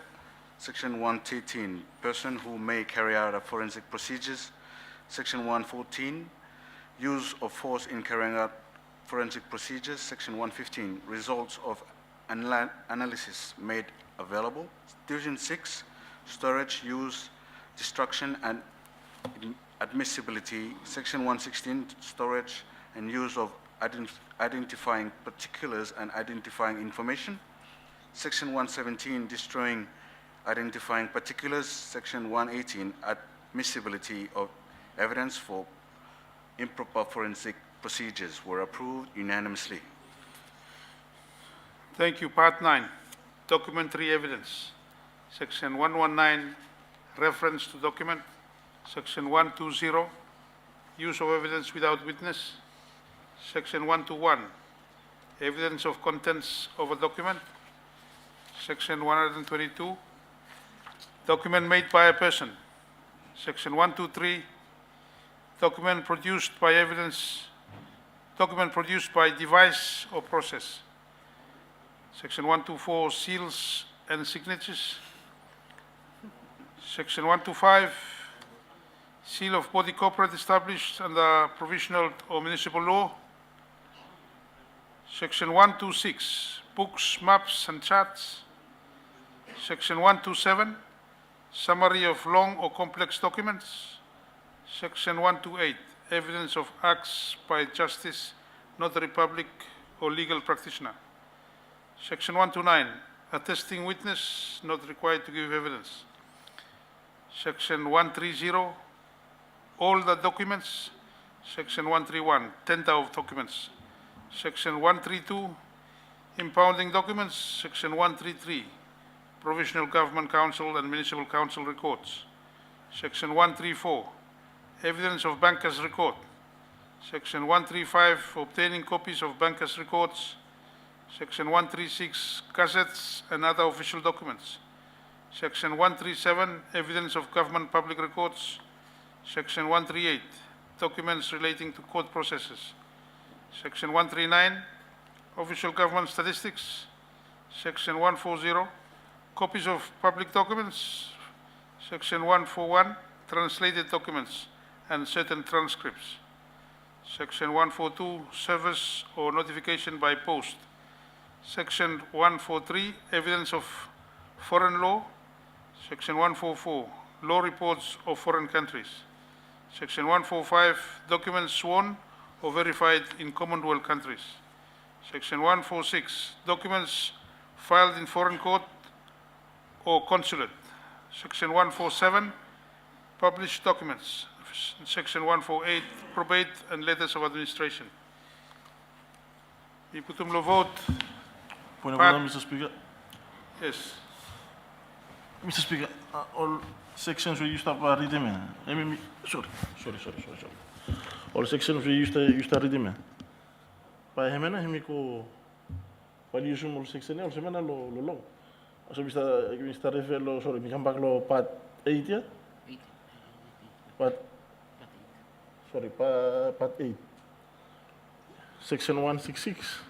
Section 113, person who may carry out a forensic procedures, Section 114, use of force in carrying out forensic procedures, Section 115, results of analysis made available, Division 6, storage, use, destruction, and admissibility, Section 116, storage and use of identifying particulars and identifying information, Section 117, destroying identifying particulars, Section 118, admissibility of evidence for improper forensic procedures were approved unanimously. Thank you. Part 9, documentary evidence, Section 119, reference to document. Section 120, use of evidence without witness. Section 121, evidence of contents of a document. Section 122, document made by a person. Section 123, document produced by device or process. Section 124, seals and signatures. Section 125, seal of body corporate established under provisional or municipal law. Section 126, books, maps, and charts. Section 127, summary of long or complex documents. Section 128, evidence of acts by justice, notary public, or legal practitioner. Section 129, attesting witness not required to give evidence. Section 130, all the documents. Section 131, tender of documents. Section 132, impounding documents. Section 133, provisional government council and municipal council records. Section 134, evidence of bankers' record. Section 135, obtaining copies of bankers' records. Section 136, gazettes and other official documents. Section 137, evidence of government public records. Section 138, documents relating to court processes. Section 139, official government statistics. Section 140, copies of public documents. Section 141, translated documents and certain transcripts. Section 142, service or notification by post. Section 143, evidence of foreign law. Section 144, law reports of foreign countries. Section 145, documents sworn or verified in Commonwealth countries. Section 146, documents filed in foreign court or consulate. Section 147, published documents. Section 148, probate and letters of administration. We put them to vote. Point of order, Mr. Speaker. Yes. Mr. Speaker, all sections we used to read them. Sorry. All sections we used to read them. By hemena hemiko valuation all section all semana lo long. So Mr. refer lo sorry, we come back lo part 8 yeah? Part 8. Section 166.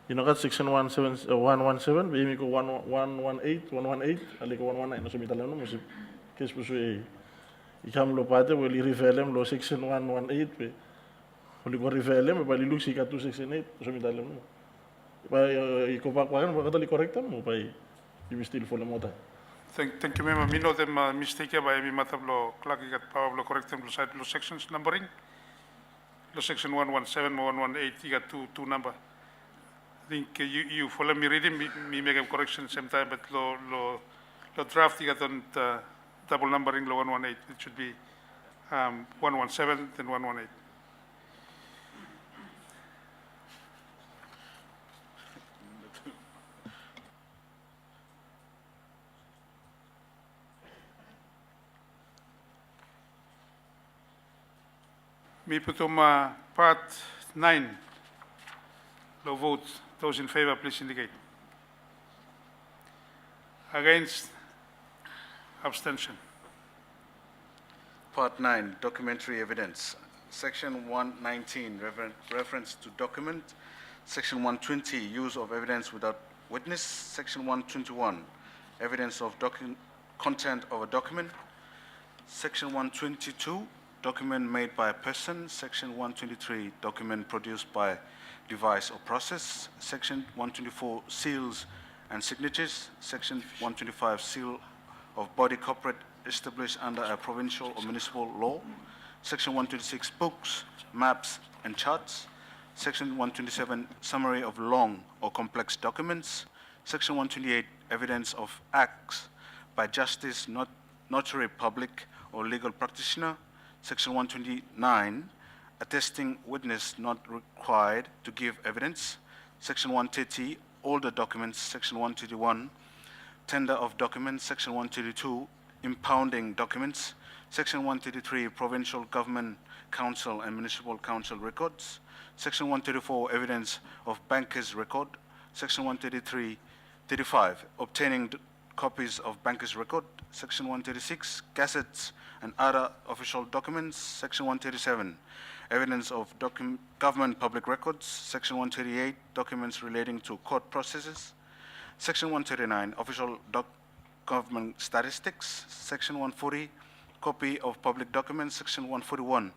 You know, got section 117, we go 118, 118, aliko 119. No so mitala no musip. Case pusu I kam lo pate we li revelem lo section 118 we. Oli ko revelem ba li luksi ka 2 section 8 so mitala no. Ba iko pa kwagan ba katali correcta mo pa you still follow mota. Thank you, Member. Me know them mistake by me matablo clerk got power lo correct them side lo sections numbering. Lo section 117 118 you got two number. I think you follow me reading me make a correction same time but lo draft you got on double numbering lo 118 it should be 117 then 118. Me putum part 9. Low vote. Those in favor, please indicate. Against? Abstention. Part 9, documentary evidence. Section 119, reference to document. Section 120, use of evidence without witness. Section 121, evidence of content of a document. Section 122, document made by a person. Section 123, document produced by device or process. Section 124, seals and signatures. Section 125, seal of body corporate established under a provincial or municipal law. Section 126, books, maps, and charts. Section 127, summary of long or complex documents. Section 128, evidence of acts by justice, notary public, or legal practitioner. Section 129, attesting witness not required to give evidence. Section 130, all the documents. Section 131, tender of documents. Section 132, impounding documents. Section 133, provincial government council and municipal council records. Section 134, evidence of bankers' record. Section 135, obtaining copies of bankers' record. Section 136, gazettes and other official documents. Section 137, evidence of government public records. Section 138, documents relating to court processes. Section 139, official government statistics. Section 140, copy of public documents. Section 141,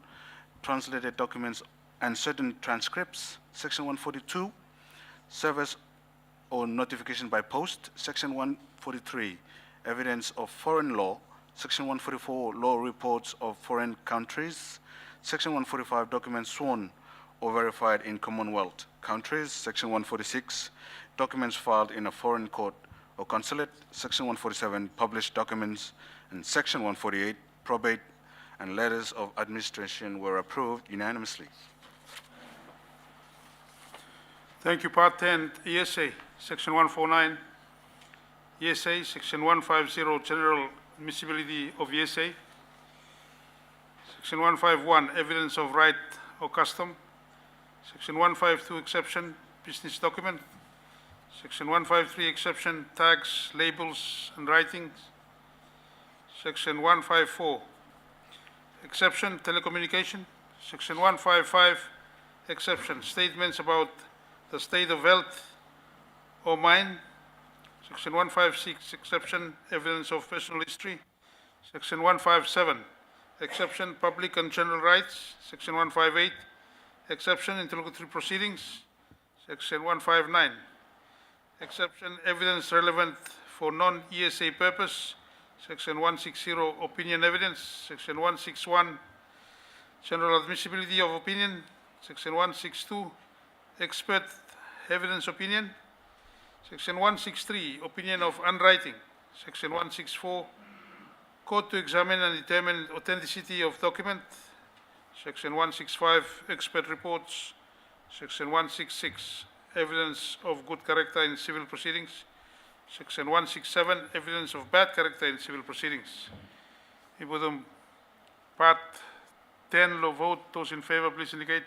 translated documents and certain transcripts. Section 142, service or notification by post. Section 143, evidence of foreign law. Section 144, law reports of foreign countries. Section 145, documents sworn or verified in Commonwealth countries. Section 146, documents filed in a foreign court or consulate. Section 147, published documents. And Section 148, probate and letters of administration were approved unanimously. Thank you. Part 10, ESA, Section 149. ESA, Section 150, general admissibility of ESA. Section 151, evidence of right or custom. Section 152, exception, business document. Section 153, exception, tags, labels, and writings. Section 154, exception, telecommunication. Section 155, exception, statements about the state of health or mind. Section 156, exception, evidence of personal history. Section 157, exception, public and general rights. Section 158, exception, interlocutory proceedings. Section 159, exception, evidence relevant for non-ESA purpose. Section 160, opinion evidence. Section 161, general admissibility of opinion. Section 162, expert evidence opinion. Section 163, opinion of handwriting. Section 164, court to examine and determine authenticity of document. Section 165, expert reports. Section 166, evidence of good character in civil proceedings. Section 167, evidence of bad character in civil proceedings. Ibudum part 10, lo vote. Those in favor, please indicate.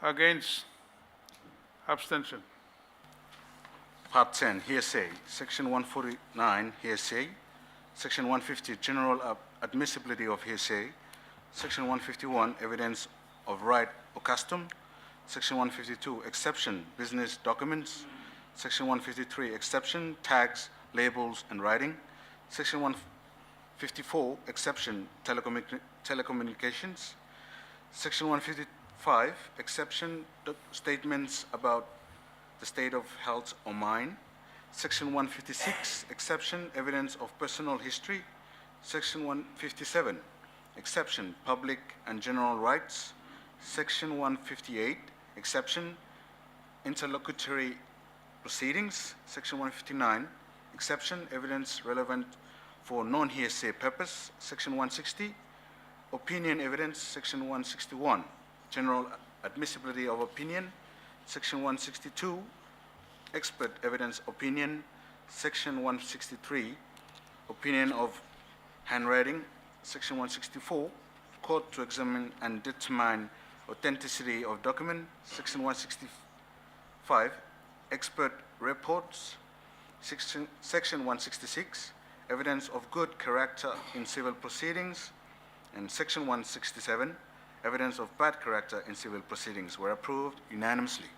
Against, abstention. Part 10, hearsay. Section 149, hearsay. Section 150, general admissibility of hearsay. Section 151, evidence of right or custom. Section 152, exception, business documents. Section 153, exception, tags, labels, and writing. Section 154, exception, telecommunications. Section 155, exception, statements about the state of health or mind. Section 156, exception, evidence of personal history. Section 157, exception, public and general rights. Section 158, exception, interlocutory proceedings. Section 159, exception, evidence relevant for non-hearsay purpose. Section 160, opinion evidence. Section 161, general admissibility of opinion. Section 162, expert evidence opinion. Section 163, opinion of handwriting. Section 164, court to examine and determine authenticity of document. Section 165, expert reports. Section 166, evidence of good character in civil proceedings. And Section 167, evidence of bad character in civil proceedings were approved unanimously.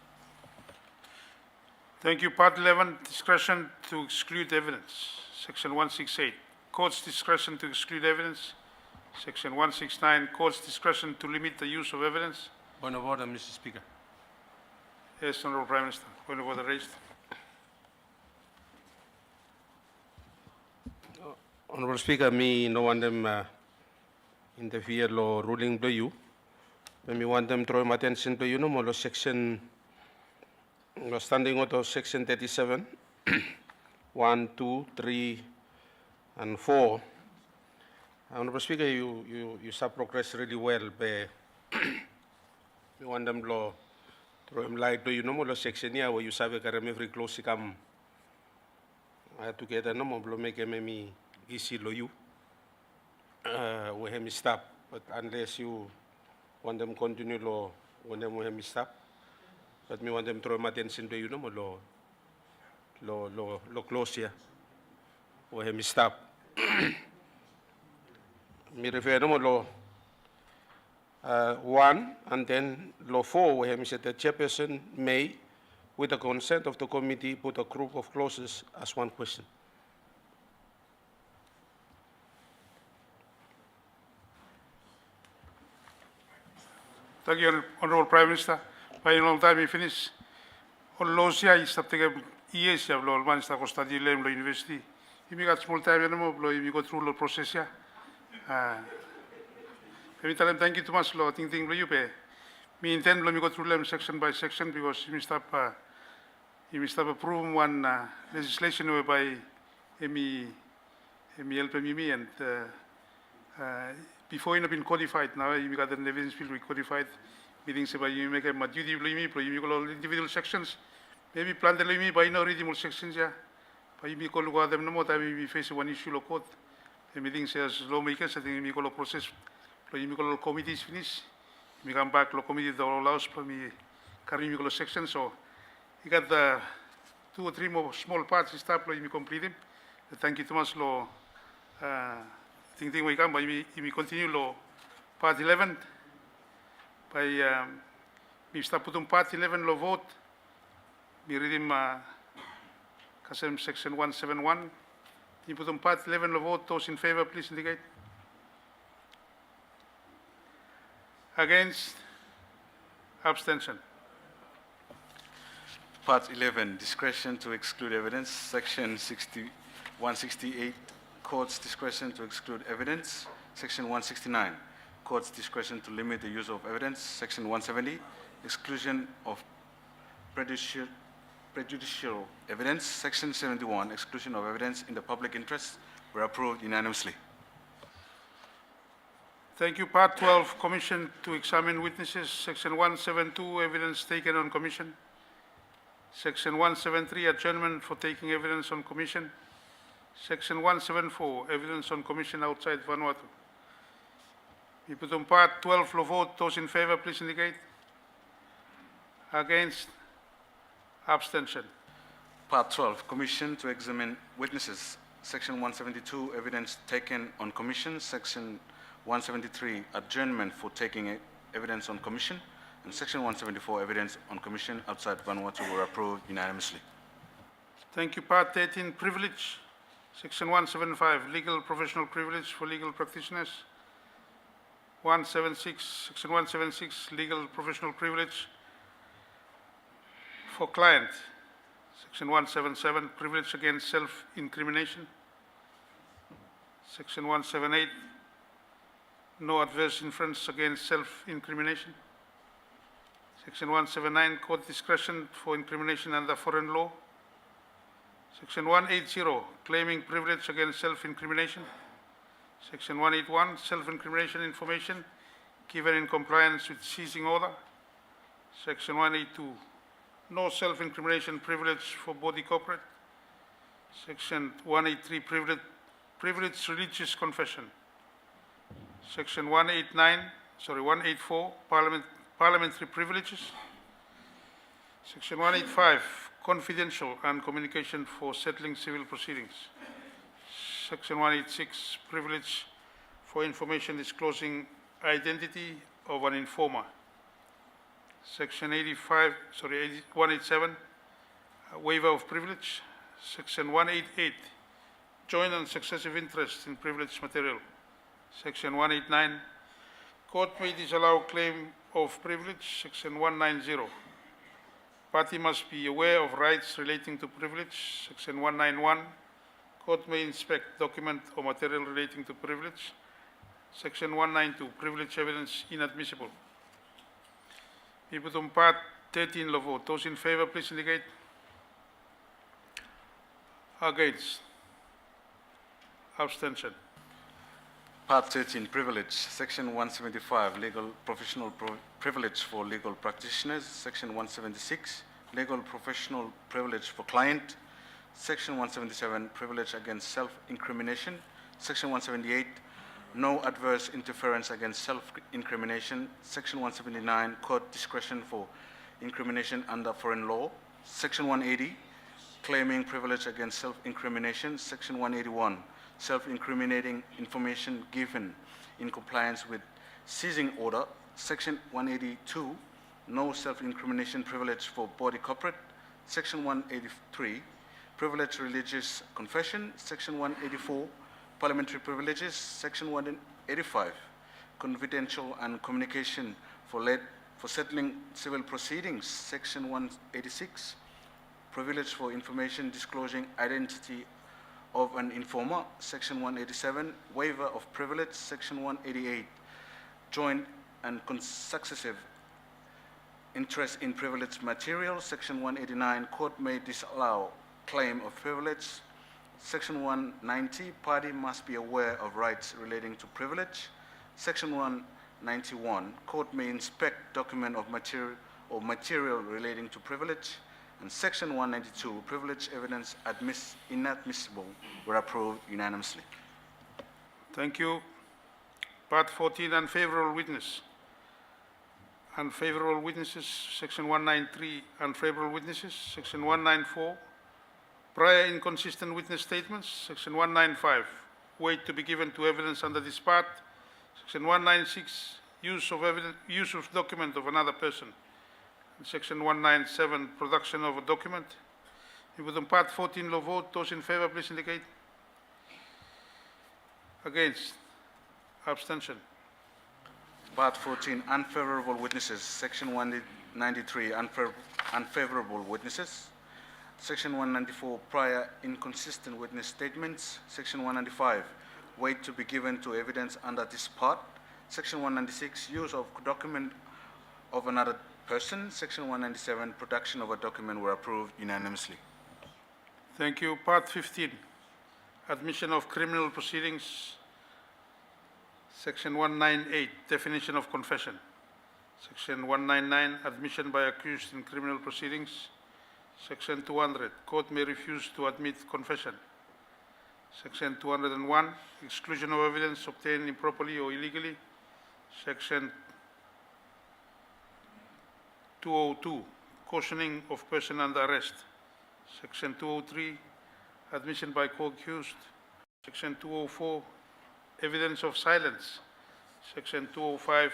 Thank you. Part 11, discretion to exclude evidence. Section 168, court's discretion to exclude evidence. Section 169, court's discretion to limit the use of evidence. Point of order, Mr. Speaker. Yes, Honorable Prime Minister. Point of order raised. Honorable Speaker, me no want them interfere law ruling to you. When me want them draw my attention to you, no more section standing out of section 37, 1, 2, 3, and 4. Honorable Speaker, you have progressed really well. But we want them law throw him light to you no more section here where you have a very close together no mo blo make me gisi lo you. We have me stop, but unless you want them continue lo, when them we have me stop, but me want them throw my attention to you no mo lo close here. We have me stop. Me refer no mo lo 1 and then law 4 we have said the chairperson may, with the consent of the committee, put a group of clauses as one question. Thank you, Honorable Prime Minister. By a long time, we finish. On Losia is the thing. Yes, you have all managed to study in the university. If you got small time, you go through the process. Every time, thank you too much. Think you pay. Me intend to go through them section by section because you must have approved one legislation whereby me help me and before it been codified. Now you got the evidence field codified. Meetings about you make a duty me, you go individual sections. Maybe plan the me by no readable sections. Yeah, but you call them no more time we face one issue of code. The meeting says lawmakers. I think we call a process. You call committees finish. We come back to committee that allows for me carrying me section. So you got the 2 or 3 more small parts start you complete them. Thank you too much law. Think we come by me continue law part 11 by me start putting part 11 law vote. Me read him Kasem section 171. You put on part 11 law vote. Those in favor, please indicate. Against? Abstention. Part 11, discretion to exclude evidence. Section 168, court's discretion to exclude evidence. Section 169, court's discretion to limit the use of evidence. Section 170, exclusion of prejudicial evidence. Section 71, exclusion of evidence in the public interest, were approved unanimously. Thank you. Part 12, commission to examine witnesses. Section 172, evidence taken on commission. Section 173, adjournment for taking evidence on commission. Section 174, evidence on commission outside Vanuatu. We put on part 12 law vote. Those in favor, please indicate. Against? Abstention. Part 12, commission to examine witnesses. Section 172, evidence taken on commission. Section 173, adjournment for taking evidence on commission. And Section 174, evidence on commission outside Vanuatu, were approved unanimously. Thank you. Part 13, privilege. Section 175, legal professional privilege for legal practitioners. 176, Section 176, legal professional privilege for client. Section 177, privilege against self-incrimination. Section 178, no adverse inference against self-incrimination. Section 179, court discretion for incrimination under foreign law. Section 180, claiming privilege against self-incrimination. Section 181, self-incrimination information given in compliance with seizing order. Section 182, no self-incrimination privilege for body corporate. Section 183, privilege religious confession. Section 184, parliamentary privileges. Section 185, confidential and communication for settling civil proceedings. Section 186, privilege for information disclosing identity of an informer. Section 187, waiver of privilege. Section 188, joint and successive interest in privileged material. Section 189, court may disallow claim of privilege. Section 190, party must be aware of rights relating to privilege. Section 191, court may inspect document or material relating to privilege. Section 192, privilege evidence inadmissible. We put on part 13 law vote. Those in favor, please indicate. Against? Abstention. Part 13, privilege. Section 175, legal professional privilege for legal practitioners. Section 176, legal professional privilege for client. Section 177, privilege against self-incrimination. Section 178, no adverse interference against self-incrimination. Section 179, court discretion for incrimination under foreign law. Section 180, claiming privilege against self-incrimination. Section 181, self-incriminating information given in compliance with seizing order. Section 182, no self-incrimination privilege for body corporate. Section 183, privileged religious confession. Section 184, parliamentary privileges. Section 185, confidential and communication for settling civil proceedings. Section 186, privilege for information disclosing identity of an informer. Section 187, waiver of privilege. Section 188, joint and successive interest in privileged material. Section 189, court may disallow claim of privilege. Section 190, party must be aware of rights relating to privilege. Section 191, court may inspect document of material relating to privilege. And Section 192, privilege evidence inadmissible, were approved unanimously. Thank you. Part 14, unfavorable witness. Unfavorable witnesses, Section 193, unfavorable witnesses. Section 194, prior inconsistent witness statements. Section 195, weight to be given to evidence under this part. Section 196, use of document of another person. And Section 197, production of a document. Within part 14, law vote. Those in favor, please indicate. Against. Abstention. Part 14, unfavorable witnesses. Section 193, unfavorable witnesses. Section 194, prior inconsistent witness statements. Section 195, weight to be given to evidence under this part. Section 196, use of document of another person. Section 197, production of a document were approved unanimously. Thank you. Part 15, admission of criminal proceedings. Section 198, definition of confession. Section 199, admission by accused in criminal proceedings. Section 200, court may refuse to admit confession. Section 201, exclusion of evidence obtained improperly or illegally. Section 202, cautioning of person under arrest. Section 203, admission by co-accused. Section 204, evidence of silence. Section 205,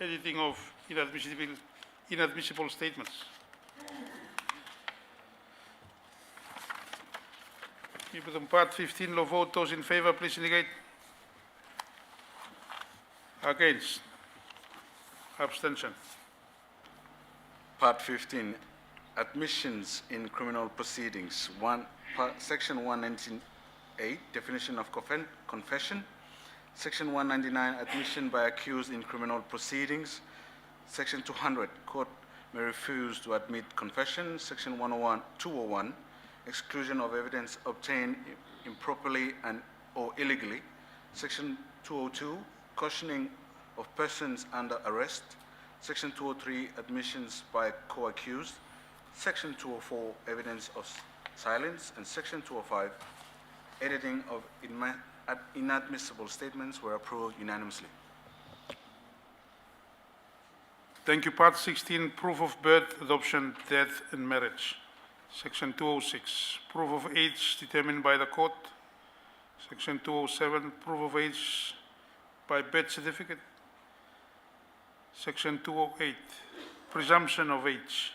editing of inadmissible statements. Within part 15, law vote. Those in favor, please indicate. Against. Abstention. Part 15, admissions in criminal proceedings. Section 198, definition of confession. Section 199, admission by accused in criminal proceedings. Section 200, court may refuse to admit confession. Section 201, exclusion of evidence obtained improperly or illegally. Section 202, cautioning of persons under arrest. Section 203, admissions by co-accused. Section 204, evidence of silence. And Section 205, editing of inadmissible statements were approved unanimously. Thank you. Part 16, proof of birth, adoption, death, and marriage. Section 206, proof of age determined by the court. Section 207, proof of age by birth certificate. Section 208, presumption of age.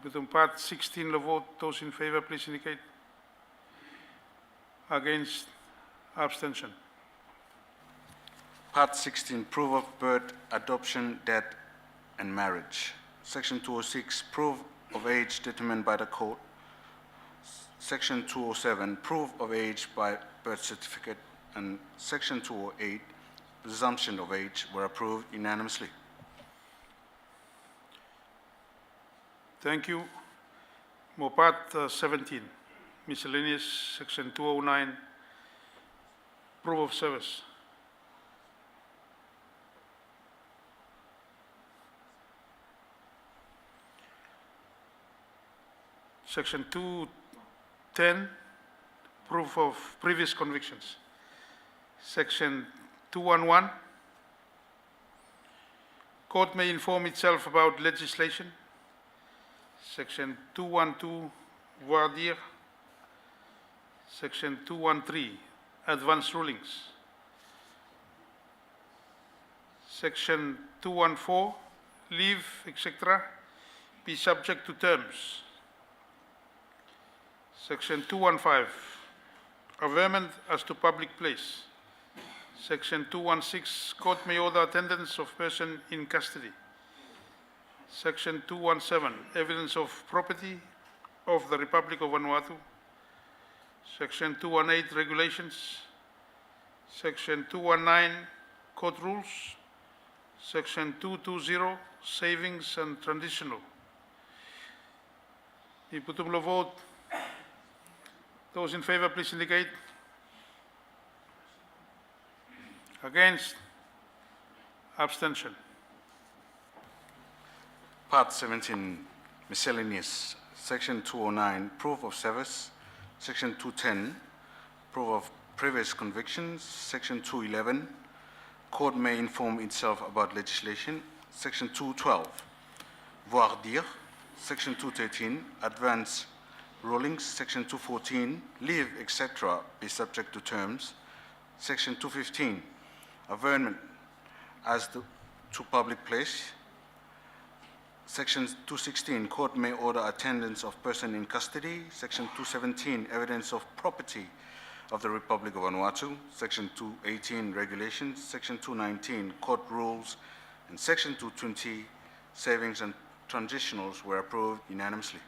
Within part 16, the vote. Those in favor, please indicate. Against. Abstention. Part 16, proof of birth, adoption, death, and marriage. Section 206, proof of age determined by the court. Section 207, proof of age by birth certificate. And Section 208, presumption of age, were approved unanimously. Thank you. More part 17, miscellaneous. Section 209, proof of service. Section 210, proof of previous convictions. Section 211, court may inform itself about legislation. Section 212, voir dire. Section 213, advance rulings. Section 214, leave, etc., be subject to terms. Section 215, averment as to public place. Section 216, court may order attendance of person in custody. Section 217, evidence of property of the Republic of Vanuatu. Section 218, regulations. Section 219, court rules. Section 220, savings and transitional. Iputumlo vote. Those in favor, please indicate. Against? Abstention. Part 17, miscellaneous. Section 209, proof of service. Section 210, proof of previous convictions. Section 211, court may inform itself about legislation. Section 212, voir dire. Section 213, advance rulings. Section 214, leave, etc., be subject to terms. Section 215, averment as to public place. Section 216, court may order attendance of person in custody. Section 217, evidence of property of the Republic of Vanuatu. Section 218, regulations. Section 219, court rules. And Section 220, savings and transitionals were approved unanimously.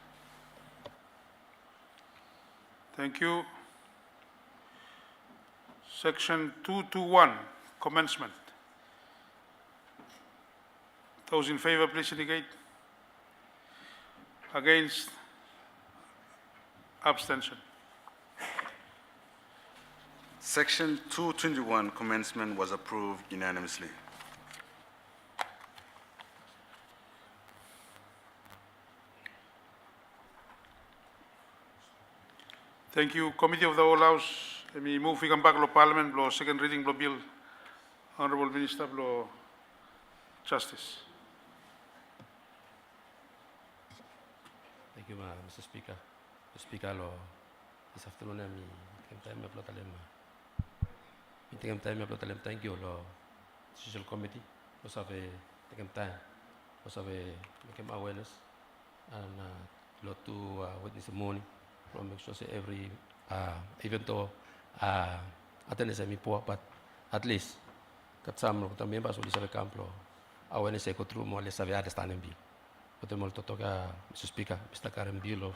Thank you. Section 221, commencement. Those in favor, please indicate. Against? Abstention. Section 221, commencement, was approved unanimously. Thank you. Committee of the Whole House, let me move we come back to Parliament, blow second reading, blow bill. Honorable Minister, blow Justice. Thank you, Mr. Speaker. Mr. Speaker, this afternoon, thank you, Social Committee, for taking time, for making awareness, and to witness the morning, to make sure every, even though attendance is poor, but at least, kat some of the members will have come awareness go through more or less understanding bill. But I'm to talk, Mr. Speaker, Mr. Karen Bill of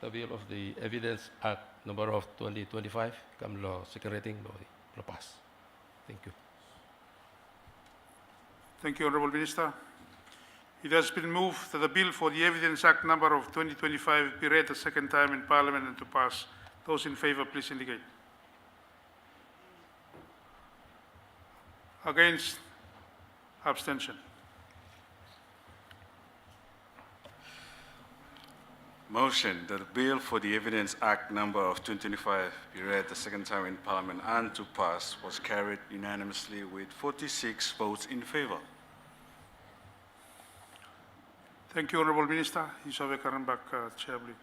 the bill of the Evidence Act number of 2025, come law second reading, law pass. Thank you. Thank you, Honorable Minister. It has been moved that the bill for the Evidence Act number of 2025 be read a second time in Parliament and to pass. Those in favor, please indicate. Against? Abstention. Motion that the bill for the Evidence Act number of 2025 be read the second time in Parliament and to pass was carried unanimously with 46 votes in favor. Thank you, Honorable Minister. You shall be carried back, Chair, please.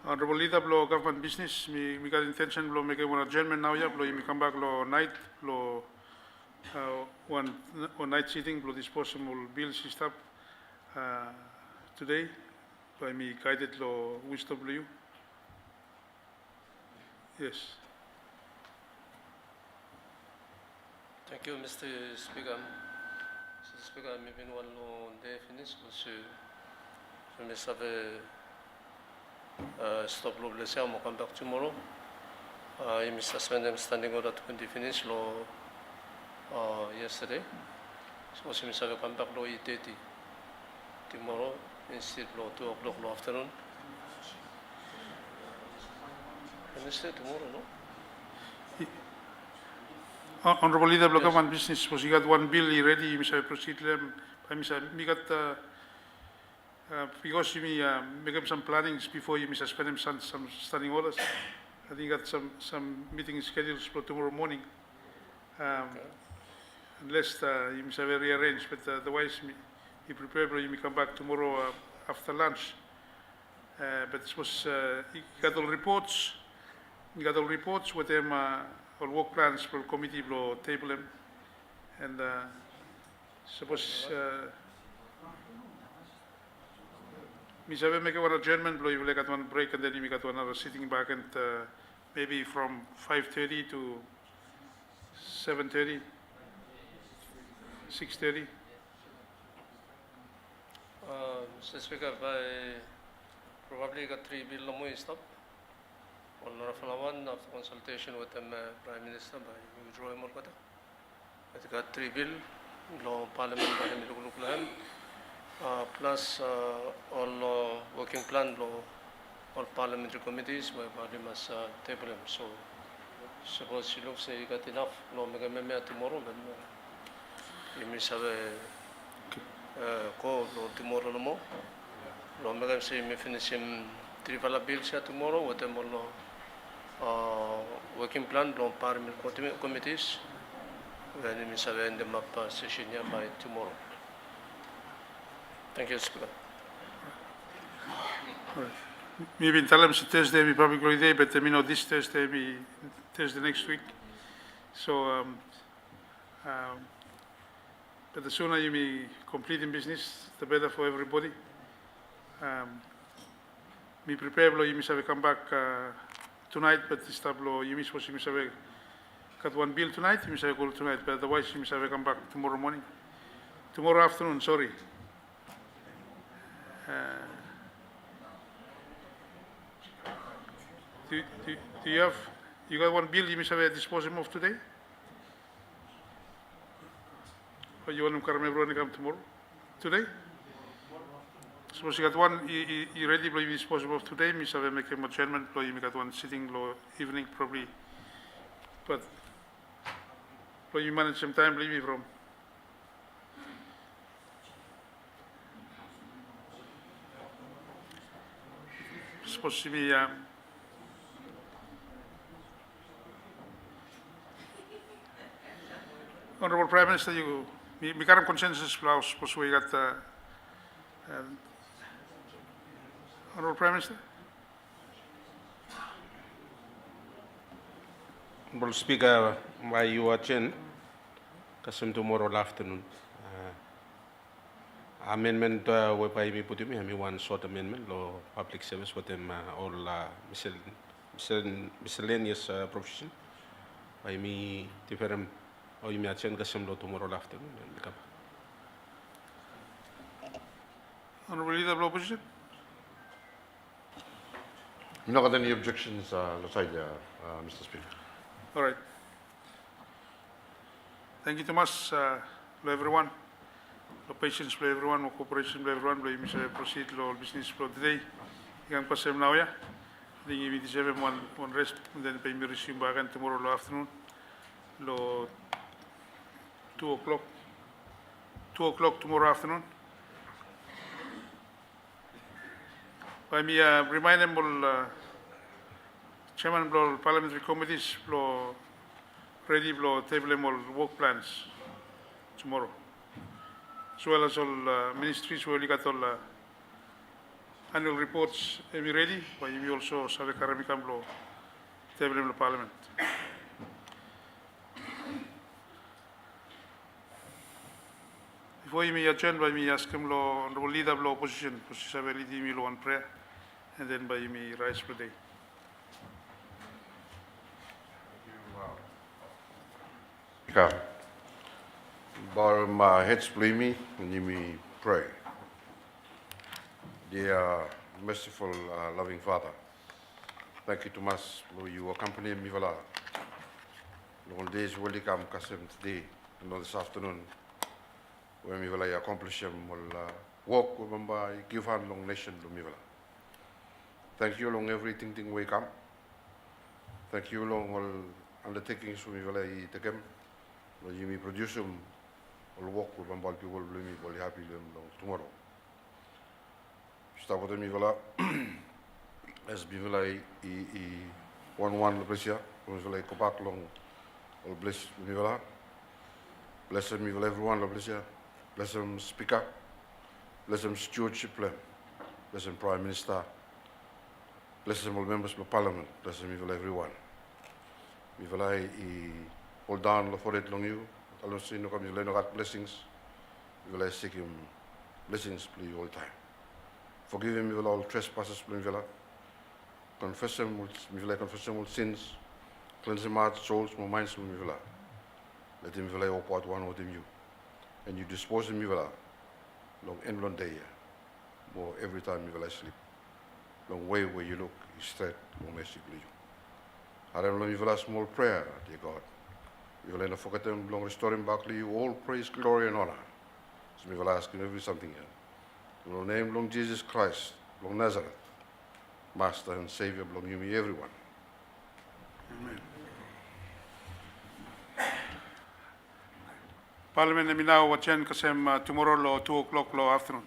Honorable Leader, blow government business. We got intention blow make one adjournment now. Yeah, blow you come back blow night blow one night sitting blow disposable bills stuff today. By me guided blow wisdom blow you. Yes. Thank you, Mr. Speaker. Mr. Speaker, maybe one day finish, monsieur. Je me savais stop lo blessing, I'm come back tomorrow. I suspend them standing order to be finished lo yesterday. So I will come back lo 8:30 tomorrow instead lo 2 o'clock lo afternoon. Wednesday tomorrow, no? Honorable Leader, block one business was you got one bill ready, Mr. Proceed them. Mr. We got because you make up some plannings before you Mr. Spend some standing orders. I think got some meetings scheduled for tomorrow morning. Unless you must have rearranged, but otherwise you prepare, you may come back tomorrow after lunch. But this was you got all reports. You got all reports with them. All work plans for committee blow table them, and suppose we shall make one adjournment. Blow you will get one break, and then you got one another sitting back, and maybe from 5:30 to 7:30, 6:30. Mr. Speaker, by probably got 3 bill no stop. On one after consultation with the Prime Minister by withdraw him or I got 3 bill, law parliament by him plus all working plan law, all parliamentary committees where body must table him. So suppose she looks say you got enough, no make a tomorrow, then you must have a call tomorrow no more. No make say you may finish him 3 bills here tomorrow with them all working plan long parliamentary committees when we shall end them up session here by tomorrow. Thank you, Speaker. Maybe tell them Thursday be public holiday, but this Thursday be Thursday next week. So, but the sooner you may complete in business, the better for everybody. Me prepare, you must have come back tonight, but this tableau you must have got one bill tonight, you must have go tonight, but otherwise you must have come back tomorrow morning. Tomorrow afternoon, sorry. Do you have, you got one bill you must have disposal of today? Or you want to come everyone to come tomorrow? Today? Suppose you got one, you ready to disposal of today, Miss have make a adjournment, you got one sitting law evening probably. But you manage some time, leave me from. Suppose to be Honorable Prime Minister, we got a consensus clause, suppose we got Honorable Prime Minister. Honorable Speaker, by your agenda, custom tomorrow afternoon. Amendment whereby we put me one short amendment law public service with them all miscellaneous provision by me different or you may attend custom law tomorrow afternoon. Honorable Leader of the Opposition. We not got any objections outside there, Mr. Speaker. All right. Thank you, Thomas. Hello, everyone. Hello, patience, hello, everyone. Hello, cooperation, hello, everyone. Hello, Mr. Proceed, hello, business, hello, today. You can pass them now, yeah? I think we deserve one rest, and then pay me resume back and tomorrow hello, afternoon. Hello, 2 o'clock. 2 o'clock tomorrow afternoon. By me, remind them all, Chairman of all parliamentary committees, ready to table them all work plans tomorrow, as well as all ministries where we got all annual reports ready. But we also have a Karamikam table them parliament. Before you may adjourn, by me ask him Honorable Leader of the Opposition, because he's a leading me one prayer, and then by me rise for the day. Bow my heads, please me, and you may pray. Dear merciful, loving Father, Thank you, Thomas. You accompany me vala. Long days will come kasem today and this afternoon. When me vala accomplish work remember give hand long nation lo me vala. Thank you long everything thing we come. Thank you long all undertakings me vala I take them. You me produce them all work remember people will me will happy long tomorrow. Start with me vala. As bimila I 1-1 Lepresia, bimila I kopak long all bless bimila. Bless them bimila everyone Lepresia. Bless them Speaker. Bless them Stewardship plan. Bless them Prime Minister. Bless them all members of Parliament. Bless them bimila everyone. Bimila I hold down lo for it long you. Along say no come bimila no got blessings. Bimila I seek him blessings please all time. Forgive him bimila all trespasses bimila. Confess them with sins, cleanse him heart, souls, my minds, my let him vela op what one with him you. And you dispose him vela long end long day, more every time you vela sleep. Long way where you look, you straight, long mercy you. I don't know vela small prayer, dear God. You will not forget them, long restore him back to you, all praise, glory, and honor. So we will ask him every something here. In the name long Jesus Christ, long Nazareth. Master and Savior, belong you me everyone. Amen. Parliament minau wachen kasem tomorrow lo 2 o'clock lo afternoon.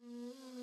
Mm-hmm.